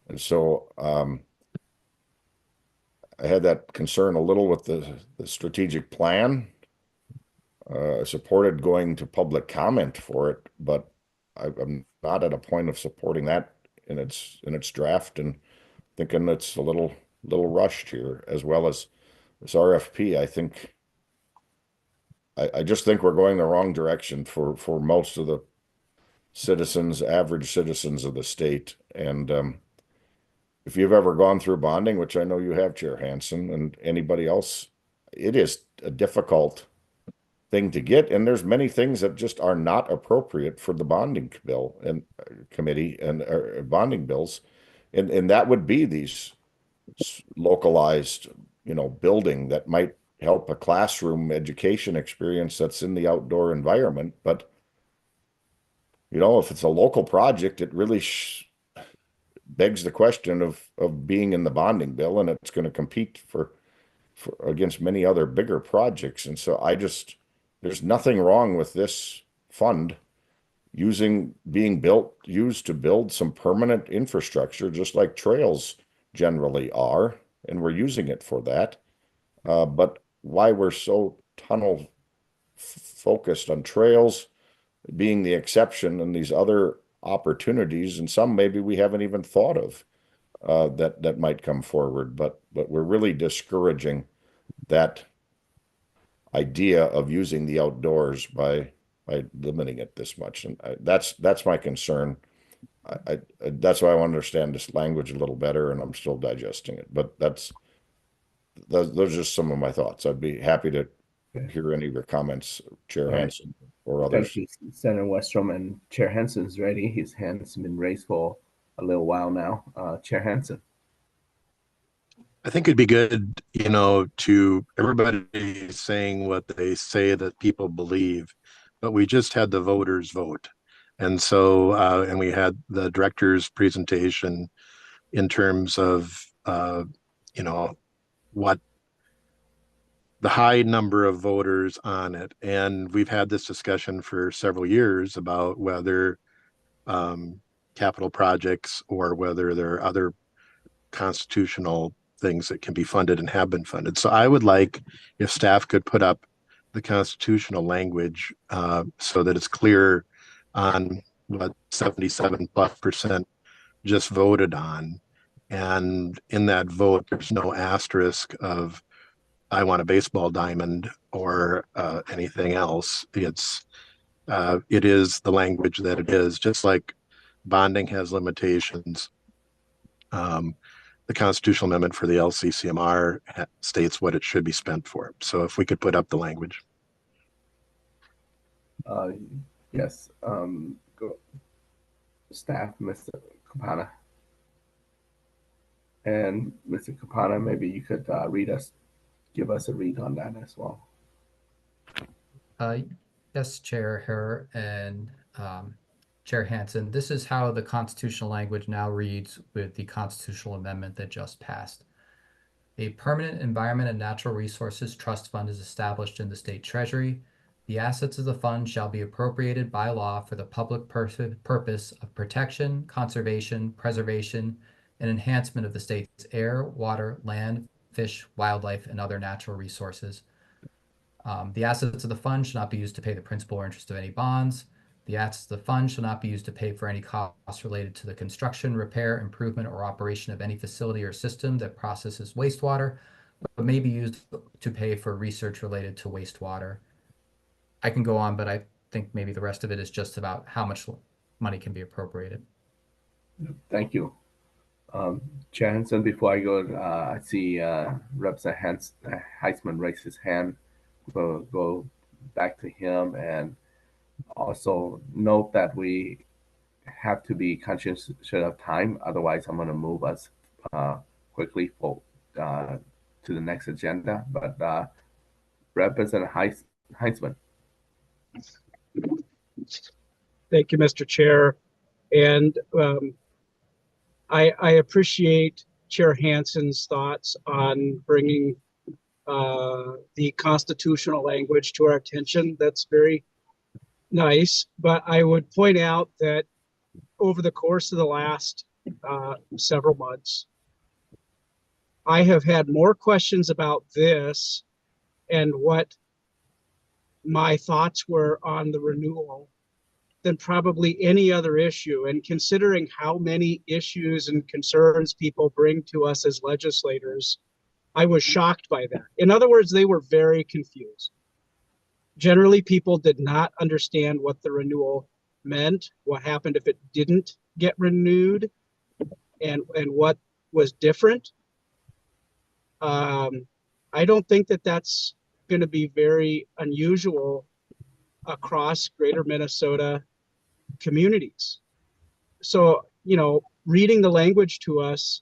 And so I had that concern a little with the strategic plan. Supported going to public comment for it, but I'm not at a point of supporting that in its draft, and thinking it's a little rushed here, as well as this RFP. I just think we're going the wrong direction for most of the citizens, average citizens of the state. And if you've ever gone through bonding, which I know you have, Chair Hansen, and anybody else, it is a difficult thing to get, and there's many things that just are not appropriate for the bonding bill and committee and bonding bills, and that would be these localized, building that might help a classroom education experience that's in the outdoor environment. But if it's a local project, it really begs the question of being in the bonding bill, and it's going to compete for against many other bigger projects. And so there's nothing wrong with this fund being used to build some permanent infrastructure, just like trails generally are, and we're using it for that. But why we're so tunnel focused on trails being the exception, and these other opportunities, and some maybe we haven't even thought of, that might come forward, but we're really discouraging that idea of using the outdoors by limiting it this much. And that's my concern. That's why I want to understand this language a little better, and I'm still digesting it. But those are just some of my thoughts. I'd be happy to hear any of your comments, Chair Hansen or others. Thank you, Senator Westrom, and Chair Hansen's ready. His hand's been raised for a little while now. Chair Hansen. I think it'd be good, to everybody saying what they say that people believe, but we just had the voters vote. And so, and we had the director's presentation in terms of, what the high number of voters on it. And we've had this discussion for several years about whether capital projects or whether there are other constitutional things that can be funded and have been funded. So I would like if staff could put up the constitutional language so that it's clear on what 77+% just voted on. And in that vote, there's no asterisk of I want a baseball diamond or anything else. It is the language that it is, just like bonding has limitations. The constitutional amendment for the LCCMR states what it should be spent for. So if we could put up the language. Yes. Go. Staff, Mr. Kapana. And Mr. Kapana, maybe you could give us a read on that as well. Yes, Chair Herr and Chair Hansen, this is how the constitutional language now reads with the constitutional amendment that just passed. A permanent environment and natural resources trust fund is established in the state treasury. The assets of the fund shall be appropriated by law for the public purpose of protection, conservation, preservation, and enhancement of the state's air, water, land, fish, wildlife, and other natural resources. The assets of the fund should not be used to pay the principal or interest of any bonds. The assets of the fund shall not be used to pay for any costs related to the construction, repair, improvement, or operation of any facility or system that processes wastewater, but may be used to pay for research related to wastewater. I can go on, but I think maybe the rest of it is just about how much money can be appropriated. Thank you. Chair Hansen, before I go, I see Representative Heisman raise his hand. We'll go back to him, and also note that we have to be conscious of time. Otherwise, I'm going to move us quickly to the next agenda. But Representative Heisman. Thank you, Mr. Chair. And I appreciate Chair Hansen's thoughts on bringing the constitutional language to our attention. That's very nice. But I would point out that over the course of the last several months, I have had more questions about this and what my thoughts were on the renewal than probably any other issue. And considering how many issues and concerns people bring to us as legislators, I was shocked by that. In other words, they were very confused. Generally, people did not understand what the renewal meant, what happened if it didn't get renewed, and what was different. I don't think that that's going to be very unusual across greater Minnesota communities. So, you know, reading the language to us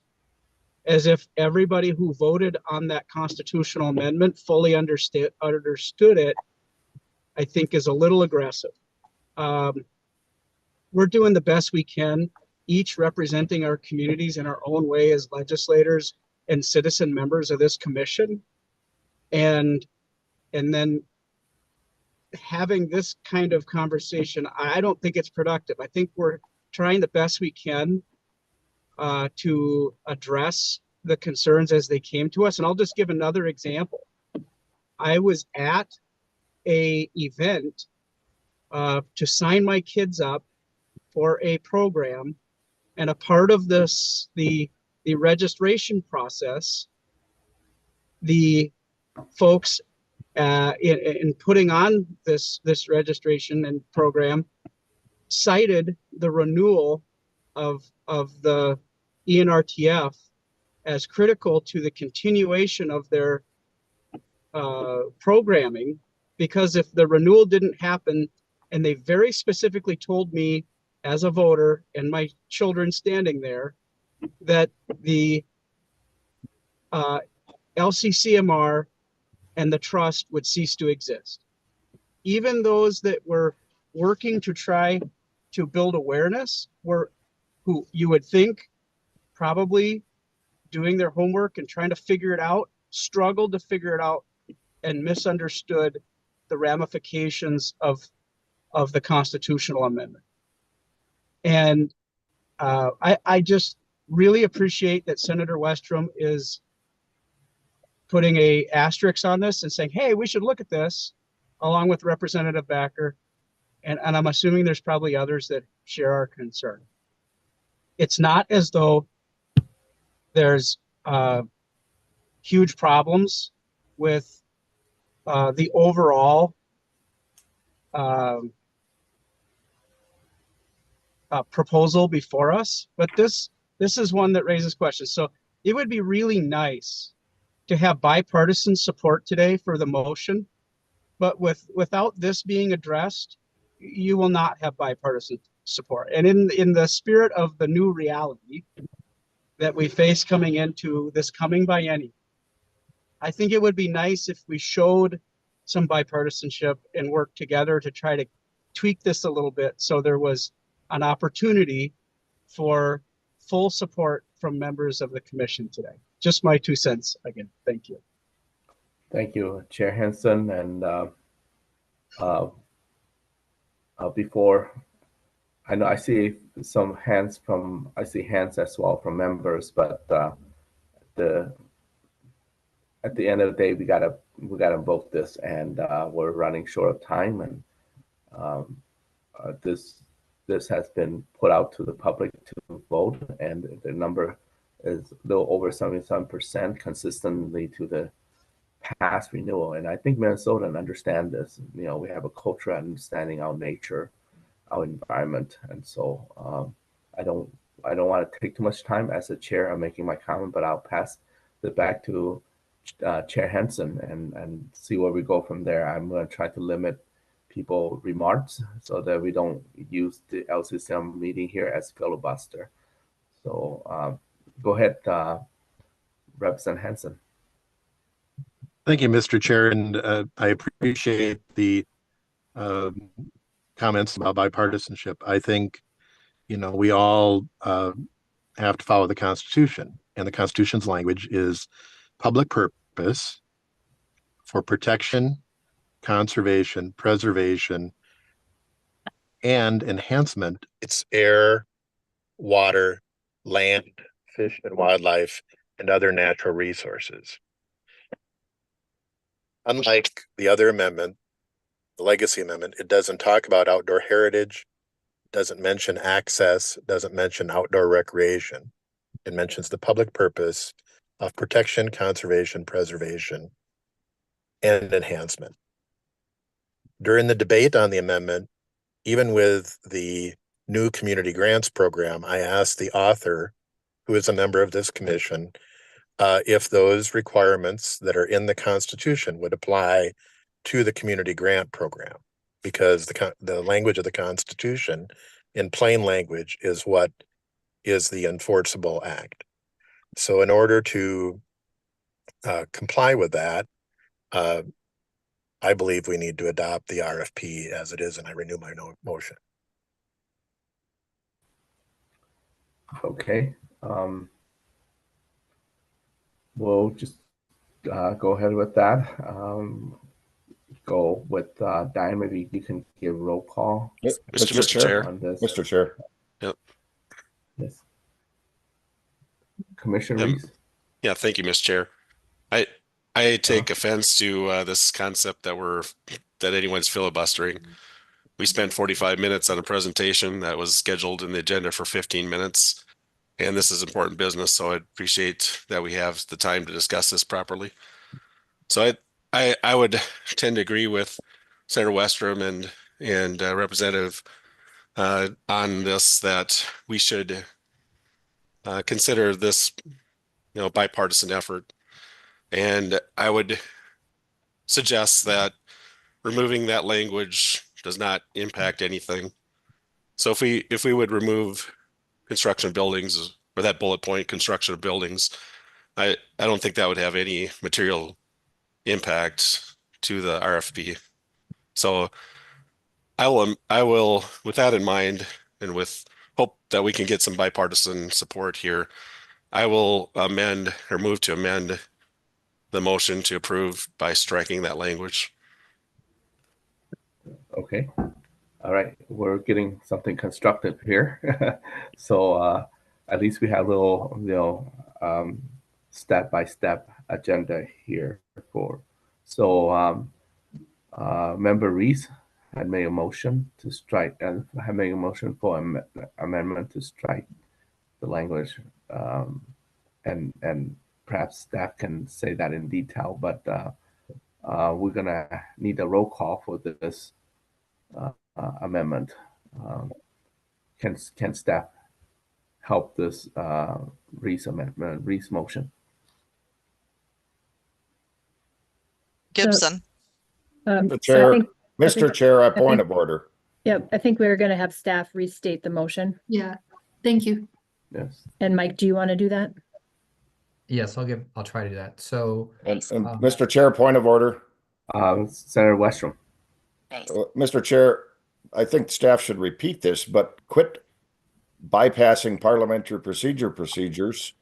as if everybody who voted on that constitutional amendment fully understood it, I think is a little aggressive. We're doing the best we can, each representing our communities in our own way as legislators and citizen members of this commission. And then having this kind of conversation, I don't think it's productive. I think we're trying the best we can to address the concerns as they came to us. And I'll just give another example. I was at a event to sign my kids up for a program, and a part of this, the registration process, the folks in putting on this registration and program cited the renewal of the ENRTF as critical to the continuation of their programming, because if the renewal didn't happen, and they very specifically told me as a voter and my children standing there that the LCCMR and the trust would cease to exist. Even those that were working to try to build awareness were, who you would think probably doing their homework and trying to figure it out, struggled to figure it out and misunderstood the ramifications of the constitutional amendment. And I just really appreciate that Senator Westrom is putting a asterisk on this and saying, hey, we should look at this, along with Representative Backer. And I'm assuming there's probably others that share our concern. It's not as though there's huge problems with the overall proposal before us, but this is one that raises questions. So it would be really nice to have bipartisan support today for the motion, but without this being addressed, you will not have bipartisan support. And in the spirit of the new reality that we face coming into this coming biennium, I think it would be nice if we showed some bipartisanship and worked together to try to tweak this a little bit so there was an opportunity for full support from members of the commission today. Just my 2 cents again. Thank you. Thank you, Chair Henson. And before, I know I see some hands I see hands as well from members, but at the end of the day, we gotta vote this, and we're running short of time, and this has been put out to the public to vote, and the number is a little over 77% consistently to the past renewal. And I think Minnesotans understand this. You know, we have a culture of understanding our nature, our environment, and so I don't want to take too much time as a chair. I'm making my comment, but I'll pass it back to Chair Henson and see where we go from there. I'm going to try to limit people remarks so that we don't use the LCCM meeting here as filibuster. So go ahead, Representative Henson. Thank you, Mr. Chair, and I appreciate the comments about bipartisanship. I think, you know, we all have to follow the Constitution, and the Constitution's language is public purpose for protection, conservation, preservation, and enhancement. It's air, water, land, fish, and wildlife, and other natural resources. Unlike the other amendment, the legacy amendment, it doesn't talk about outdoor heritage, doesn't mention access, doesn't mention outdoor recreation. It mentions the public purpose of protection, conservation, preservation, and enhancement. During the debate on the amendment, even with the new community grants program, I asked the author, who is a member of this commission, if those requirements that are in the Constitution would apply to the community grant program, because the language of the Constitution in plain language is what is the enforceable act. So in order to comply with that, I believe we need to adopt the RFP as it is, and I renew my motion. Okay. We'll just go ahead with that. Go with Diane. Maybe you can give roll call. Mr. Chair. On this. Mr. Chair. Yep. Yes. Commissioner Reese. Yeah, thank you, Mr. Chair. I take offense to this concept that anyone's filibustering. We spent 45 minutes on a presentation that was scheduled in the agenda for 15 minutes. And this is important business, so I appreciate that we have the time to discuss this properly. So I would tend to agree with Senator Westrom and Representative on this, that we should consider this, bipartisan effort. And I would suggest that removing that language does not impact anything. So if we would remove construction of buildings, or that bullet point, construction of buildings, I don't think that would have any material impact to the RFP. So I will, with that in mind, and with hope that we can get some bipartisan support here, I will move to amend the motion to approve by striking that language. Okay. All right. We're getting something constructive here. So at least we have a little step-by-step agenda here for. So Member Reese had made a motion to strike, and had made a motion for amendment to strike the language, and perhaps staff can say that in detail, but we're gonna need a roll call for this amendment. Can staff help this Reese amendment, Reese motion? Gibson. Mr. Chair, a point of order. Yep, I think we're going to have staff restate the motion. Yeah, thank you. Yes. And Mike, do you want to do that? Yes, I'll try to do that. So, And Mr. Chair, point of order. Senator Westrom. Mr. Chair, I think staff should repeat this, but quit bypassing parliamentary procedures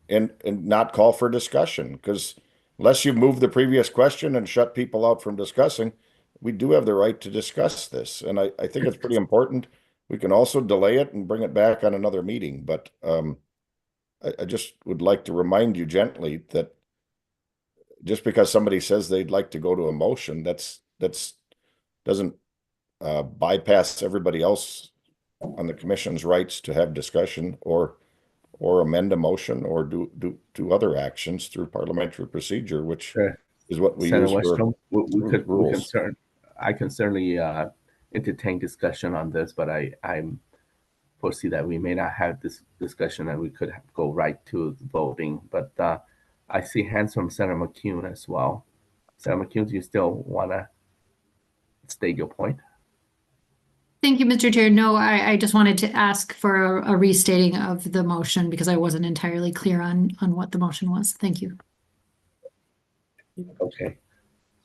and not call for discussion, because unless you move the previous question and shut people out from discussing, we do have the right to discuss this. And I think it's pretty important. We can also delay it and bring it back on another meeting, but I just would like to remind you gently that just because somebody says they'd like to go to a motion, that's doesn't bypass everybody else on the commission's rights to have discussion or amend a motion or do other actions through parliamentary procedure, which is what we Senator use Westrom, for rules. I can certainly entertain discussion on this, but I foresee that we may not have this discussion and we could go right to voting. But I see hands from Senator McCune as well. Senator McCune, do you still want to state your point? Thank you, Mr. Chair. No, I just wanted to ask for a restating of the motion because I wasn't entirely clear on what the motion was. Thank you. Okay.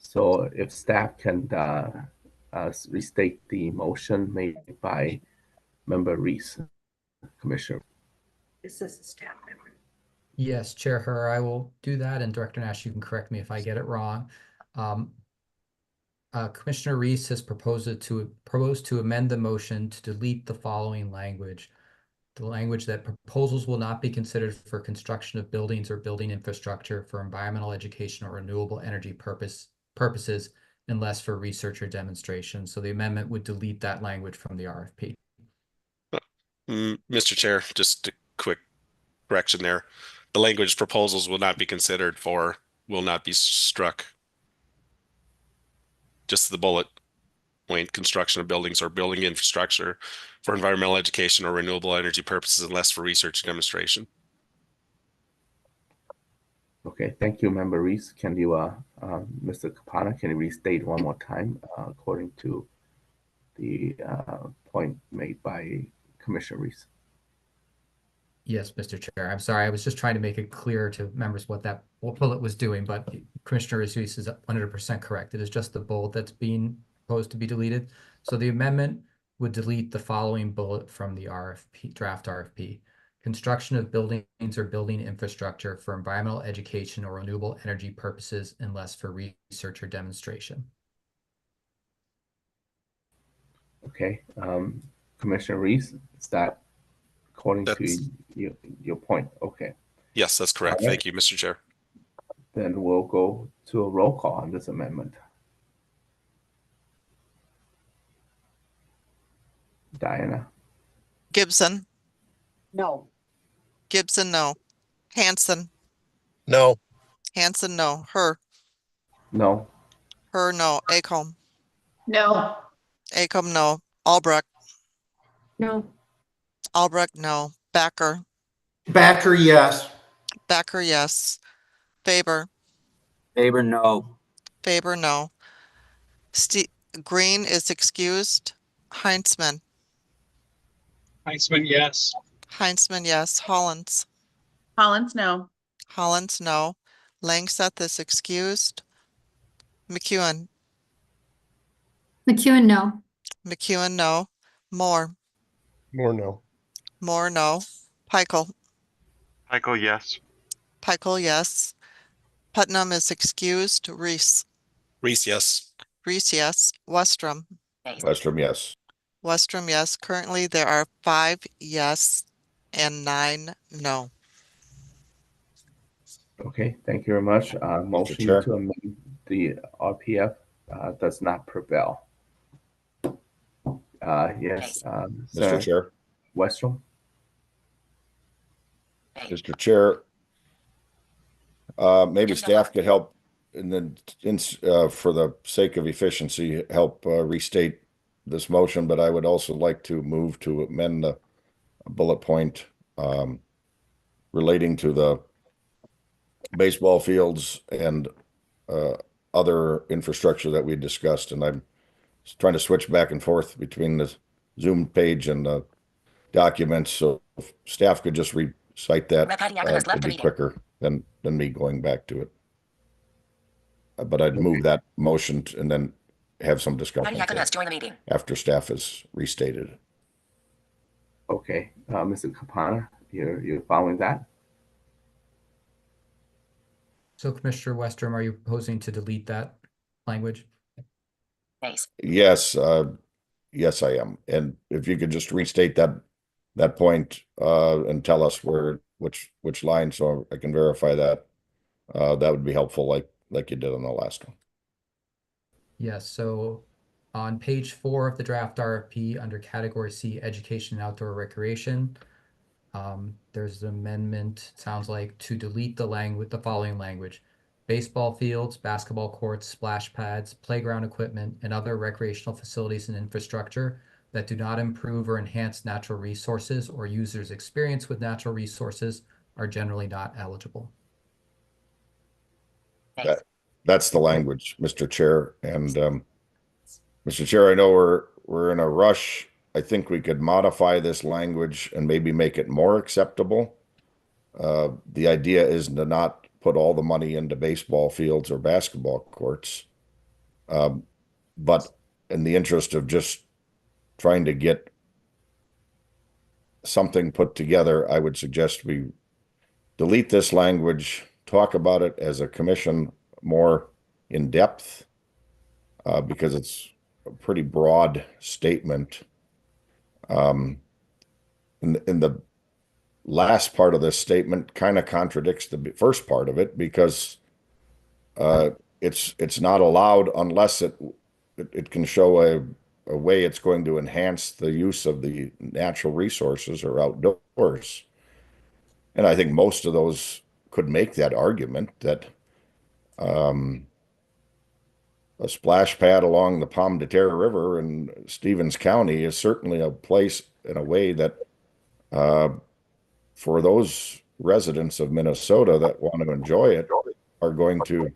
So if staff can restate the motion made by Member Reese, Commissioner. Is this a staff member? yes, Chair Herr, I will do that. And Director Nash, you can correct me if I get it wrong. Commissioner Reese has proposed to amend the motion to delete the following language. the language that proposals will not be considered for construction of buildings or building infrastructure for environmental education or renewable energy purposes unless for research or demonstration. So the amendment would delete that language from the RFP. Mr. Chair, just a quick correction there. The language proposals will not be considered for will not be struck. Just the bullet point, construction of buildings or building infrastructure for environmental education or renewable energy purposes unless for research and demonstration. Okay, thank you, Member Reese. Can you, Mr. Kapana, can you restate one more time according to the point made by Commissioner Reese? Yes, Mr. Chair. I'm sorry. I was just trying to make it clear to members what bullet was doing, but Commissioner Reese is 100% correct. It is just the bullet that's being proposed to be deleted. So the amendment would delete the following bullet from the RFP, draft RFP. Construction of buildings or building infrastructure for environmental education or renewable energy purposes unless for research or demonstration. Okay, Commissioner Reese, is that according to your point? Okay. Yes, that's correct. Thank you, Mr. Chair. Then we'll go to a roll call on this amendment. Diana? Gibson, No. Gibson, no. Hanson, No. Hanson, no. Her, No. no. Acomb, No. Acomb, no. Albrecht, No. Albrecht, no. Backer, Backer, yes. Backer, yes. Faber, Faber, no. Faber, no. Green is excused. Heinzman, Heisman, yes. Heinzman, yes. Hollins, Collins, no. Hollins, no. Langseth is excused. McEwen, McEwen, no. McEwen, no. Moore, More no. Moore, no. Peichel, Peichel, yes. Peichel, yes. Putnam is excused. Reese, Yes. Reese, yes. Westrom, Westrom, yes. Westrom, yes. Currently, there are 5 yes and 9 no. Okay, thank you very much. Motion Chair. to amend the RPF does not prevail. Yes, Mr. Chair. Westrom? Mr. Chair, maybe staff could help and then for the sake of efficiency, help restate this motion, but I would also like to move to amend the bullet point relating to the baseball fields and other infrastructure that we discussed. And I'm trying to switch back and forth between the Zoom page and the documents. So if staff could just recite that, it'd be quicker than me going back to it. But I'd move that motion and then have some discussion after staff is restated. Okay, Mr. Kapana, you're following that? So Commissioner Westrom, are you proposing to delete that language? Yes, yes, I am. And if you could just restate that point and tell us which line, so I can verify that, that would be helpful, like you did on the last one. Yes, so on page 4 of the draft RFP under category C, education and outdoor recreation, there's an amendment, sounds like, to delete the following language: baseball fields, basketball courts, splash pads, playground equipment, and other recreational facilities and infrastructure that do not improve or enhance natural resources or users' experience with natural resources are generally not eligible. That's the language, Mr. Chair. And Mr. Chair, I know we're in a rush. I think we could modify this language and maybe make it more acceptable. The idea is to not put all the money into baseball fields or basketball courts. But in the interest of just trying to get something put together, I would suggest we delete this language, talk about it as a commission more in depth, because it's a pretty broad statement. In last part of this statement kind of contradicts the first part of it, because it's not allowed unless it can show a way it's going to enhance the use of the natural resources or outdoors. And I think most of those could make that argument that a splash pad along the Pomme de Terre River in Stevens County is certainly a place in a way that for those residents of Minnesota that want to enjoy it are going to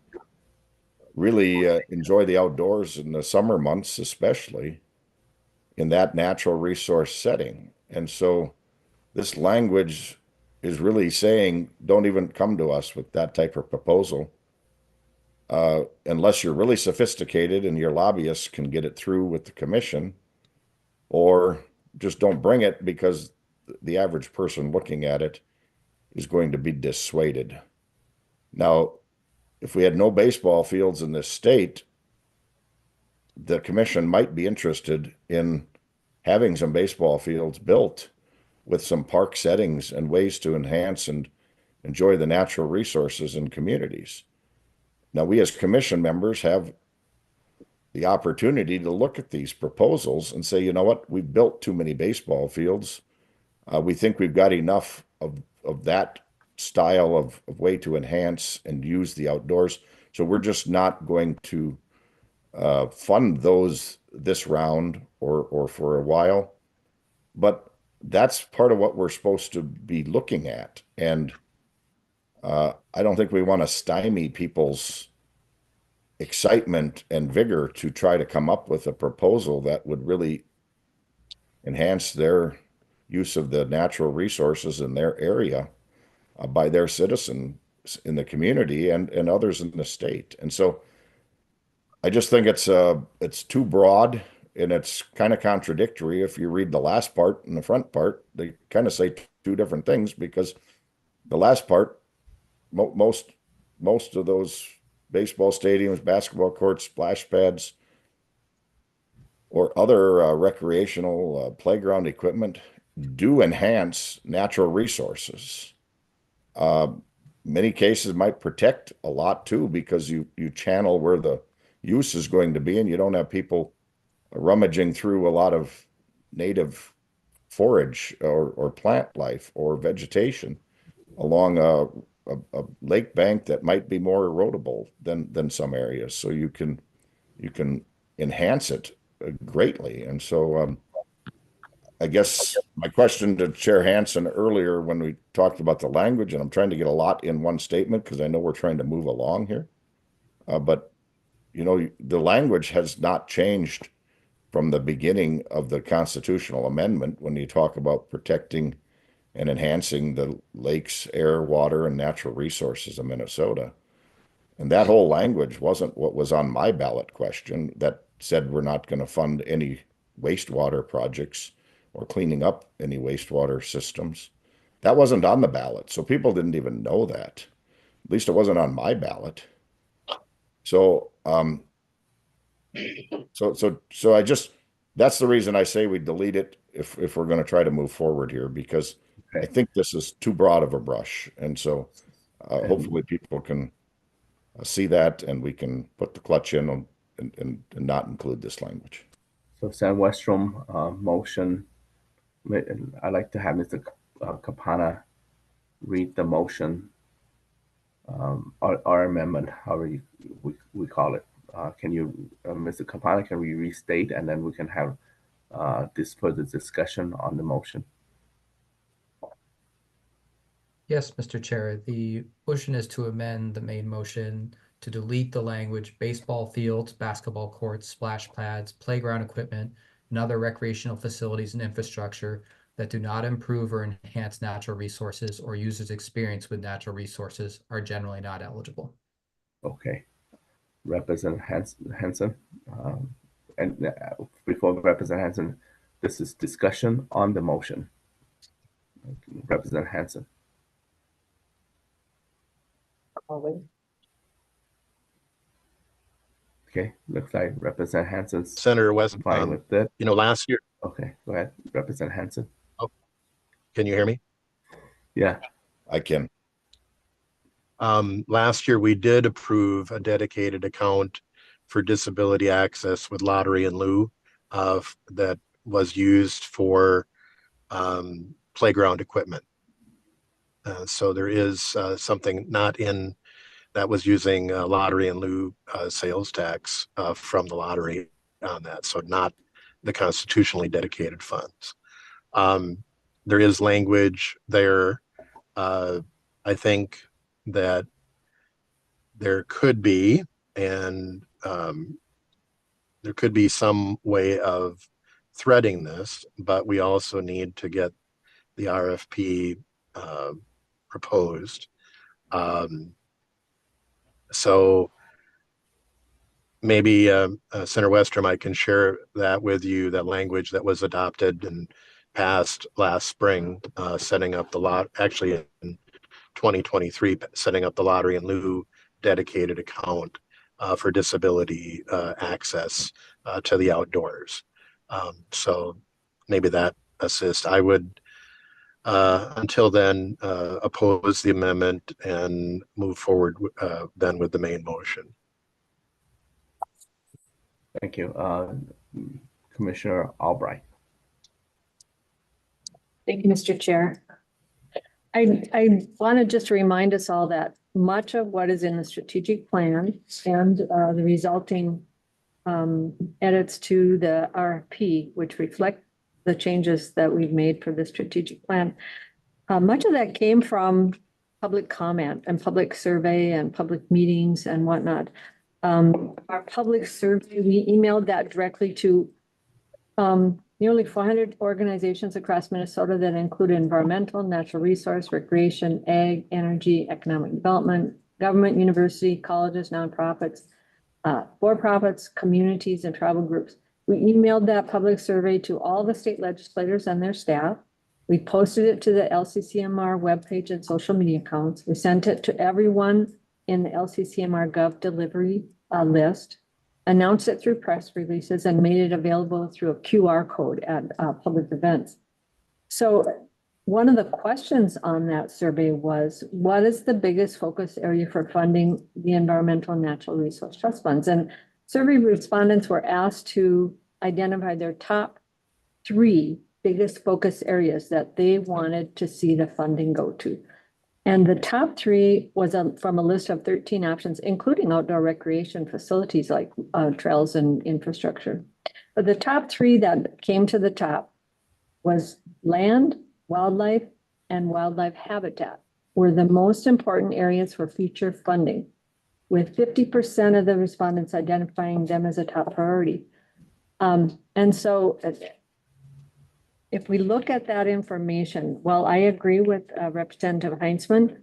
really enjoy the outdoors in the summer months, especially in that natural resource setting. And so this language is really saying, don't even come to us with that type of proposal unless you're really sophisticated and your lobbyists can get it through with the commission, or just don't bring it because the average person looking at it is going to be dissuaded. Now, if we had no baseball fields in this state, the commission might be interested in having some baseball fields built with some park settings and ways to enhance and enjoy the natural resources in communities. Now, we as commission members have the opportunity to look at these proposals and say, you know what, we've built too many baseball fields. We think we've got enough of that style of way to enhance and use the outdoors. So we're just not going to fund those this round or for a while. But that's part of what we're supposed to be looking at. And I don't think we want to stymie people's excitement and vigor to try to come up with a proposal that would really enhance their use of the natural resources in their area by their citizens in the community and others in the state. And so I just think it's too broad, and it's kind of contradictory. If you read the last part and the front part, they kind of say two different things, because the last part, most of those baseball stadiums, basketball courts, splash pads, or other recreational playground equipment do enhance natural resources. Many cases might protect a lot too, because you channel where the use is going to be, and you don't have people rummaging through a lot of native forage or plant life or vegetation along a lake bank that might be more erodible than some areas. So you can enhance it greatly. And so I guess my question to Chair Hansen earlier when we talked about the language, and I'm trying to get a lot in one statement because I know we're trying to move along here, but you know, the language has not changed from the beginning of the constitutional amendment when you talk about protecting and enhancing the lakes, air, water, and natural resources of Minnesota. And that whole language wasn't what was on my ballot question that said we're not going to fund any wastewater projects or cleaning up any wastewater systems. That wasn't on the ballot, so people didn't even know that. At least it wasn't on my ballot. So, so I just, that's the reason I say we delete it if we're going to try to move forward here, because I think this is too broad of a brush. And so hopefully people can see that, and we can put the clutch in and not include this language. So Sam Westrom motion. I'd like to have Mr. Capana read the motion, our amendment, however we call it. Can you, Mr. Capana, can we restate, and then we can have this further discussion on the motion? Yes, Mr. Chair, the motion is to amend the main motion to delete the language baseball fields, basketball courts, splash pads, playground equipment, and other recreational facilities and infrastructure that do not improve or enhance natural resources or users' experience with natural resources are generally not eligible. Okay. Representative Hansen. And before Representative Hansen, this is discussion on the motion. Representative Hansen. Okay, looks like Representative Hansen's Senator West, fine with that. you know, last year. Okay, go ahead, Representative Hansen. Oh, can you hear me? Yeah. I can. Last year, we did approve a dedicated account for disability access with lottery in lieu of that was used for playground equipment. So there is something not in that was using lottery in lieu sales tax from the lottery on that. So not the constitutionally dedicated funds. There is language there. I think that there could be, and there could be some way of threading this, but we also need to get the RFP proposed. So maybe Senator Westrom, I can share that with you, that language that was adopted and passed last spring, setting up the lot, actually in 2023, setting up the lottery in lieu dedicated account for disability access to the outdoors. So maybe that assists. I would, until then, oppose the amendment and move forward then with the main motion. Thank you. Commissioner Albright. Thank you, Mr. Chair. I want to just remind us all that much of what is in the strategic plan and the resulting edits to the RFP, which reflect the changes that we've made for the strategic plan, much of that came from public comment and public survey and public meetings and whatnot. Our public survey, we emailed that directly to nearly 400 organizations across Minnesota that include environmental, natural resource, recreation, ag, energy, economic development, government, university, colleges, nonprofits, for-profits, communities, and tribal groups. We emailed that public survey to all the state legislators and their staff. We posted it to the LCCMR webpage and social media accounts. We sent it to everyone in the LCCMR Gov delivery list, announced it through press releases, and made it available through a QR code at public events. So one of the questions on that survey was, what is the biggest focus area for funding the environmental and natural resource trust funds? And survey respondents were asked to identify their top 3 biggest focus areas that they wanted to see the funding go to. And the top 3 was from a list of 13 options, including outdoor recreation facilities like trails and infrastructure. But the top 3 that came to the top was land, wildlife, and wildlife habitat were the most important areas for future funding, with 50% of the respondents identifying them as a top priority. And so if we look at that information, well, I agree with Representative Heinzman.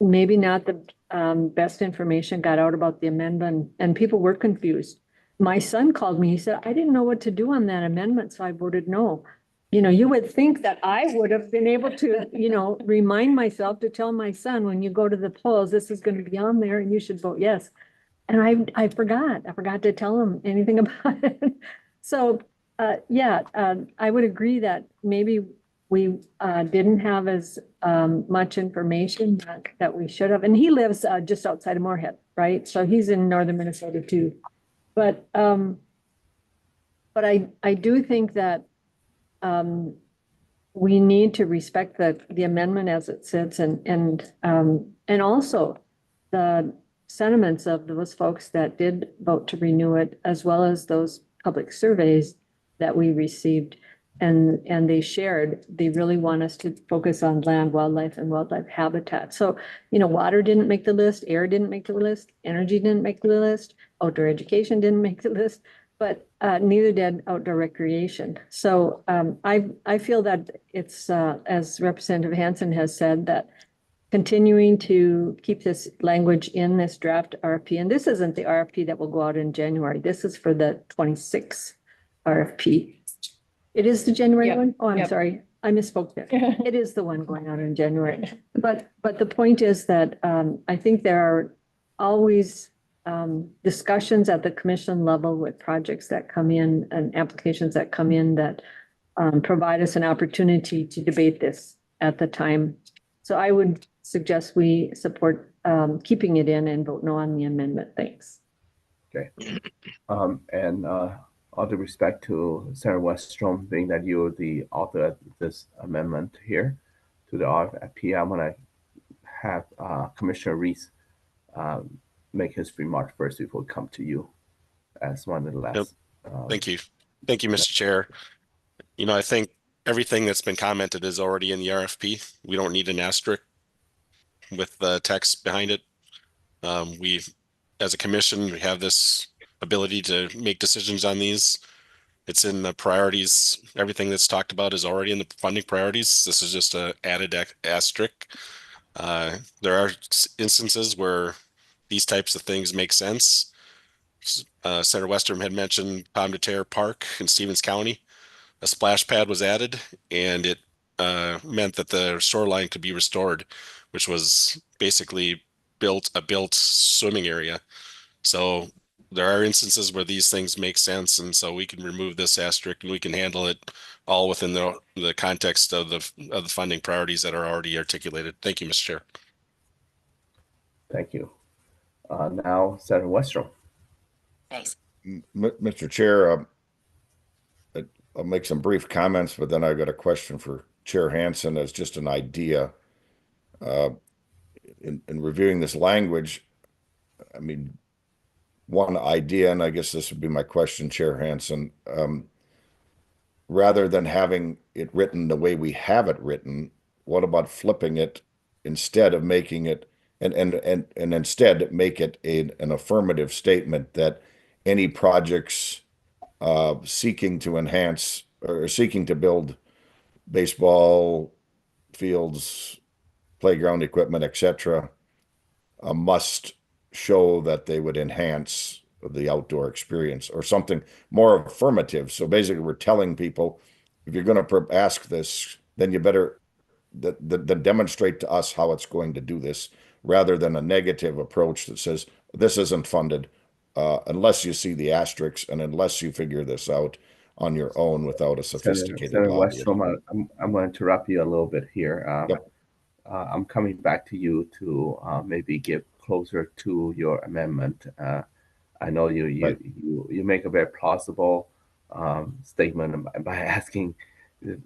Maybe not the best information got out about the amendment, and people were confused. My son called me, he said, I didn't know what to do on that amendment, so I voted no. You know, you would think that I would have been able to, you know, remind myself to tell my son, when you go to the polls, this is going to be on there and you should vote yes. And I forgot to tell him anything about it. So I would agree that maybe we didn't have as much information that we should have. And he lives just outside of Moorhead, right? So he's in northern Minnesota too. But I do think that we need to respect the amendment as it sits, and also the sentiments of those folks that did vote to renew it, as well as those public surveys that we received, and they shared, they really want us to focus on land, wildlife, and wildlife habitat. So, you know, water didn't make the list, air didn't make the list, energy didn't make the list, outdoor education didn't make the list, but neither did outdoor recreation. So I feel that it's, as Representative Hansen has said, that continuing to keep this language in this draft RFP, and this isn't the RFP that will go out in January. This is for the 26 RFP. It is the January one? Oh, I'm sorry. I misspoke there. It is the one going out in January. But the point is that I think there are always discussions at the commission level with projects that come in and applications that come in that provide us an opportunity to debate this at the time. So I would suggest we support keeping it in and vote no on the amendment. Thanks. Okay. And all due respect to Sarah Westrom, being that you're the author of this amendment here to the RFP, I'm gonna have Commissioner Reese make his remark first before we come to you as one of the last. Thank you. Thank you, Mr. Chair. You know, I think everything that's been commented is already in the RFP. We don't need an asterisk with the text behind it. We, as a commission, we have this ability to make decisions on these. It's in the priorities. Everything that's talked about is already in the funding priorities. This is just a added asterisk. There are instances where these types of things make sense. Senator Westrom had mentioned Pomme de Terre Park in Stevens County. A splash pad was added, and it meant that the shoreline could be restored, which was basically a built swimming area. So there are instances where these things make sense, and so we can remove this asterisk and we can handle it all within the context of the funding priorities that are already articulated. Thank you, Mr. Chair. Thank you. Now, Senator Westrom. Thanks. Mr. Chair, I'll make some brief comments, but then I've got a question for Chair Hansen as just an idea. In reviewing this language, I mean, one idea, and I guess this would be my question, Chair Hansen, rather than having it written the way we have it written, what about flipping it instead of making it, and instead make it an affirmative statement that any projects seeking to enhance or seeking to build baseball fields, playground equipment, etc., must show that they would enhance the outdoor experience or something more affirmative. So basically, we're telling people, if you're going to ask this, then you better demonstrate to us how it's going to do this, rather than a negative approach that says this isn't funded unless you see the asterisks and unless you figure this out on your own without a sophisticated Senator lobby. Westrom, I'm going to interrupt you a little bit here. Yep. I'm coming back to you to maybe get closer to your amendment. I know you make a very plausible statement by asking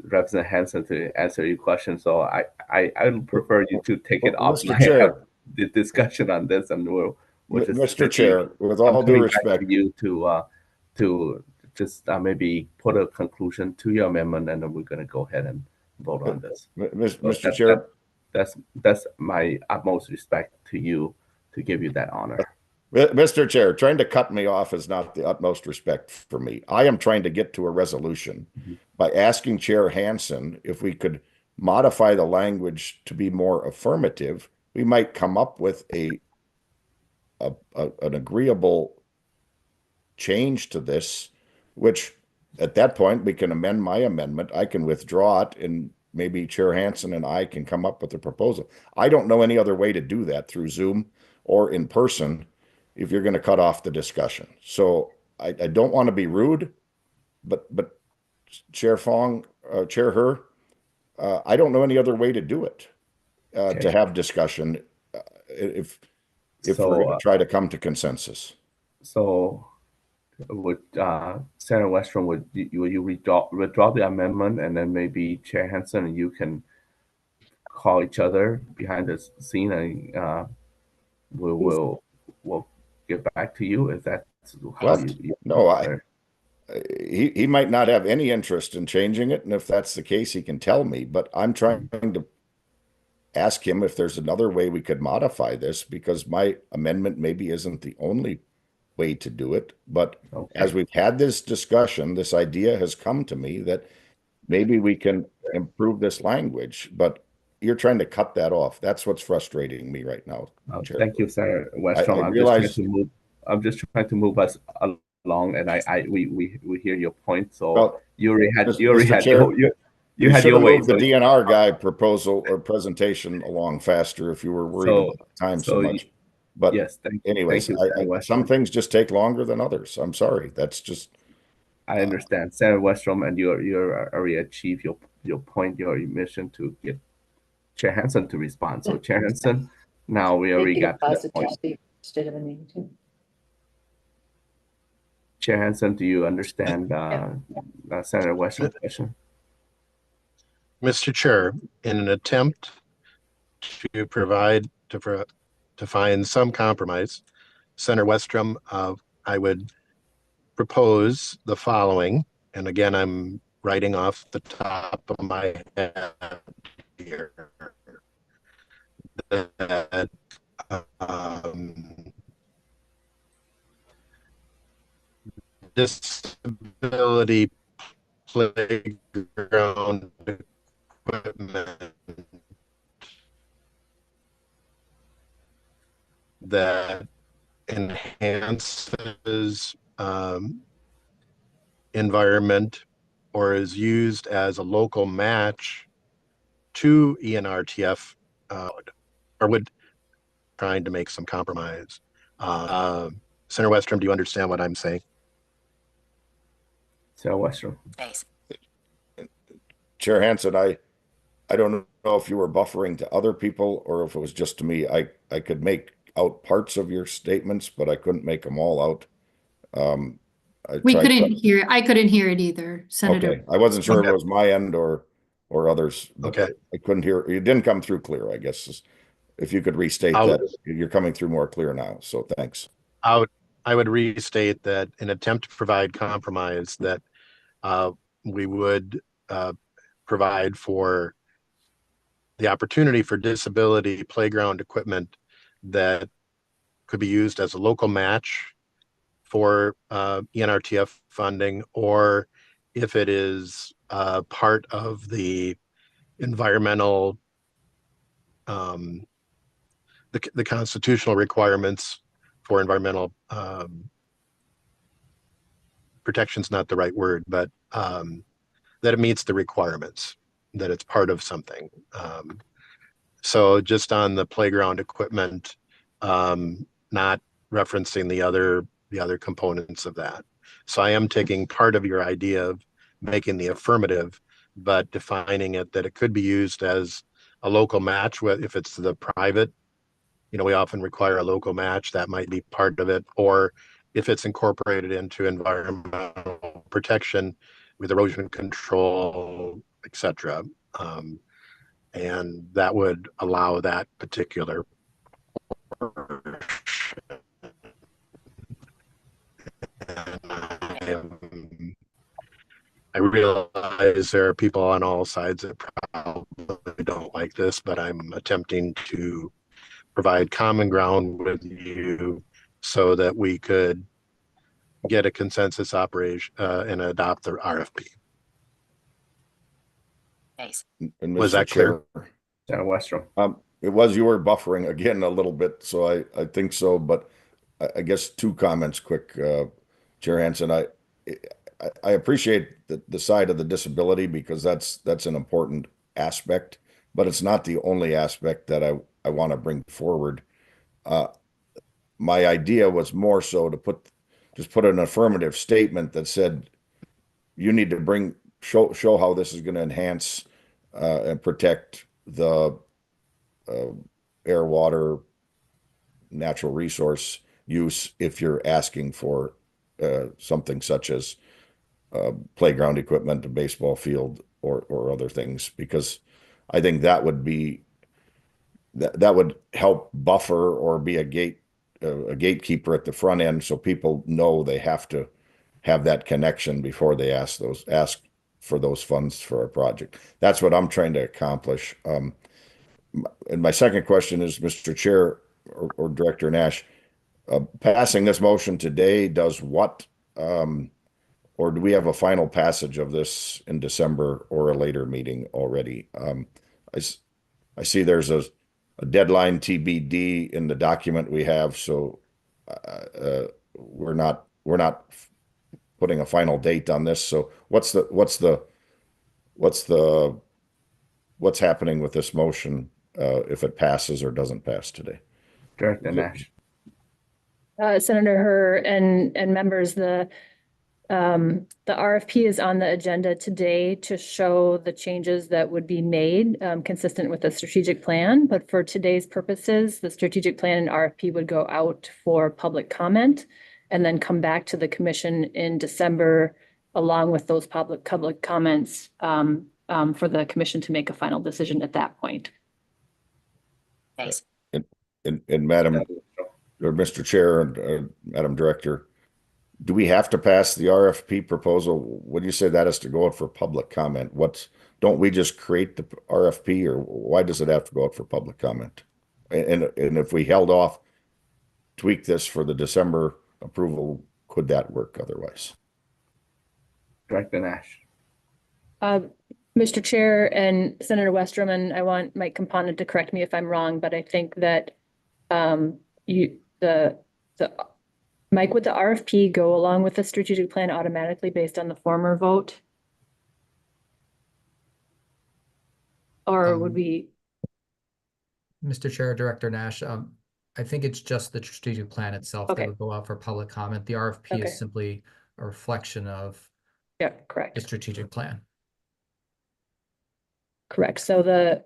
Representative Hansen to answer your question. So I would prefer you to take it off Mr. Chair, the discussion on this, and we'll just Mr. Chair, with all due respect, you to just maybe put a conclusion to your amendment, and then we're going to go ahead and vote on this. Mr. Chair, that's my utmost respect to you to give you that honor. Mr. Chair, trying to cut me off is not the utmost respect for me. I am trying to get to a resolution by asking Chair Hansen if we could modify the language to be more affirmative. We might come up with an agreeable change to this, which at that point we can amend my amendment. I can withdraw it, and maybe Chair Hansen and I can come up with a proposal. I don't know any other way to do that through Zoom or in person if you're going to cut off the discussion. So I don't want to be rude, but Chair Foung, Chair Her, I don't know any other way to do it, to have discussion if we're going to try to come to consensus. So would Senator Westrom, will you withdraw the amendment, and then maybe Chair Hansen and you can call each other behind the scene, and we'll get back to you if that's how you no, he might not have any interest in changing it, and if that's the case, he can tell me. But I'm trying to ask him if there's another way we could modify this, because my amendment maybe isn't the only way to do it. But as we've had this discussion, this idea has come to me that maybe we can improve this language, but you're trying to cut that off. That's what's frustrating me right now. Thank you, Senator Westrom. I'm just trying to move us along, and we hear your point. So you already had your way. The DNR guy proposal or presentation along faster if you were worried about time so much. But yes, anyways, some things just take longer than others. I'm sorry. That's just. I understand, Senator Westrom, and you already achieved your point, your mission to get Chair Hansen to respond. So Chair Hansen, now we already got to that point. Instead of a negative. Chair Hansen, do you understand Senator Western's question? Mr. Chair, in an attempt to provide to find some compromise, Senator Westrom, I would propose the following, and again, I'm writing off the top of my head here, that disability playground equipment that enhances environment or is used as a local match to ENRTF, or would trying to make some compromise. Senator Westrom, do you understand what I'm saying? Senator Westrom. Chair Hansen, I don't know if you were buffering to other people or if it was just to me. I could make out parts of your statements, but I couldn't make them all out. I couldn't hear it either, Senator. Okay, I wasn't sure if it was my end or others. Okay, I couldn't hear. It didn't come through clear, I guess. If you could restate that, you're coming through more clear now. So thanks. I would restate that in attempt to provide compromise, that we would provide for the opportunity for disability playground equipment that could be used as a local match for ENRTF funding, or if it is part of the environmental, the constitutional requirements for environmental protection's not the right word, but that it meets the requirements, that it's part of something. So just on the playground equipment, not referencing the other components of that. So I am taking part of your idea of making the affirmative, but defining it that it could be used as a local match. If it's the private, we often require a local match, that might be part of it. Or if it's incorporated into environmental protection with erosion control, etc. And that would allow that particular I realize there are people on all sides that probably don't like this, but I'm attempting to provide common ground with you so that we could get a consensus operation and adopt the RFP. Nice. And was that clear? Senator Westrom. It was, you were buffering again a little bit, so I think so, but I guess two comments quick, Chair Hansen. I appreciate the side of the disability because that's an important aspect, but it's not the only aspect that I want to bring forward. My idea was more so to put an affirmative statement that said you need to show how this is going to enhance and protect the air, water, natural resource use if you're asking for something such as playground equipment, a baseball field, or other things, because I think that would be that would help buffer or be a gatekeeper at the front end, so people know they have to have that connection before they ask for those funds for a project. That's what I'm trying to accomplish. And my second question is, Mr. Chair or Director Nash, passing this motion today does what? Or do we have a final passage of this in December or a later meeting already? I see there's a deadline TBD in the document we have, so we're not putting a final date on this. So what's happening with this motion if it passes or doesn't pass today? Director Nash. Senator Herr and members, the RFP is on the agenda today to show the changes that would be made consistent with the strategic plan. But for today's purposes, the strategic plan and RFP would go out for public comment and then come back to the commission in December along with those public comments for the commission to make a final decision at that point. Thanks. And Madam, or Mr. Chair and Madam Director, do we have to pass the RFP proposal? When you say that has to go out for public comment, don't we just create the RFP, or why does it have to go out for public comment? And if we held off, tweak this for the December approval, could that work otherwise? Director Nash. Mr. Chair and Senator Westrom, and I want Mike Component to correct me if I'm wrong, but I think that Mike, would the RFP go along with the strategic plan automatically based on the former vote? Or would we? Mr. Chair, Director Nash, I think it's just the strategic plan itself that Okay. would go out for public comment. The RFP Okay. is simply a reflection of Yeah, correct. the strategic plan. Correct. So the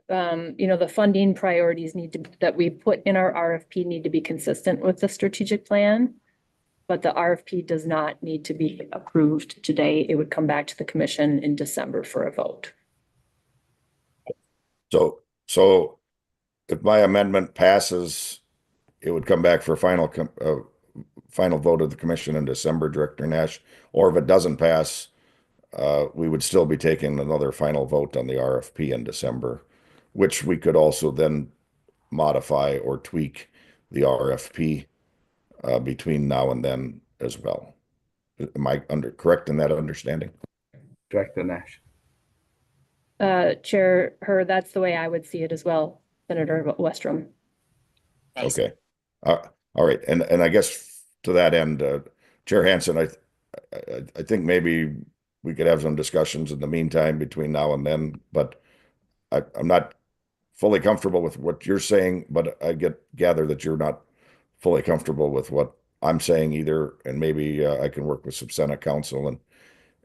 funding priorities that we put in our RFP need to be consistent with the strategic plan. But the RFP does not need to be approved today. It would come back to the commission in December for a vote. So if my amendment passes, it would come back for final vote of the commission in December, Director Nash, or if it doesn't pass, we would still be taking another final vote on the RFP in December, which we could also then modify or tweak the RFP between now and then as well. Am I correct in that understanding? Director Nash. Chair that's the way I would see it as well, Senator Westrom. Okay. All right. And I guess to that end, Chair Hansen, I think maybe we could have some discussions in the meantime between now and then, but I'm not fully comfortable with what you're saying, but I gather that you're not fully comfortable with what I'm saying either. And maybe I can work with some Senate counsel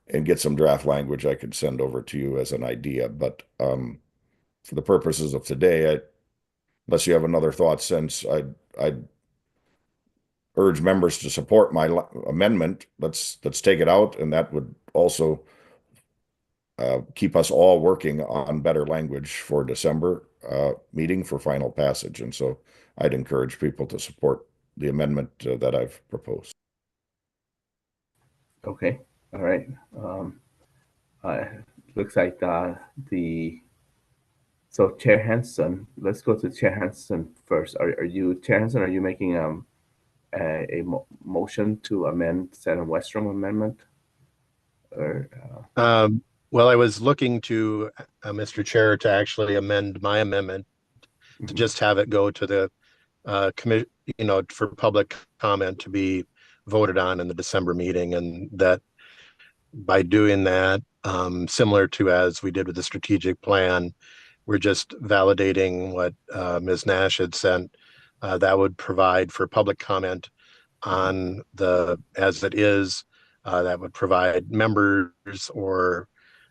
and get some draft language I could send over to you as an idea. But for the purposes of today, unless you have another thought, since I'd urge members to support my amendment. Let's take it out, and that would also keep us all working on better language for December meeting for final passage. And so I'd encourage people to support the amendment that I've proposed. Okay, all right. Looks like so Chair Hansen, let's go to Chair Hansen first. Are you, Chair Hansen, are you making a motion to amend Senator Westrom amendment? Or well, I was looking to Mr. Chair to actually amend my amendment to just have it go to the committee, for public comment to be voted on in the December meeting, and that by doing that, similar to as we did with the strategic plan, we're just validating what Ms. Nash had sent. That would provide for public comment on as it is. That would provide members or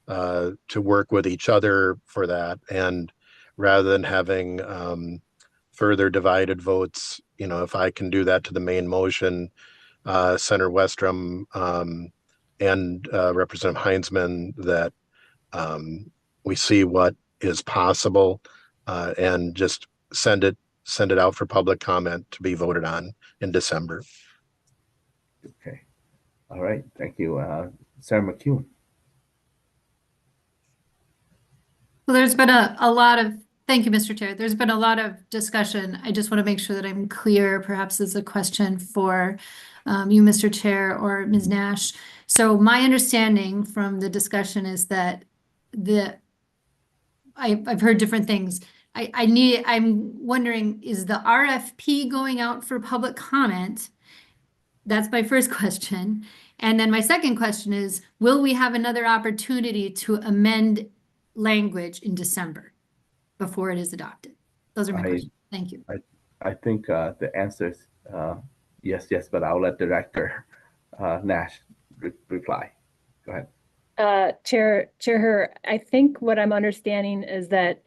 to work with each other for that. And rather than having further divided votes, if I can do that to the main motion, Senator Westrom and Representative Heinzman, that we see what is possible and just send it out for public comment to be voted on in December. okay, all right, thank you, Sarah McEwen. Well, there's been a lot of, thank you, Mr. Chair. There's been a lot of discussion. I just want to make sure that I'm clear. Perhaps this is a question for you, Mr. Chair, or Ms. Nash. So my understanding from the discussion is that I've heard different things. I'm wondering, is the RFP going out for public comment? That's my first question. And then my second question is, will we have another opportunity to amend language in December before it is adopted? Those are my questions. Thank you. I think the answer is yes, but I'll let Director Nash reply. Go ahead. Chair Her, I think what I'm understanding is that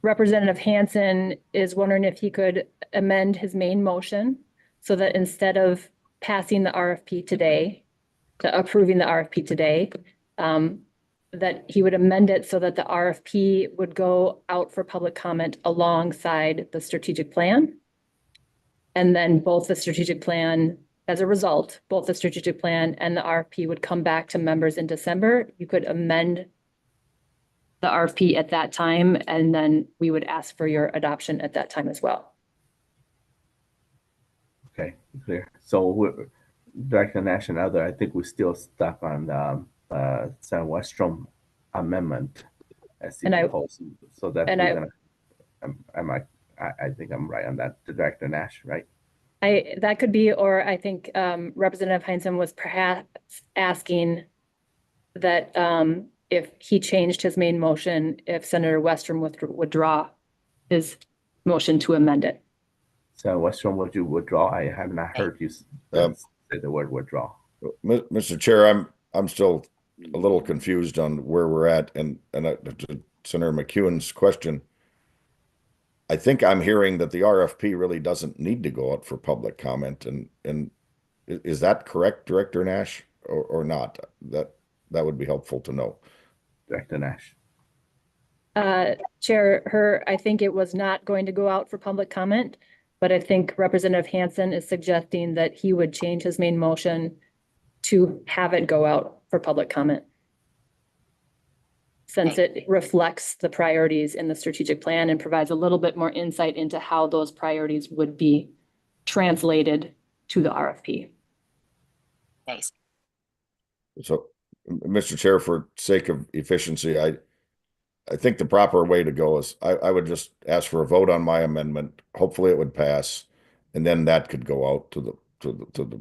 Representative Hansen is wondering if he could amend his main motion so that instead of passing the RFP today, to approving the RFP today, that he would amend it so that the RFP would go out for public comment alongside the strategic plan. And then both the strategic plan, as a result, both the strategic plan and the RFP would come back to members in December. You could amend the RFP at that time, and then we would ask for your adoption at that time as well. Okay, clear. So Director Nash and other, I think we're still stuck on the Senator Westrom amendment as the proposal. So that we're gonna, I think I'm right on that, Director Nash, right? That could be, or I think Representative Heinzen was perhaps asking that if he changed his main motion, if Senator Westrom would withdraw his motion to amend it. So Westrom, would you withdraw? I have not heard you say the word withdraw. Mr. Chair, I'm still a little confused on where we're at, and to Senator McEwen's question, I think I'm hearing that the RFP really doesn't need to go out for public comment, and is that correct, Director Nash, or not? That would be helpful to know. Director Nash. Chair Her, I think it was not going to go out for public comment, but I think Representative Hansen is suggesting that he would change his main motion to have it go out for public comment, since it reflects the priorities in the strategic plan and provides a little bit more insight into how those priorities would be translated to the RFP. Thanks. So, Mr. Chair, for sake of efficiency, I think the proper way to go is I would just ask for a vote on my amendment. Hopefully it would pass, and then that could go out to the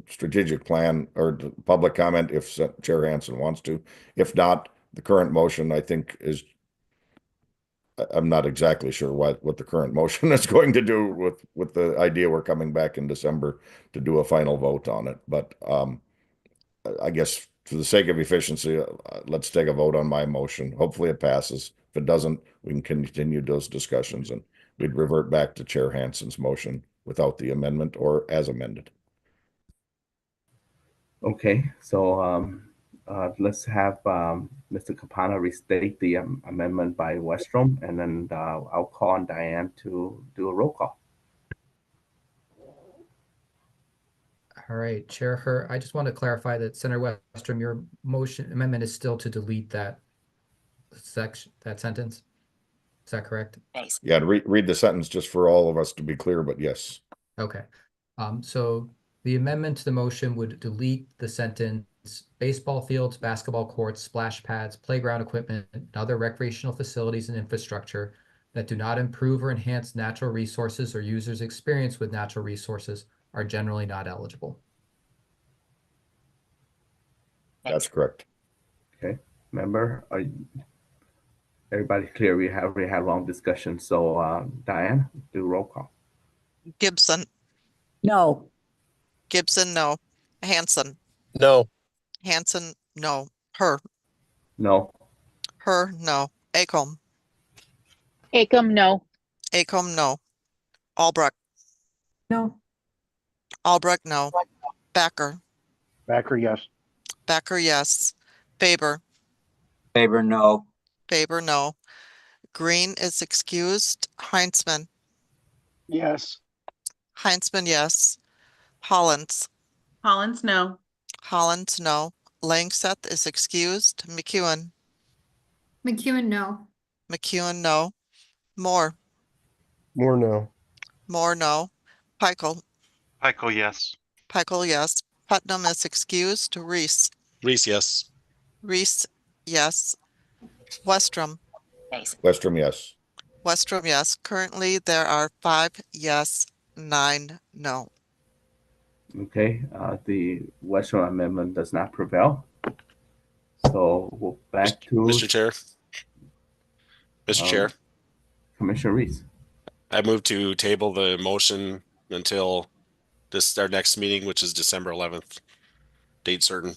strategic plan or to public comment if Chair Hansen wants to. If not, the current motion, I think, is, I'm not exactly sure what the current motion is going to do with the idea we're coming back in December to do a final vote on it. But I guess for the sake of efficiency, let's take a vote on my motion. Hopefully it passes. If it doesn't, we can continue those discussions, and we'd revert back to Chair Hansen's motion without the amendment or as amended. Okay, so let's have Mr. Capana restate the amendment by Westrom, and then I'll call on Diane to do a roll call. All right, Chair Her, I just want to clarify that Senator Westrom, your motion amendment is still to delete that section, that sentence. Is that correct? Thanks. Yeah, read the sentence just for all of us to be clear, but yes. Okay. So the amendment to the motion would delete the sentence, baseball fields, basketball courts, splash pads, playground equipment, and other recreational facilities and infrastructure that do not improve or enhance natural resources or users' experience with natural resources are generally not eligible. That's correct. Okay, member, everybody clear? We had long discussion. So Diane, do roll call. Gibson, No. Gibson, no. Hansen, No. Hansen, no. Her, No. no. Acomb, No. Acomb, no. Albrecht, No. Albrecht, no. Backer, Yes. Backer, yes. Faber, Favor, no. Faber, no. Green is excused. Heinzman, Yes. Heinzman, yes. Hollins, Hollins, no. Hollins, no. Langseth is excused. McEwen, No. McEwen, no. Moore, No. Moore, no. Peichel, Yes. Peichel, yes. Putnam is excused. Reese, Yes. Reese, yes. Westrom, Thanks. Westrom, yes. Westrom, yes. Currently, there are 5 yes, 9 no. Okay, the Westrom amendment does not prevail. So we're back to Mr. Chair. Mr. Chair, Commissioner Reese. I move to table the motion until our next meeting, which is December 11th. Date certain.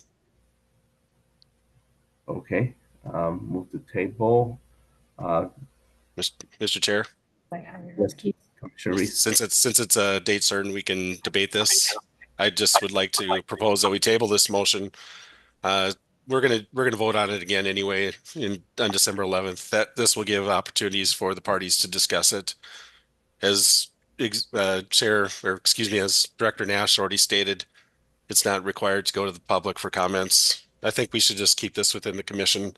Okay, move to table. Mr. Chair, Yes, Commissioner Reese. since it's a date certain, we can debate this. I just would like to propose that we table this motion. We're gonna vote on it again anyway on December 11th. That this will give opportunities for the parties to discuss it. As as Director Nash already stated, it's not required to go to the public for comments. I think we should just keep this within the commission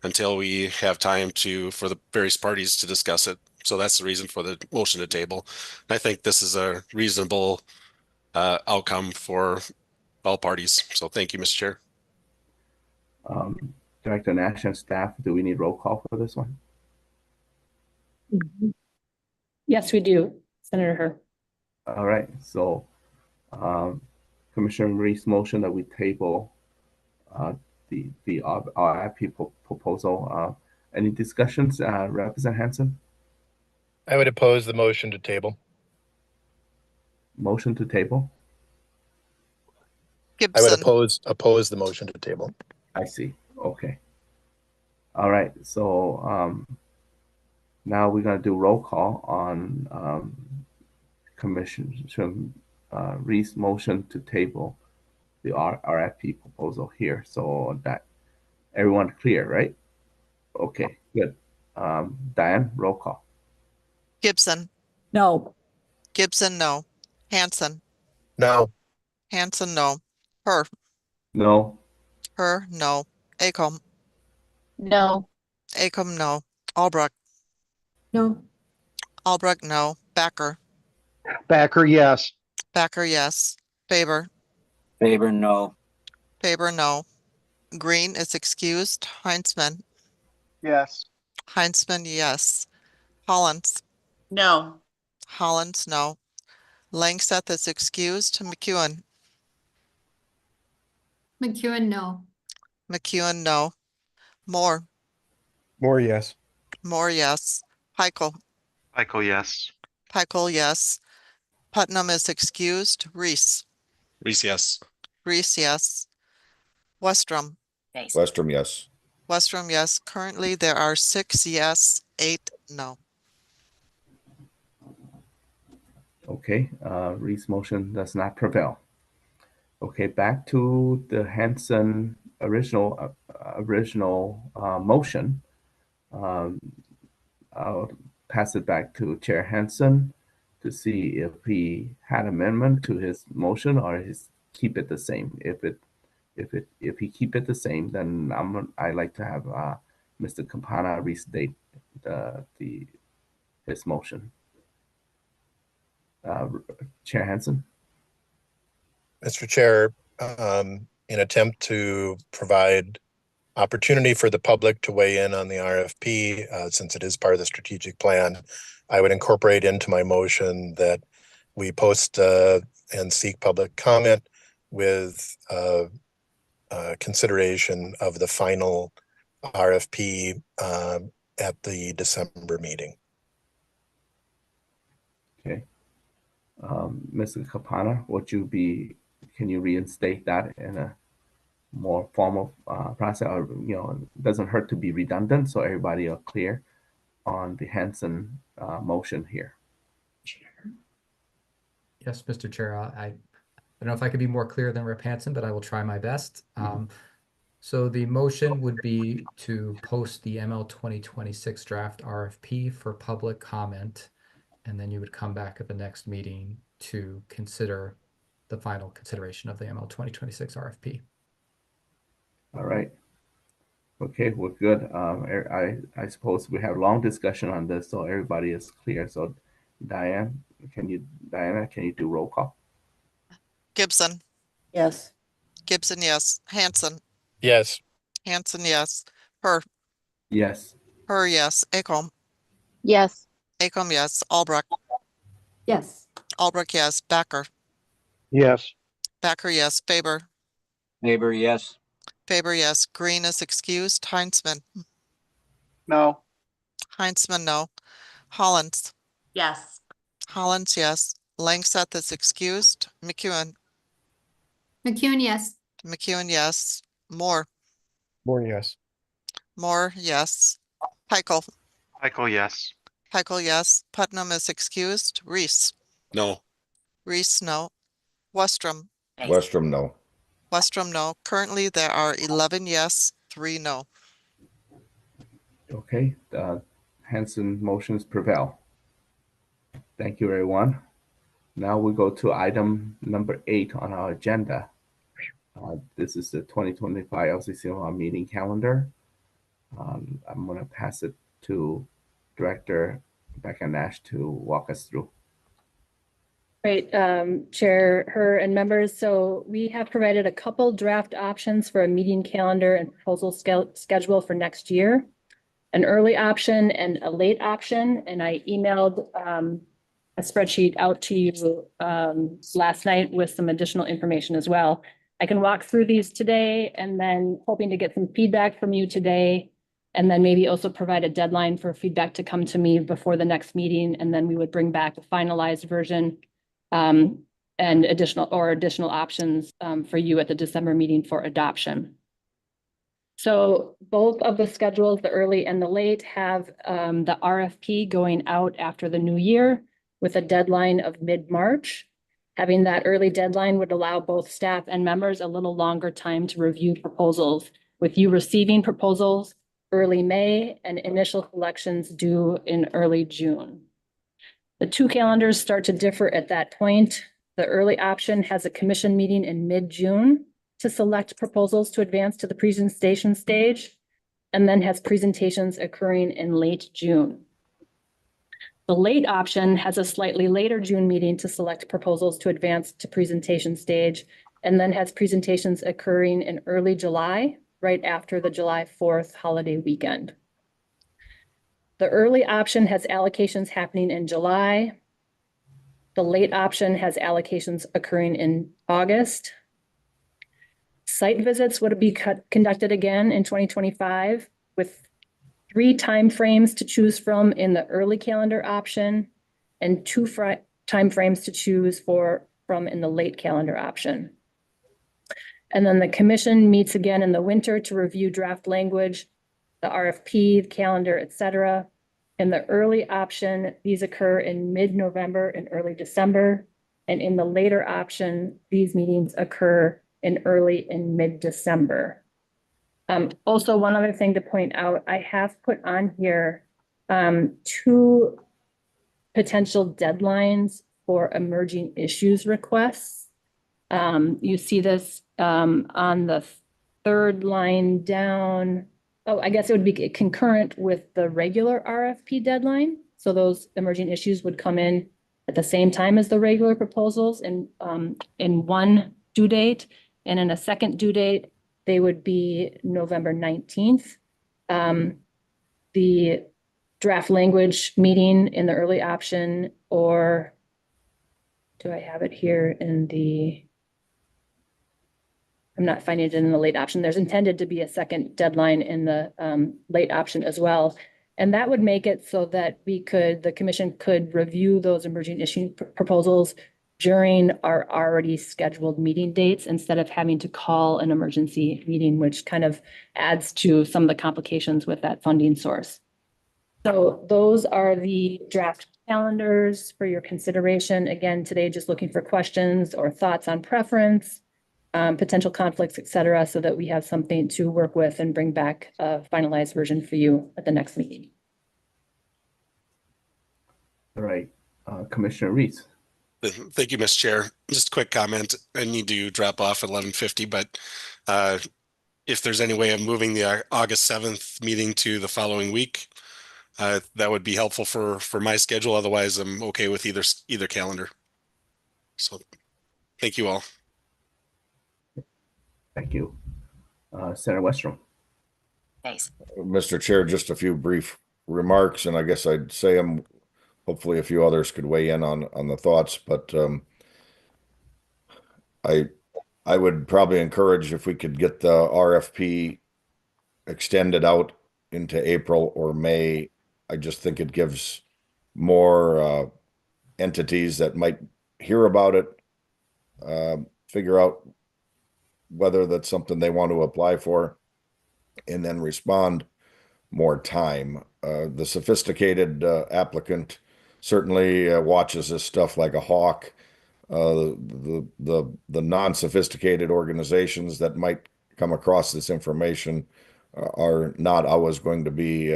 until we have time for the various parties to discuss it. So that's the reason for the motion to table. I think this is a reasonable outcome for all parties. So thank you, Mr. Chair. Director Nash and staff, do we need roll call for this one? Yes, we do, Senator Her. All right, so Commissioner Reese motion that we table the RFP proposal. Any discussions, Representative Hanson? I would oppose the motion to table. Motion to table? I would oppose the motion to table. I see. Okay. All right. So now we're going to do roll call on Commissioner Reese motion to table the RFP proposal here. So that everyone clear, right? Okay, good. Diane, roll call. Gibson, No. Gibson, no. Hanson, No. Hanson, no. Her, No. Her, no. Acom, No. Acom, no. Albrecht, No. Albrecht, no. Backer, Backer, yes. Backer, yes. Faber, Faber, no. Faber, no. Green is excused. Heinzman, Yes. Heinzman, yes. Hollins, No. Hollins, no. Langseth is excused. McEwen, McEwen, no. McEwen, no. Moore, More yes. Moore, yes. Heichel, Michael, yes. Heichel, yes. Putnam is excused. Reese, Reese, yes. Reese, yes. Westrom, Westrom, yes. Westrom, yes. Currently, there are 6 yes, 8 no. Okay, Reese motion does not prevail. Okay, back to the Hanson original motion. I'll pass it back to Chair Hanson to see if he had amendment to his motion or keep it the same. If he keep it the same, then I like to have Mr. Campana restate his motion. Chair Hanson. Mr. Chair, in attempt to provide opportunity for the public to weigh in on the RFP, since it is part of the strategic plan, I would incorporate into my motion that we post and seek public comment with consideration of the final RFP at the December meeting. Okay. Mr. Campana, can you reinstate that in a more formal process? Or, it doesn't hurt to be redundant so everybody are clear on the Hanson motion here. Yes, Mr. Chair, I don't know if I could be more clear than Rep. Hanson, but I will try my best. So the motion would be to post the ML 2026 draft RFP for public comment, and then you would come back at the next meeting to consider the final consideration of the ML 2026 RFP. All right. Okay, we're good. I suppose we have long discussion on this, so everybody is clear. So Diana, can you do roll call? Gibson, Yes. Gibson, yes. Hanson, Yes. Hanson, yes. Her, Yes. Her, yes. Acom, Yes. Acom, yes. Albrecht, Yes. Albrecht, yes. Backer, Yes. Backer, yes. Faber, Faber, yes. Faber, yes. Green is excused. Heinzman, No. Heinzman, no. Hollins, Yes. Hollins, yes. Langseth is excused. McEwen, McEwen, yes. McEwen, yes. Moore, More yes. Moore, yes. Heichel, Michael, yes. Heichel, yes. Putnam is excused. Reese, No. Reese, no. Westrom, Westrom, no. Westrom, no. Currently, there are 11 yes, 3 no. Okay, Hanson motions prevail. Thank you, everyone. Now we go to item number 8 on our agenda. This is the 2025 LCCMR meeting calendar. I'm going to pass it to Director Rebecca Nash to walk us through. Great, Chair, her and members. So we have provided a couple draft options for a meeting calendar and proposal schedule for next year. An early option and a late option, and I emailed a spreadsheet out to you last night with some additional information as well. I can walk through these today and then hoping to get some feedback from you today, and then maybe also provide a deadline for feedback to come to me before the next meeting, and then we would bring back a finalized version and additional options for you at the December meeting for adoption. So both of the schedules, the early and the late, have the RFP going out after the new year with a deadline of mid-March. Having that early deadline would allow both staff and members a little longer time to review proposals, with you receiving proposals early May and initial collections due in early June. The two calendars start to differ at that point. The early option has a commission meeting in mid-June to select proposals to advance to the presentation stage, and then has presentations occurring in late June. The late option has a slightly later June meeting to select proposals to advance to presentation stage, and then has presentations occurring in early July, right after the July 4th holiday weekend. The early option has allocations happening in July. The late option has allocations occurring in August. Site visits would be conducted again in 2025 with 3 timeframes to choose from in the early calendar option and 2 timeframes to choose from in the late calendar option. And then the commission meets again in the winter to review draft language, the RFP, the calendar, et cetera. In the early option, these occur in mid-November and early December. And in the later option, these meetings occur in early and mid-December. Also, one other thing to point out, I have put on here 2 potential deadlines for emerging issues requests. You see this on the 3rd line down. Oh, I guess it would be concurrent with the regular RFP deadline. So those emerging issues would come in at the same time as the regular proposals in one due date. And in a second due date, they would be November 19th. The draft language meeting in the early option, or do I have it here in the, I'm not finding it in the late option. There's intended to be a second deadline in the late option as well. And that would make it so that the commission could review those emerging issue proposals during our already scheduled meeting dates instead of having to call an emergency meeting, which kind of adds to some of the complications with that funding source. So those are the draft calendars for your consideration. Again, today, just looking for questions or thoughts on preference, potential conflicts, et cetera, so that we have something to work with and bring back a finalized version for you at the next meeting. All right, Commissioner Reese. Thank you, Ms. Chair. Just a quick comment. I need to drop off at 11:50, but if there's any way of moving the August 7th meeting to the following week, that would be helpful for my schedule. Otherwise, I'm okay with either calendar. So thank you all. Thank you. Senator Westrom. Thanks. Mr. Chair, just a few brief remarks, and I guess I'd say them. Hopefully a few others could weigh in on the thoughts, but I would probably encourage if we could get the RFP extended out into April or May. I just think it gives more entities that might hear about it, figure out whether that's something they want to apply for, and then respond more time. The sophisticated applicant certainly watches this stuff like a hawk. The non-sophisticated organizations that might come across this information are not always going to be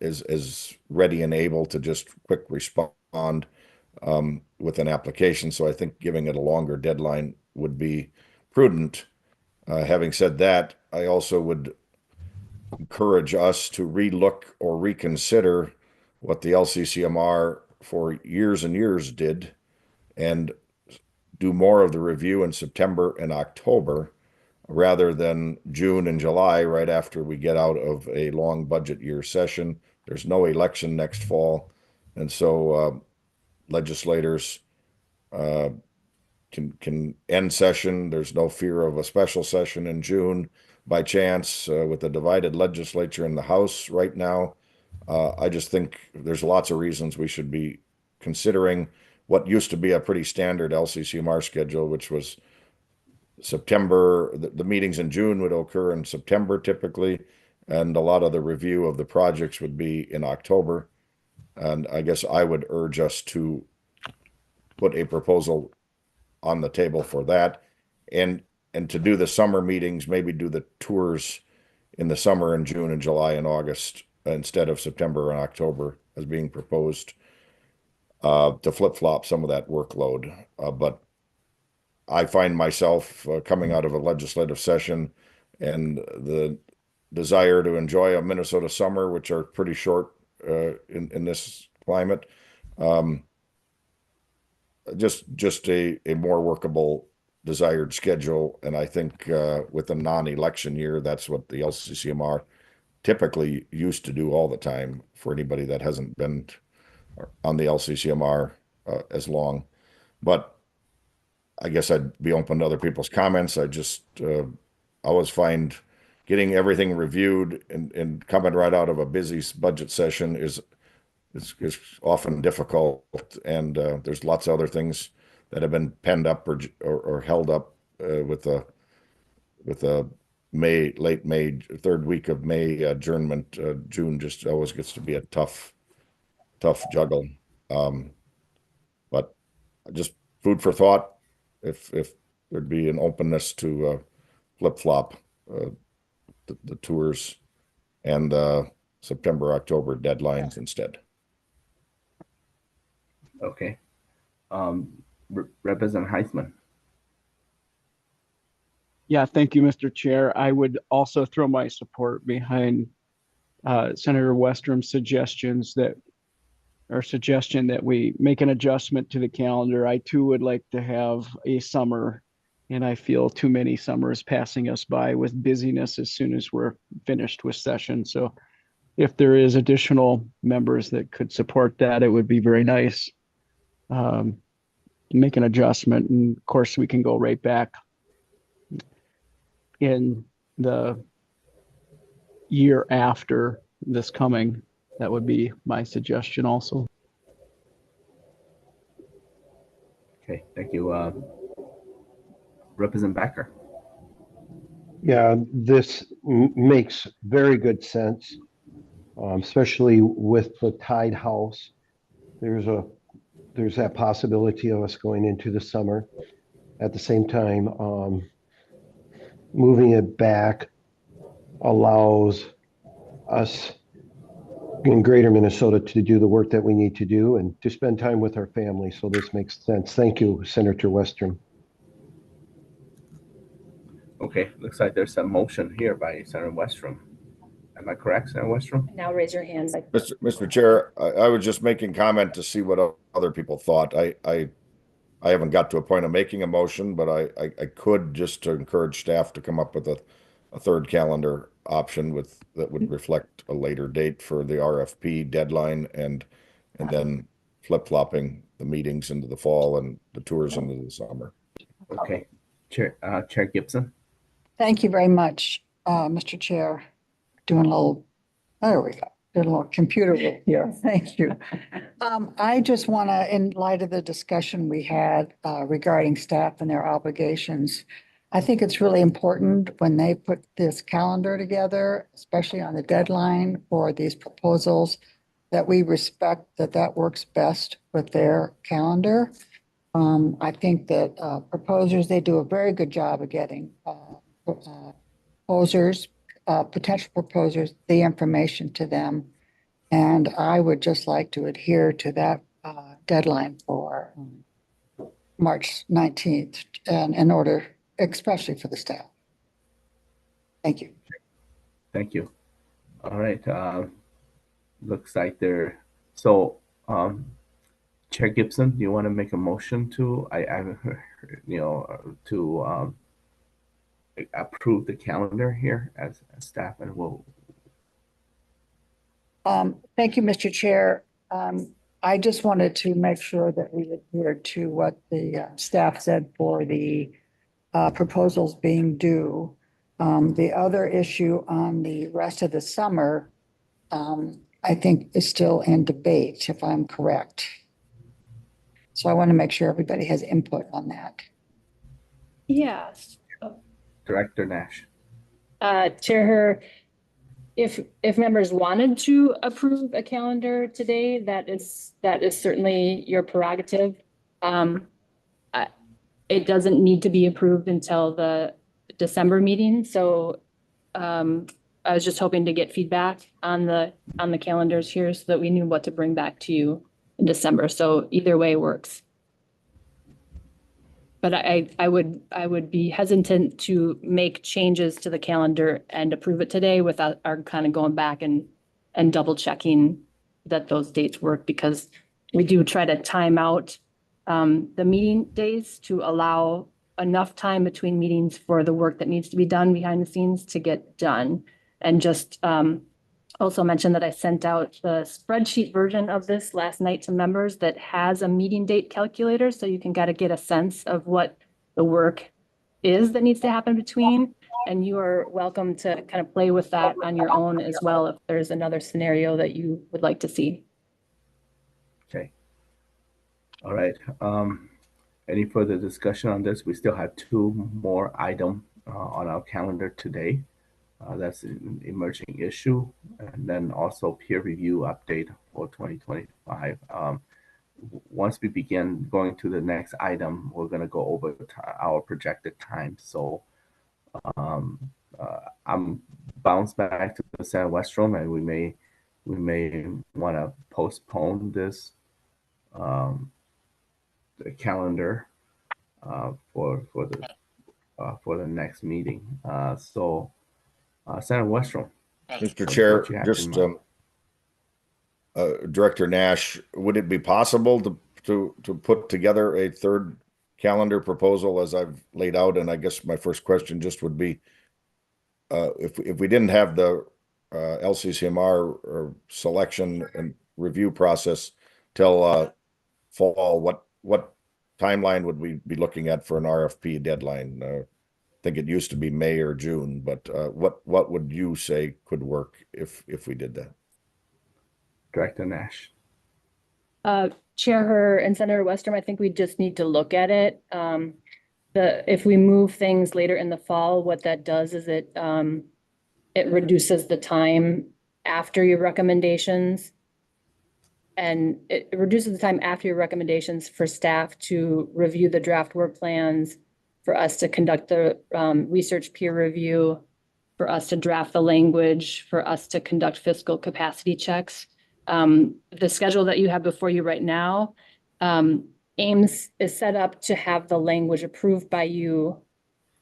as ready and able to just quick respond with an application. So I think giving it a longer deadline would be prudent. Having said that, I also would encourage us to relook or reconsider what the LCCMR for years and years did and do more of the review in September and October rather than June and July right after we get out of a long budget year session. There's no election next fall. And so legislators can end session. There's no fear of a special session in June by chance with a divided legislature in the House right now. I just think there's lots of reasons we should be considering what used to be a pretty standard LCCMR schedule, which was September. The meetings in June would occur in September typically, and a lot of the review of the projects would be in October. And I guess I would urge us to put a proposal on the table for that, and to do the summer meetings, maybe do the tours in the summer in June and July and August instead of September and October as being proposed, to flip-flop some of that workload. But I find myself coming out of a legislative session and the desire to enjoy a Minnesota summer, which are pretty short in this climate. Just a more workable desired schedule. And I think with a non-election year, that's what the LCCMR typically used to do all the time for anybody that hasn't been on the LCCMR as long. But I guess I'd be open to other people's comments. I just always find getting everything reviewed and coming right out of a busy budget session is often difficult, and there's lots of other things that have been penned up or held up with a late May, third week of May adjournment. June just always gets to be a tough juggle. But just food for thought. If there'd be an openness to flip-flop the tours and September, October deadlines instead. Okay. Representative Heisman. Yeah, thank you, Mr. Chair. I would also throw my support behind Senator Westrum's suggestion that we make an adjustment to the calendar. I too would like to have a summer, and I feel too many summers passing us by with busyness as soon as we're finished with session. So if there is additional members that could support that, it would be very nice. Make an adjustment, and of course we can go right back in the year after this coming. That would be my suggestion also. Okay, thank you. Representative Becker. Yeah, this makes very good sense, especially with the tied house. There's that possibility of us going into the summer. At the same time, moving it back allows us in greater Minnesota to do the work that we need to do and to spend time with our family. So this makes sense. Thank you, Senator Westrum. Okay, looks like there's a motion here by Senator Westrum. Am I correct, Senator Westrum? Now raise your hand. Mr. Chair, I was just making comment to see what other people thought. I haven't got to a point of making a motion, but I could, just to encourage staff to come up with a third calendar option that would reflect a later date for the RFP deadline and then flip-flopping the meetings into the fall and the tours into the summer. Okay, Chair Gibson. Thank you very much, Mr. Chair. Doing a little, there we go. Doing a little computer work here. Thank you. I just want to, in light of the discussion we had regarding staff and their obligations, I think it's really important when they put this calendar together, especially on the deadline for these proposals, that we respect that that works best with their calendar. I think that proposers, they do a very good job of getting proposers, potential proposers, the information to them. And I would just like to adhere to that deadline for March 19th, and in order, especially for the staff. Thank you. Thank you. All right. Looks like they're so. Chair Gibson, do you want to make a motion to to approve the calendar here as staff, and we'll. Thank you, Mr. Chair. I just wanted to make sure that we adhere to what the staff said for the proposals being due. The other issue on the rest of the summer, I think is still in debate, if I'm correct. So I want to make sure everybody has input on that. Yes. Director Nash. Chair Her, if members wanted to approve a calendar today, that is certainly your prerogative. It doesn't need to be approved until the December meeting. So I was just hoping to get feedback on the calendars here so that we knew what to bring back to you in December. So either way works. But I would be hesitant to make changes to the calendar and approve it today without our kind of going back and double checking that those dates work, because we do try to time out the meeting days to allow enough time between meetings for the work that needs to be done behind the scenes to get done. And just also mention that I sent out the spreadsheet version of this last night to members that has a meeting date calculator, so you can kind of get a sense of what the work is that needs to happen between. And you are welcome to kind of play with that on your own as well if there's another scenario that you would like to see. Okay. All right. Any further discussion on this? We still have two more items on our calendar today. That's an emerging issue, and then also peer review update for 2025. Once we begin going to the next item, we're going to go over our projected time. So I'm bounced back to the San West room, and we may want to postpone this the calendar for the next meeting. Senator Westrom. Mr. Chair, just Director Nash, would it be possible to put together a third calendar proposal as I've laid out? And I guess my first question just would be, if we didn't have the LCCMR or selection and review process till fall, what timeline would we be looking at for an RFP deadline? I think it used to be May or June, but what would you say could work if we did that? Director Nash. Chair Her and Senator Westrom, I think we just need to look at it. If we move things later in the fall, what that does is it reduces the time after your recommendations. And it reduces the time after your recommendations for staff to review the draft work plans, for us to conduct the research peer review, for us to draft the language, for us to conduct fiscal capacity checks. The schedule that you have before you right now, Ames is set up to have the language approved by you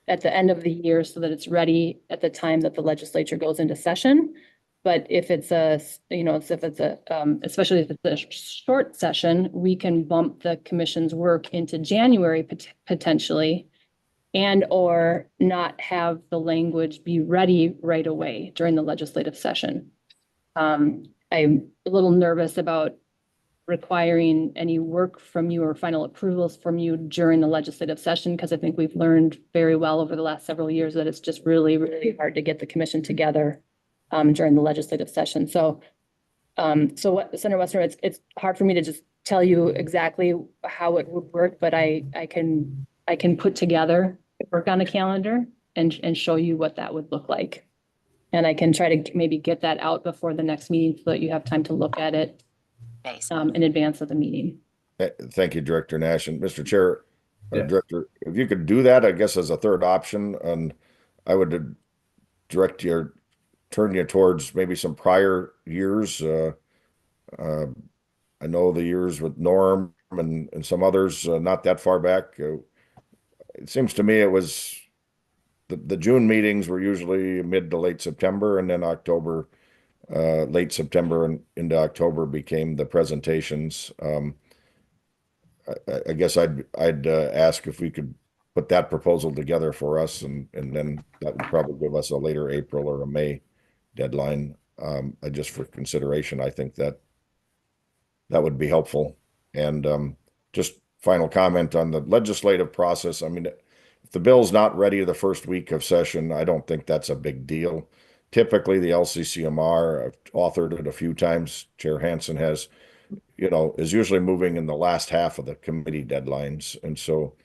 at the end of the year so that it's ready at the time that the legislature goes into session. But if it's especially if it's a short session, we can bump the commission's work into January potentially, and or not have the language be ready right away during the legislative session. I'm a little nervous about requiring any work from you or final approvals from you during the legislative session, because I think we've learned very well over the last several years that it's just really, really hard to get the commission together during the legislative session. So what, Senator Western, it's hard for me to just tell you exactly how it would work, but I can put together work on a calendar and show you what that would look like. And I can try to maybe get that out before the next meeting so that you have time to look at it in advance of the meeting. Thank you, Director Nash. And Mr. Chair, Yes. Director, if you could do that, I guess as a third option, and I would turn you towards maybe some prior years. I know the years with Norm and some others, not that far back. It seems to me it was the June meetings were usually mid to late September, and then October, late September and into October became the presentations. I guess I'd ask if we could put that proposal together for us, and then that would probably give us a later April or a May deadline. Just for consideration, I think that would be helpful. And just final comment on the legislative process. I mean, if the bill's not ready the first week of session, I don't think that's a big deal. Typically, the LCCMR, I've authored it a few times. Chair Hansen has, is usually moving in the last half of the committee deadlines. And so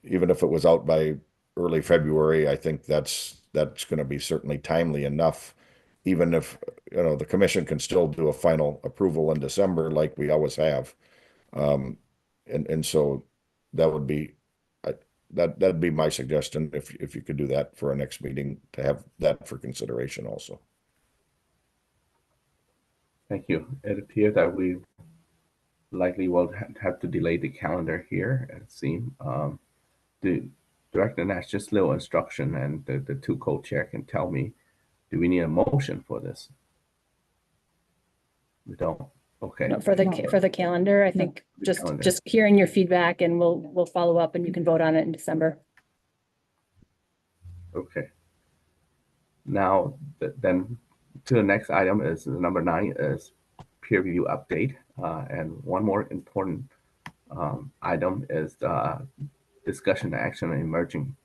even if it was out by early February, I think that's going to be certainly timely enough, even if, the commission can still do a final approval in December like we always have. And so that would be, that'd be my suggestion if you could do that for our next meeting, to have that for consideration also. Thank you. It appears that we likely will have to delay the calendar here, it seems. The Director Nash, just little instruction, and the two co-chair can tell me, do we need a motion for this? We don't. Okay. No, for the calendar, I think calendar. just hearing your feedback, and we'll follow up, and you can vote on it in December. Okay. Now, then to the next item is number 9 is peer review update. And one more important item is discussion action on emerging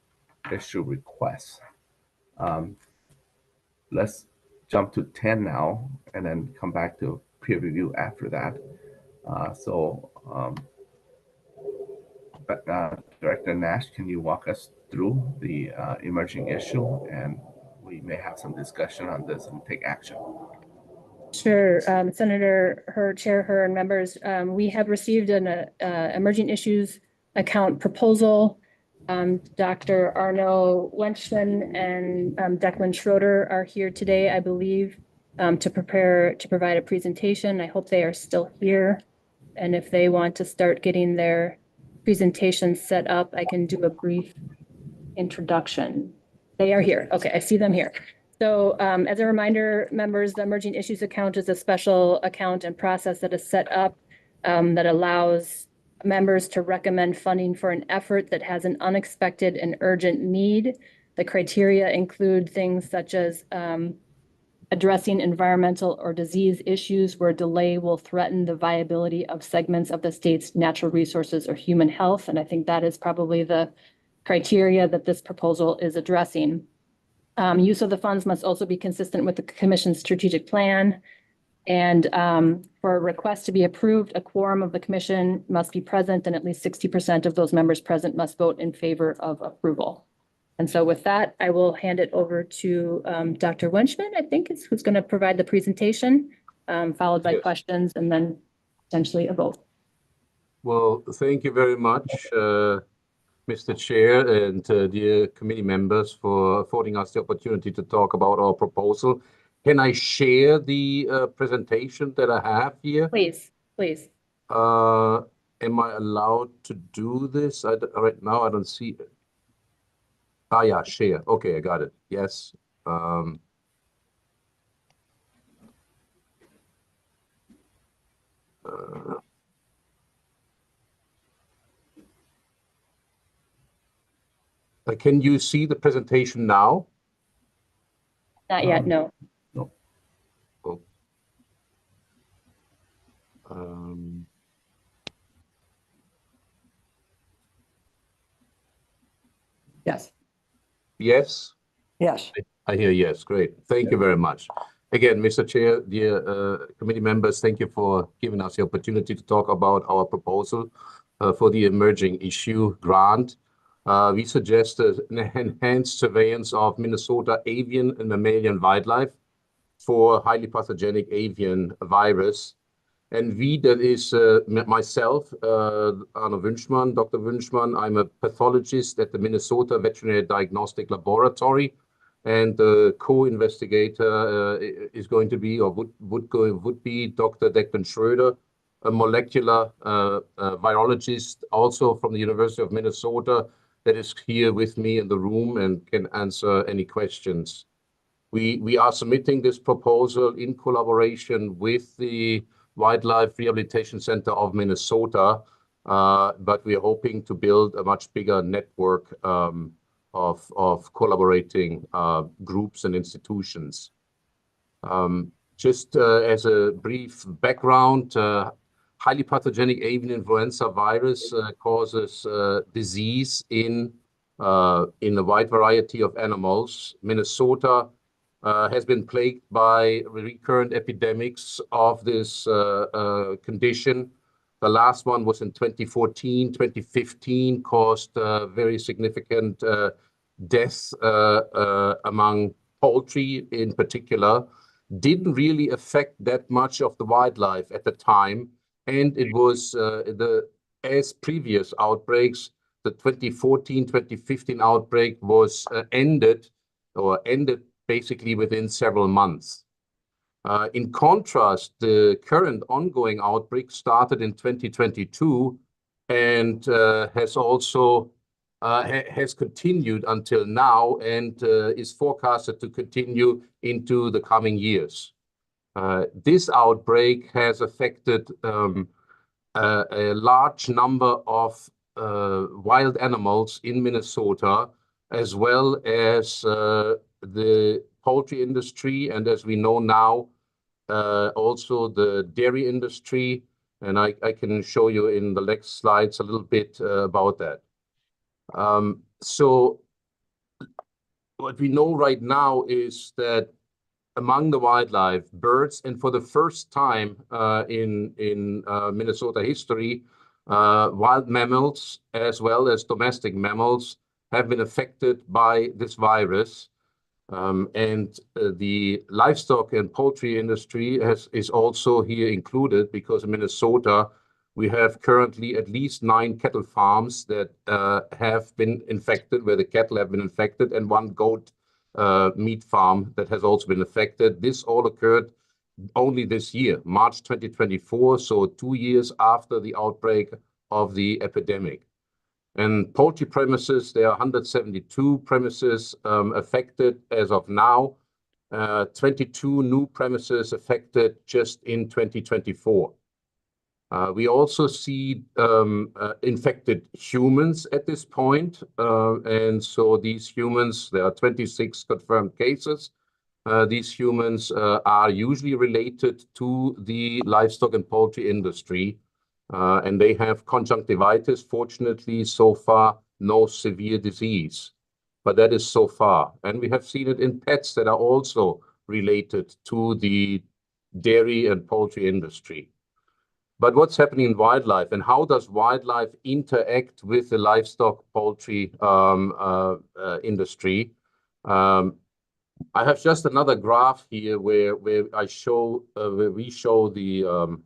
issue requests. Let's jump to 10 now, and then come back to peer review after that. Director Nash, can you walk us through the emerging issue, and we may have some discussion on this and take action. Sure. Senator Chair Her and members, we have received an emerging issues account proposal. Dr. Arno Wenchman and Declan Schroeder are here today, I believe, to provide a presentation. I hope they are still here. And if they want to start getting their presentation set up, I can do a brief introduction. They are here. Okay, I see them here. So as a reminder, members, the emerging issues account is a special account and process that is set up that allows members to recommend funding for an effort that has an unexpected and urgent need. The criteria include things such as addressing environmental or disease issues where delay will threaten the viability of segments of the state's natural resources or human health. And I think that is probably the criteria that this proposal is addressing. Use of the funds must also be consistent with the Commission's strategic plan. And for a request to be approved, a quorum of the Commission must be present, and at least 60% of those members present must vote in favor of approval. And so with that, I will hand it over to Dr. Wenchman, I think is who's going to provide the presentation, followed by questions and then potentially a vote. Well, thank you very much, Mr. Chair and dear committee members, for affording us the opportunity to talk about our proposal. Can I share the presentation that I have here? Please, please. Am I allowed to do this? Right now, I don't see it. Ah, yeah, share. Okay, I got it. Yes. Can you see the presentation now? Not yet, no. No. Oh. Yes. Yes? Yes. I hear yes. Great. Thank you very much. Again, Mr. Chair, dear committee members, thank you for giving us the opportunity to talk about our proposal for the emerging issue grant. We suggest an enhanced surveillance of Minnesota avian and mammalian wildlife for highly pathogenic avian virus. And we, that is myself, Arno Wünschmann, Dr. Wünschmann, I'm a pathologist at the Minnesota Veterinary Diagnostic Laboratory, and the co-investigator is going to be, or would be Dr. Declan Schroeder, a molecular virologist, also from the University of Minnesota, that is here with me in the room and can answer any questions. We are submitting this proposal in collaboration with the Wildlife Rehabilitation Center of Minnesota, but we are hoping to build a much bigger network of collaborating groups and institutions. Just as a brief background, highly pathogenic avian influenza virus causes disease in a wide variety of animals. Minnesota has been plagued by recurrent epidemics of this condition. The last one was in 2014, 2015, caused very significant deaths among poultry in particular. Didn't really affect that much of the wildlife at the time. And it was as previous outbreaks, the 2014, 2015 outbreak was ended basically within several months. In contrast, the current ongoing outbreak started in 2022 and has also has continued until now and is forecasted to continue into the coming years. This outbreak has affected a large number of wild animals in Minnesota, as well as the poultry industry, and as we know now, also the dairy industry. And I can show you in the next slides a little bit about that. So what we know right now is that among the wildlife, birds, and for the first time in Minnesota history, wild mammals as well as domestic mammals have been affected by this virus. And the livestock and poultry industry is also here included, because in Minnesota, we have currently at least 9 cattle farms that have been infected, where the cattle have been infected, and 1 goat meat farm that has also been affected. This all occurred only this year, March 2024, so 2 years after the outbreak of the epidemic. And poultry premises, there are 172 premises affected as of now, 22 new premises affected just in 2024. We also see infected humans at this point. And so these humans, there are 26 confirmed cases. These humans are usually related to the livestock and poultry industry. And they have conjunctivitis. Fortunately, so far, no severe disease. But that is so far. And we have seen it in pets that are also related to the dairy and poultry industry. But what's happening in wildlife, and how does wildlife interact with the livestock poultry industry? I have just another graph here where I show where we show the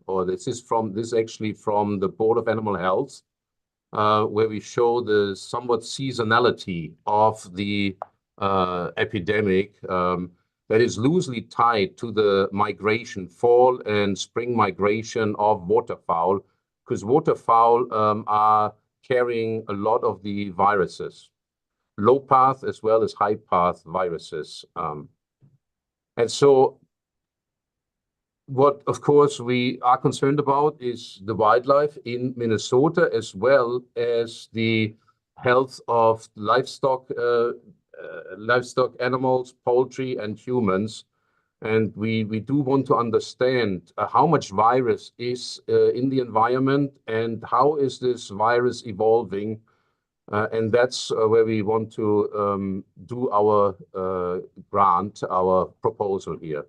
or this is actually from the Board of Animal Health, where we show the somewhat seasonality of the epidemic that is loosely tied to the migration, fall and spring migration of waterfowl, because waterfowl are carrying a lot of the viruses, low path as well as high path viruses. And so what, of course, we are concerned about is the wildlife in Minnesota, as well as the health of livestock, animals, poultry, and humans. And we do want to understand how much virus is in the environment and how is this virus evolving. And that's where we want to do our grant, our proposal here.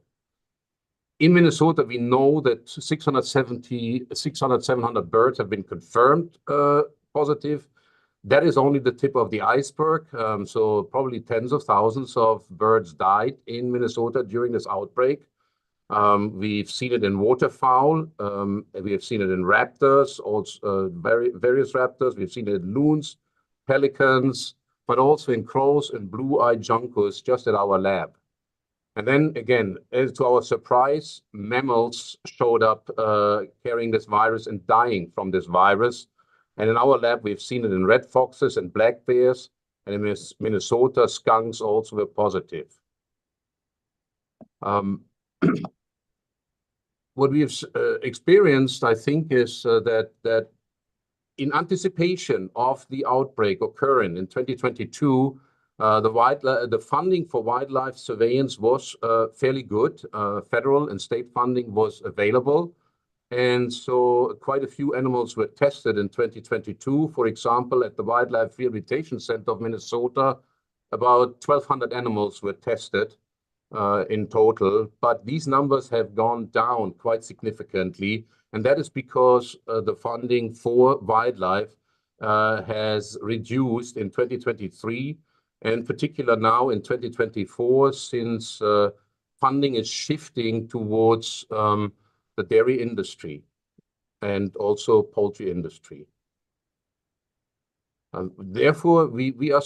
In Minnesota, we know that 700 birds have been confirmed positive. That is only the tip of the iceberg. So probably tens of thousands of birds died in Minnesota during this outbreak. We've seen it in waterfowl. We have seen it in raptors, also various raptors. We've seen it in loons, pelicans, but also in crows and blue-eyed juncos just at our lab. And then again, to our surprise, mammals showed up carrying this virus and dying from this virus. And in our lab, we've seen it in red foxes and black bears. And in Minnesota, skunks also were positive. What we've experienced, I think, is that in anticipation of the outbreak occurring in 2022, the funding for wildlife surveillance was fairly good. Federal and state funding was available. And so quite a few animals were tested in 2022. For example, at the Wildlife Rehabilitation Center of Minnesota, about 1,200 animals were tested in total. But these numbers have gone down quite significantly. And that is because the funding for wildlife has reduced in 2023, and particularly now in 2024, since funding is shifting towards the dairy industry and also poultry industry. Therefore, we are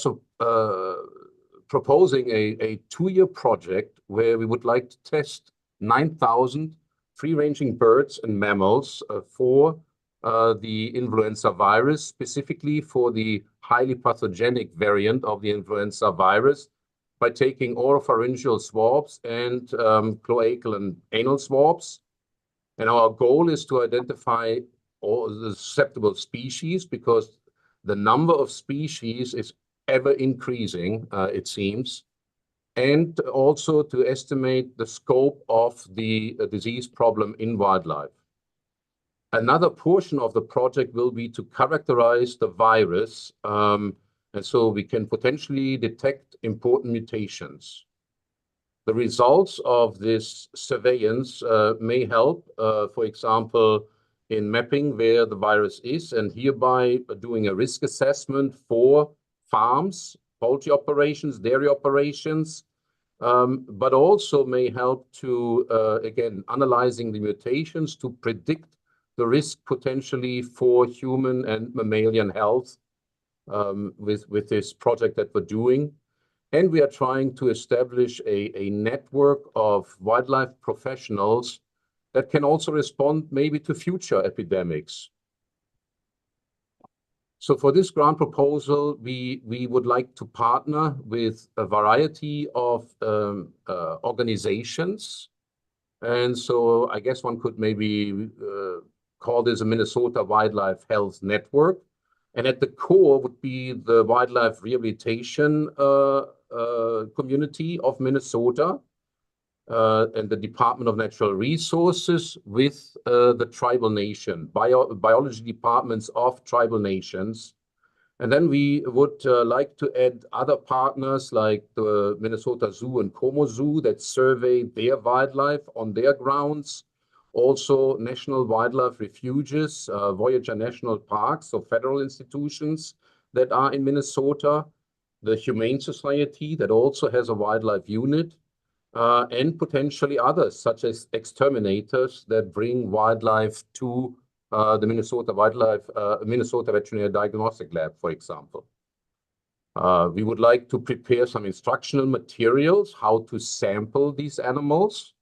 proposing a 2-year project where we would like to test 9,000 free-ranging birds and mammals for the influenza virus, specifically for the highly pathogenic variant of the influenza virus, by taking oropharyngeal swabs and cloacal and anal swabs. And our goal is to identify all the susceptible species, because the number of species is ever increasing, it seems, and also to estimate the scope of the disease problem in wildlife. Another portion of the project will be to characterize the virus, and so we can potentially detect important mutations. The results of this surveillance may help, for example, in mapping where the virus is, and hereby doing a risk assessment for farms, poultry operations, dairy operations, but also may help to, again, analyzing the mutations to predict the risk potentially for human and mammalian health with this project that we're doing. And we are trying to establish a network of wildlife professionals that can also respond maybe to future epidemics. So for this grant proposal, we would like to partner with a variety of organizations. And so I guess one could maybe call this a Minnesota Wildlife Health Network. And at the core would be the Wildlife Rehabilitation Community of Minnesota and the Department of Natural Resources with the tribal nation, biology departments of tribal nations. And then we would like to add other partners like the Minnesota Zoo and Como Zoo that survey their wildlife on their grounds. Also national wildlife refuges, Voyager National Parks, so federal institutions that are in Minnesota, the Humane Society that also has a wildlife unit, and potentially others such as exterminators that bring wildlife to the Minnesota Veterinary Diagnostic Lab, for example. We would like to prepare some instructional materials, how to sample these animals.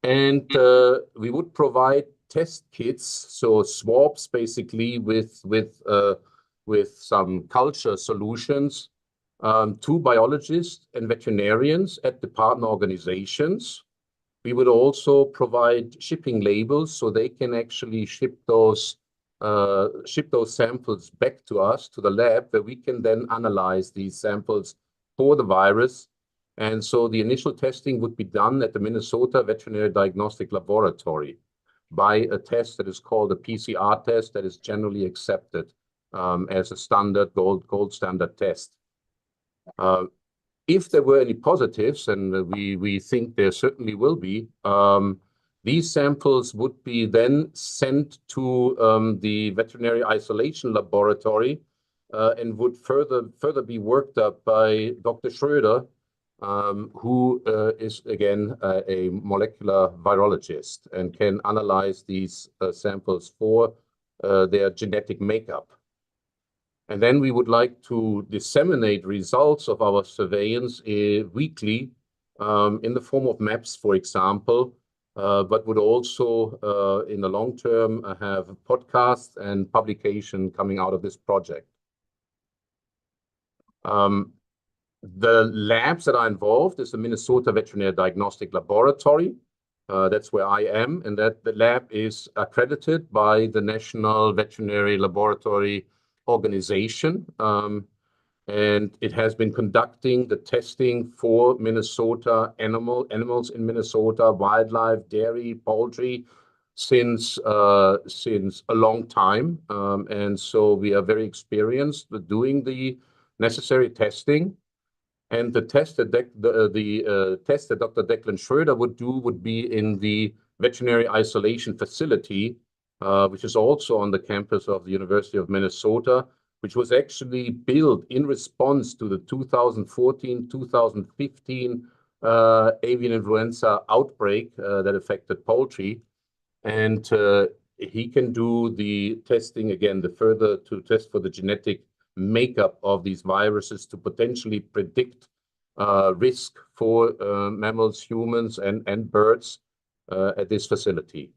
And we would provide test kits, so swabs basically with some culture solutions to biologists and veterinarians at the partner organizations. We would also provide shipping labels so they can actually ship those samples back to us, to the lab, where we can then analyze these samples for the virus. And so the initial testing would be done at the Minnesota Veterinary Diagnostic Laboratory by a test that is called a PCR test that is generally accepted as a standard gold standard test. If there were any positives, and we think there certainly will be, these samples would be then sent to the Veterinary Isolation Laboratory and would further be worked up by Dr. Schroeder, who is again a molecular virologist and can analyze these samples for their genetic makeup. And then we would like to disseminate results of our surveillance weekly in the form of maps, for example, but would also, in the long term, have podcasts and publication coming out of this project. The labs that are involved is the Minnesota Veterinary Diagnostic Laboratory. That's where I am, and that the lab is accredited by the National Veterinary Laboratory Organization. And it has been conducting the testing for Minnesota animals in Minnesota, wildlife, dairy, poultry, since a long time. And so we are very experienced with doing the necessary testing. And the test that test that Dr. Declan Schroeder would do would be in the veterinary isolation facility, which is also on the campus of the University of Minnesota, which was actually built in response to the 2014-2015 avian influenza outbreak that affected poultry. And he can do the testing again, to test for the genetic makeup of these viruses to potentially predict risk for mammals, humans, and birds at this facility.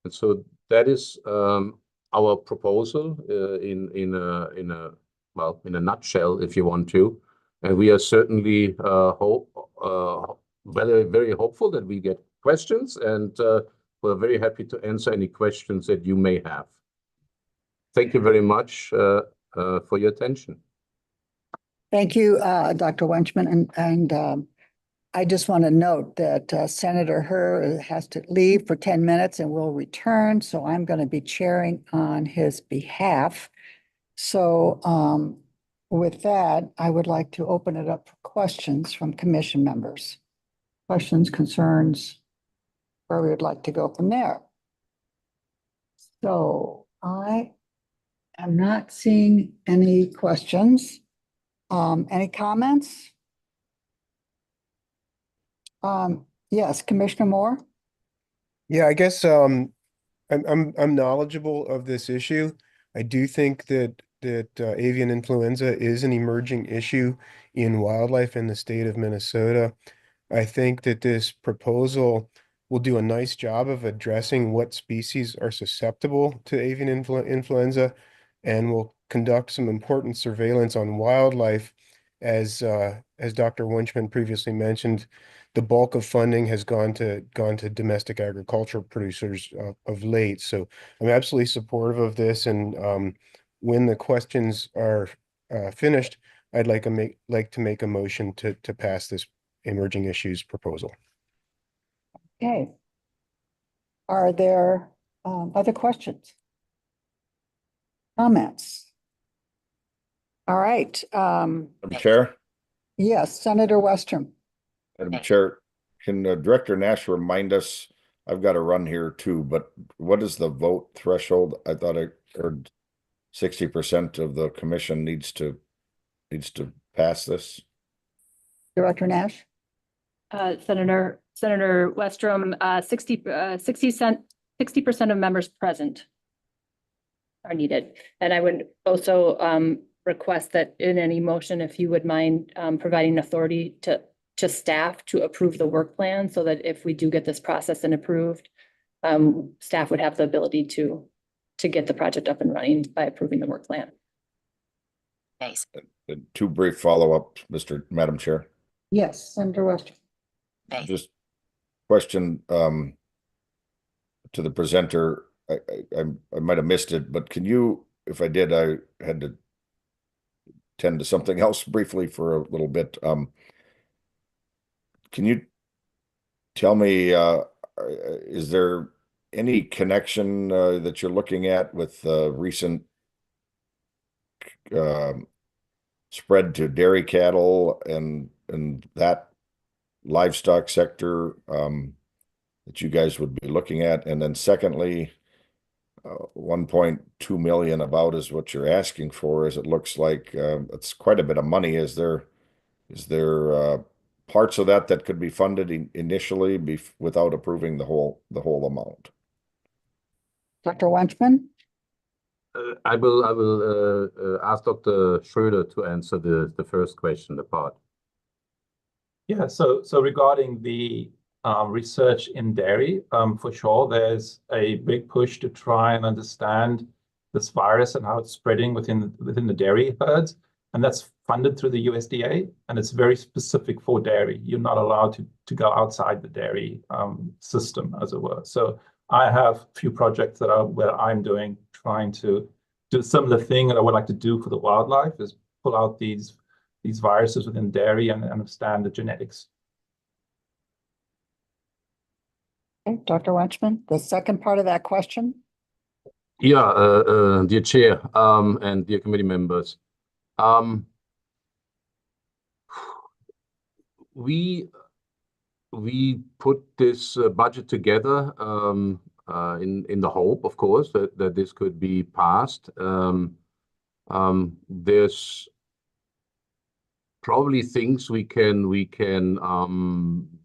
And so that is our proposal in a nutshell, if you want to. And we are certainly very hopeful that we get questions, and we're very happy to answer any questions that you may have. Thank you very much for your attention. Thank you, Dr. Wenchman. And I just want to note that Senator Herr has to leave for 10 minutes and will return. So I'm going to be chairing on his behalf. So with that, I would like to open it up for questions from commission members. Questions, concerns, where we would like to go from there. So I am not seeing any questions. Any comments? Yes, Commissioner Moore. Yeah, I guess I'm knowledgeable of this issue. I do think that avian influenza is an emerging issue in wildlife in the state of Minnesota. I think that this proposal will do a nice job of addressing what species are susceptible to avian influenza, and will conduct some important surveillance on wildlife. As Dr. Wenchman previously mentioned, the bulk of funding has gone to domestic agriculture producers of late. So I'm absolutely supportive of this. And when the questions are finished, I'd like to make a motion to pass this emerging issues proposal. Okay. Are there other questions? Comments? All right. Madam Chair? Yes, Senator Westrom. Madam Chair, can Director Nash remind us, I've got to run here too, but what is the vote threshold? I thought I heard 60% of the commission needs to pass this. Director Nash? Senator Westrom, 60% of members present are needed. And I would also request that in any motion, if you would mind providing authority to staff to approve the work plan, so that if we do get this process and approved, staff would have the ability to get the project up and running by approving the work plan. Nice. Two brief follow-ups, Madam Chair. Yes, Senator Westrom. Just question to the presenter. I might have missed it, but can you, if I did, I had to tend to something else briefly for a little bit. Can you tell me, is there any connection that you're looking at with recent spread to dairy cattle and that livestock sector that you guys would be looking at? And then secondly, 1.2 million about is what you're asking for, is it looks like it's quite a bit of money. Is there parts of that that could be funded initially without approving the whole amount? Dr. Wenchman? I will ask Dr. Schroeder to answer the first question, the part. Yeah, so regarding the research in dairy, for sure, there's a big push to try and understand this virus and how it's spreading within the dairy herds, and that's funded through the USDA, and it's very specific for dairy. You're not allowed to go outside the dairy system, as it were. So I have a few projects where I'm trying to do a similar thing that I would like to do for the wildlife, is pull out these viruses within dairy and understand the genetics. Okay, Dr. Wenchman, the second part of that question? Yeah, dear Chair and dear committee members, we put this budget together in the hope, of course, that this could be passed. There's probably things we can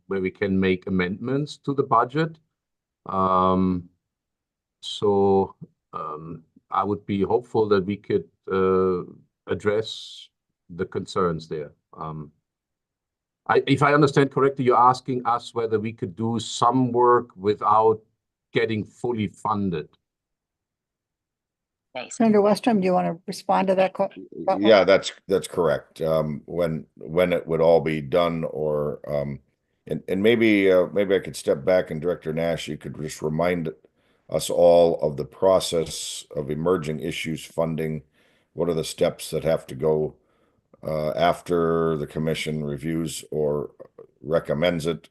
where we can make amendments to the budget. So I would be hopeful that we could address the concerns there. If I understand correctly, you're asking us whether we could do some work without getting fully funded. Senator Westrom, do you want to respond to that question? Yeah, that's correct. When it would all be done, or and maybe I could step back, and Director Nash, you could just remind us all of the process of emerging issues funding. What are the steps that have to go after the commission reviews or recommends it?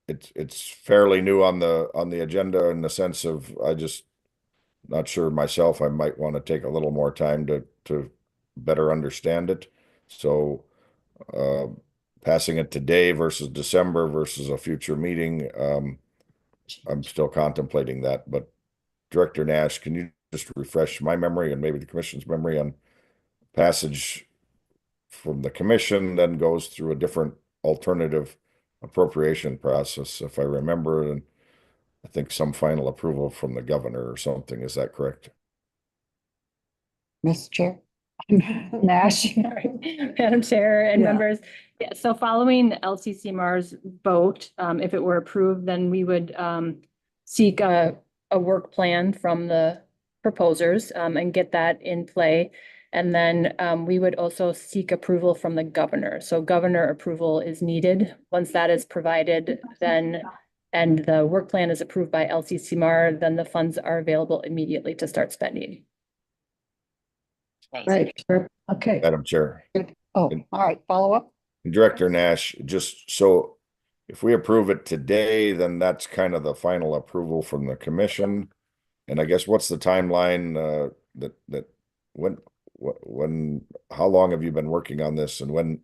It's fairly new on the agenda, in the sense of not sure myself. I might want to take a little more time to better understand it. So passing it today versus December versus a future meeting, I'm still contemplating that. But Director Nash, can you just refresh my memory and maybe the commission's memory on passage from the commission, then goes through a different alternative appropriation process, if I remember, and I think some final approval from the governor or something. Is that correct? Mr. Chair? Nash? Madam Chair and members. Yeah, so following LCCMR's vote, if it were approved, then we would seek a work plan from the proposers and get that in play. And then we would also seek approval from the governor. So governor approval is needed. Once that is provided, then and the work plan is approved by LCCMR, then the funds are available immediately to start spending. Right. Okay. Madam Chair. Oh, all right. Follow up. Director Nash, just so if we approve it today, then that's kind of the final approval from the commission. And I guess what's the timeline how long have you been working on this, and when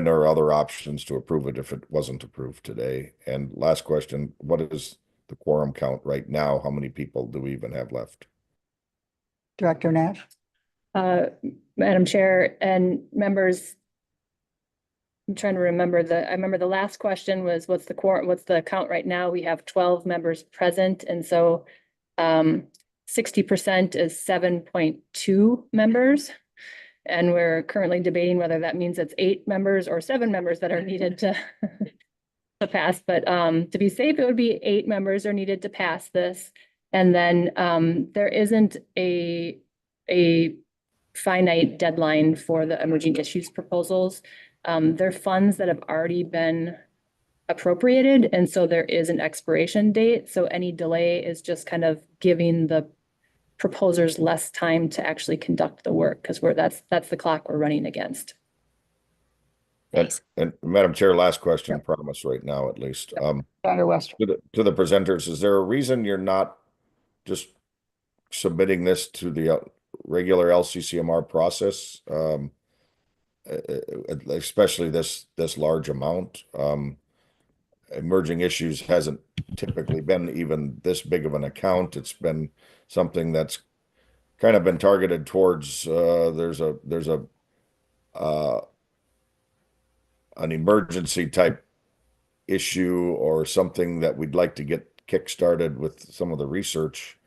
are other options to approve it if it wasn't approved today? And last question, what is the quorum count right now? How many people do we even have left? Director Nash? Madam Chair and members, I'm trying to remember I remember the last question was, what's the quorum, what's the count right now? We have 12 members present, and so 60% is 7.2 members. And we're currently debating whether that means it's 8 members or 7 members that are needed to pass. But to be safe, it would be 8 members are needed to pass this. And then there isn't a finite deadline for the emerging issues proposals. They're funds that have already been appropriated, and so there is an expiration date. So any delay is just kind of giving the proposers less time to actually conduct the work, because that's the clock we're running against. And Madam Chair, last question, promise right now at least. Senator West. To the presenters, is there a reason you're not just submitting this to the regular LCCMR process, especially this large amount? emerging issues hasn't typically been even this big of an account. It's been something that's kind of been targeted towards, there's an emergency type issue or something that we'd like to get kickstarted with some of the research.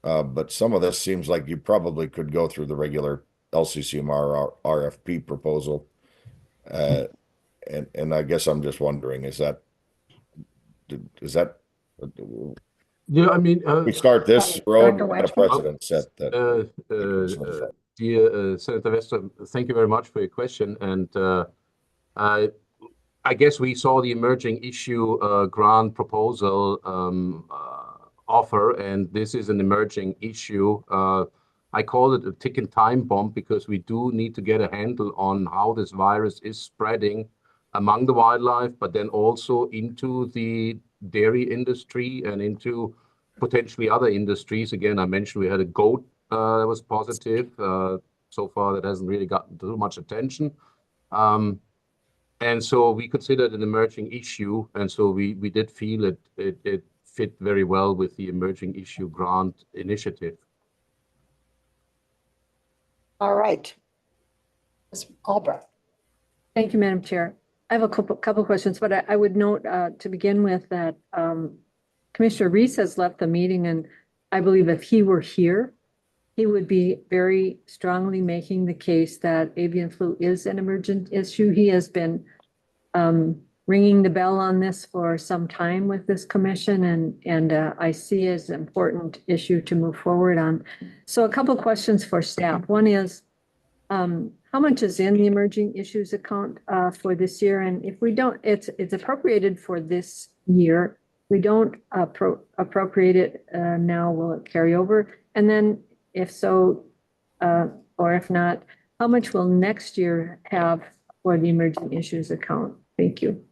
But some of this seems like you probably could go through the regular LCCMR RFP proposal. And I guess I'm just wondering, is that Yeah, I mean, we start this road at a precedent set that dear Senator Vester, thank you very much for your question. And I guess we saw the emerging issue grant proposal offer, and this is an emerging issue. I call it a ticking time bomb because we do need to get a handle on how this virus is spreading among the wildlife, but then also into the dairy industry and into potentially other industries. Again, I mentioned we had a goat that was positive. So far, that hasn't really gotten too much attention. And so we considered an emerging issue, and so we did feel it fit very well with the emerging issue grant initiative. All right. Ms. Albrecht. Thank you, Madam Chair. I have a couple questions, but I would note to begin with that Commissioner Reese has left the meeting, and I believe if he were here, he would be very strongly making the case that avian flu is an emergent issue. He has been ringing the bell on this for some time with this commission, and I see it as an important issue to move forward on. So a couple questions for staff. One is, how much is in the emerging issues account for this year? And if we don't, it's appropriated for this year. We don't appropriate it now, will it carry over? And then if so, or if not, how much will next year have for the emerging issues account? Thank you.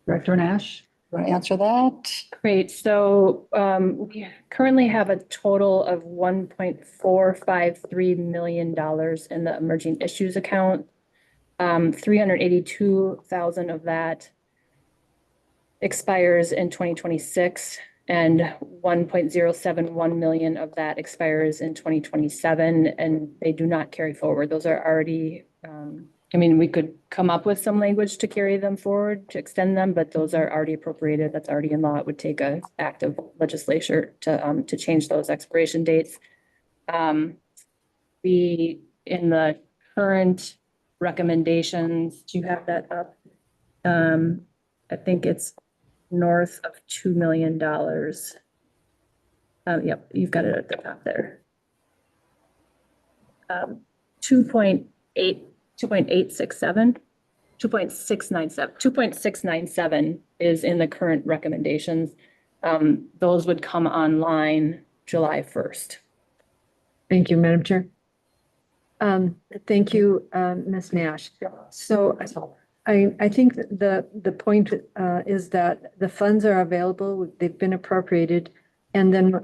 Director Nash, you want to answer that? Great. So we currently have a total of $1.453 million in the emerging issues account. 382,000 of that expires in 2026, and 1.071 million of that expires in 2027, and they do not carry forward. Those are already, I mean, we could come up with some language to carry them forward, to extend them, but those are already appropriated. That's already in law. It would take an act of legislature to change those expiration dates. We, in the current recommendations, do you have that up? I think it's north of $2 million. Yep, you've got it at the top there. 2.697 is in the current recommendations. Those would come online July 1st. Thank you, Madam Chair. Thank you, Ms. Nash. So I think the point is that the funds are available, they've been appropriated, and then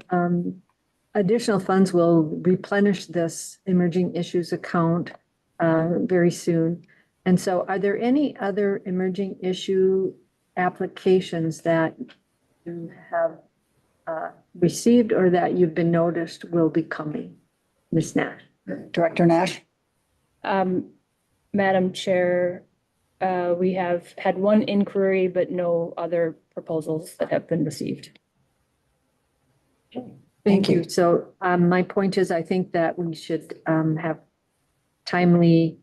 additional funds will replenish this emerging issues account very soon. And so are there any other emerging issue applications that you have received or that you've been noticed will be coming? Ms. Nash. Director Nash. Madam Chair, we have had one inquiry, but no other proposals that have been received. Thank you. So my point is, I think that we should have timely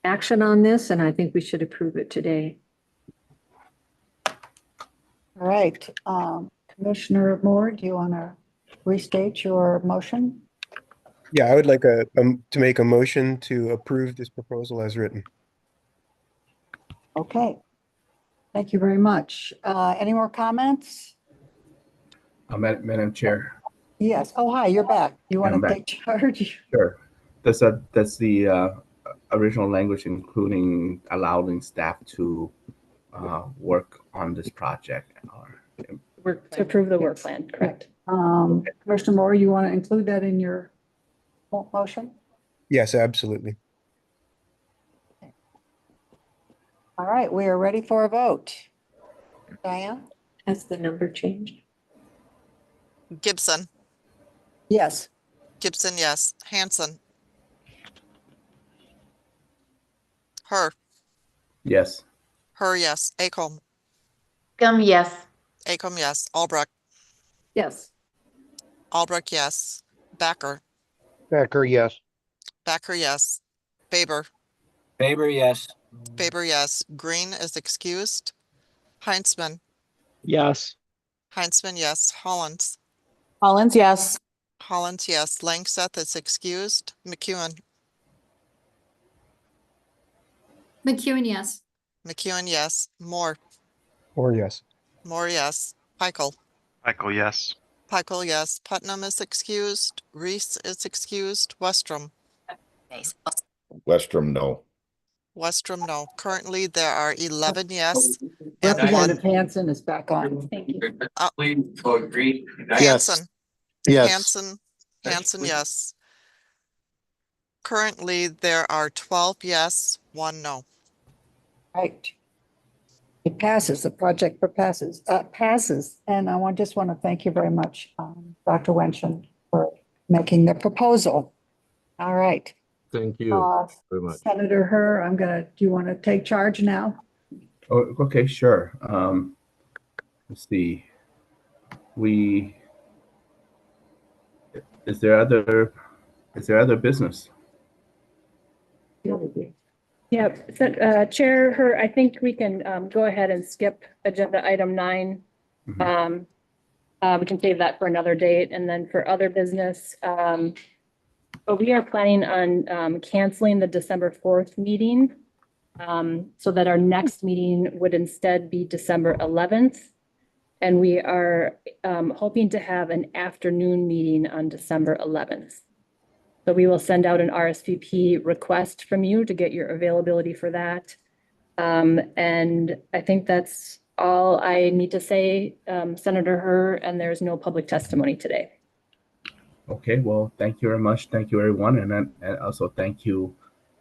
action on this, and I think we should approve it today. All right. Commissioner Moore, do you want to restate your motion? Yeah, I would like to make a motion to approve this proposal as written. Okay. Thank you very much. Any more comments? Madam Chair. Yes. Oh, hi, you're back. You want to take charge? Sure. That's the original language, including allowing staff to work on this project. To approve the work plan, correct. Commissioner Moore, you want to include that in your motion? Yes, absolutely. All right, we are ready for a vote. Diane? Has the number changed? Gibson, Yes. Gibson, yes. Hanson. Her, Yes. yes. Acomb, Yes. Acomb, yes. Albrecht, Yes. Albrecht, yes. Backer, Becker, yes. Backer, yes. Faber, Faber, yes. Faber, yes. Green is excused. Heinzman, Yes. Heinzman, yes. Hollins, Collins, yes. Hollins, yes. Langseth is excused. McEwen, McEwen, yes. McEwen, yes. Moore, Or yes. Moore, yes. Peichel, Michael, yes. Peichel, yes. Putnam is excused. Reese is excused. Westrom, Westrom, no. Westrom, no. Currently, there are 11 yes and Representative one. Hanson is back on. Thank you. Hanson, Yes. Hanson, Hanson, yes. Currently, there are 12 yes, 1 no. Right. It passes, the project passes. And just want to thank you very much, Dr. Wenschen, for making the proposal. All right. Thank you very much. Senator Herr, do you want to take charge now? Oh, okay, sure. Let's see. Is there other business? Yeah, so, Chair Herr, I think we can go ahead and skip agenda item 9. We can save that for another date, and then for other business, but we are planning on canceling the December 4th meeting, so that our next meeting would instead be December 11th. And we are hoping to have an afternoon meeting on December 11th. So we will send out an RSVP request from you to get your availability for that. And I think that's all I need to say, Senator Herr, and there's no public testimony today. Okay, well, thank you very much. Thank you, everyone. And also thank you,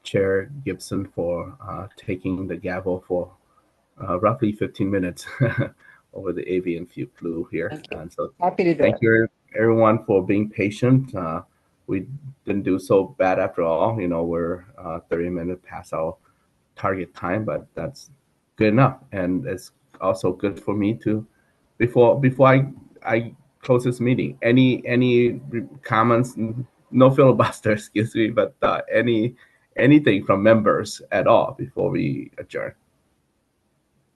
Chair Gibson, for taking the gavel for roughly 15 minutes over the avian flu here. And so happy to do thank it. you, everyone, for being patient. We didn't do so bad after all. You know, we're 30 minutes past our target time, but that's good enough. And it's also good for me to, before I close this meeting, any comments, no filibuster, excuse me, but anything from members at all before we adjourn?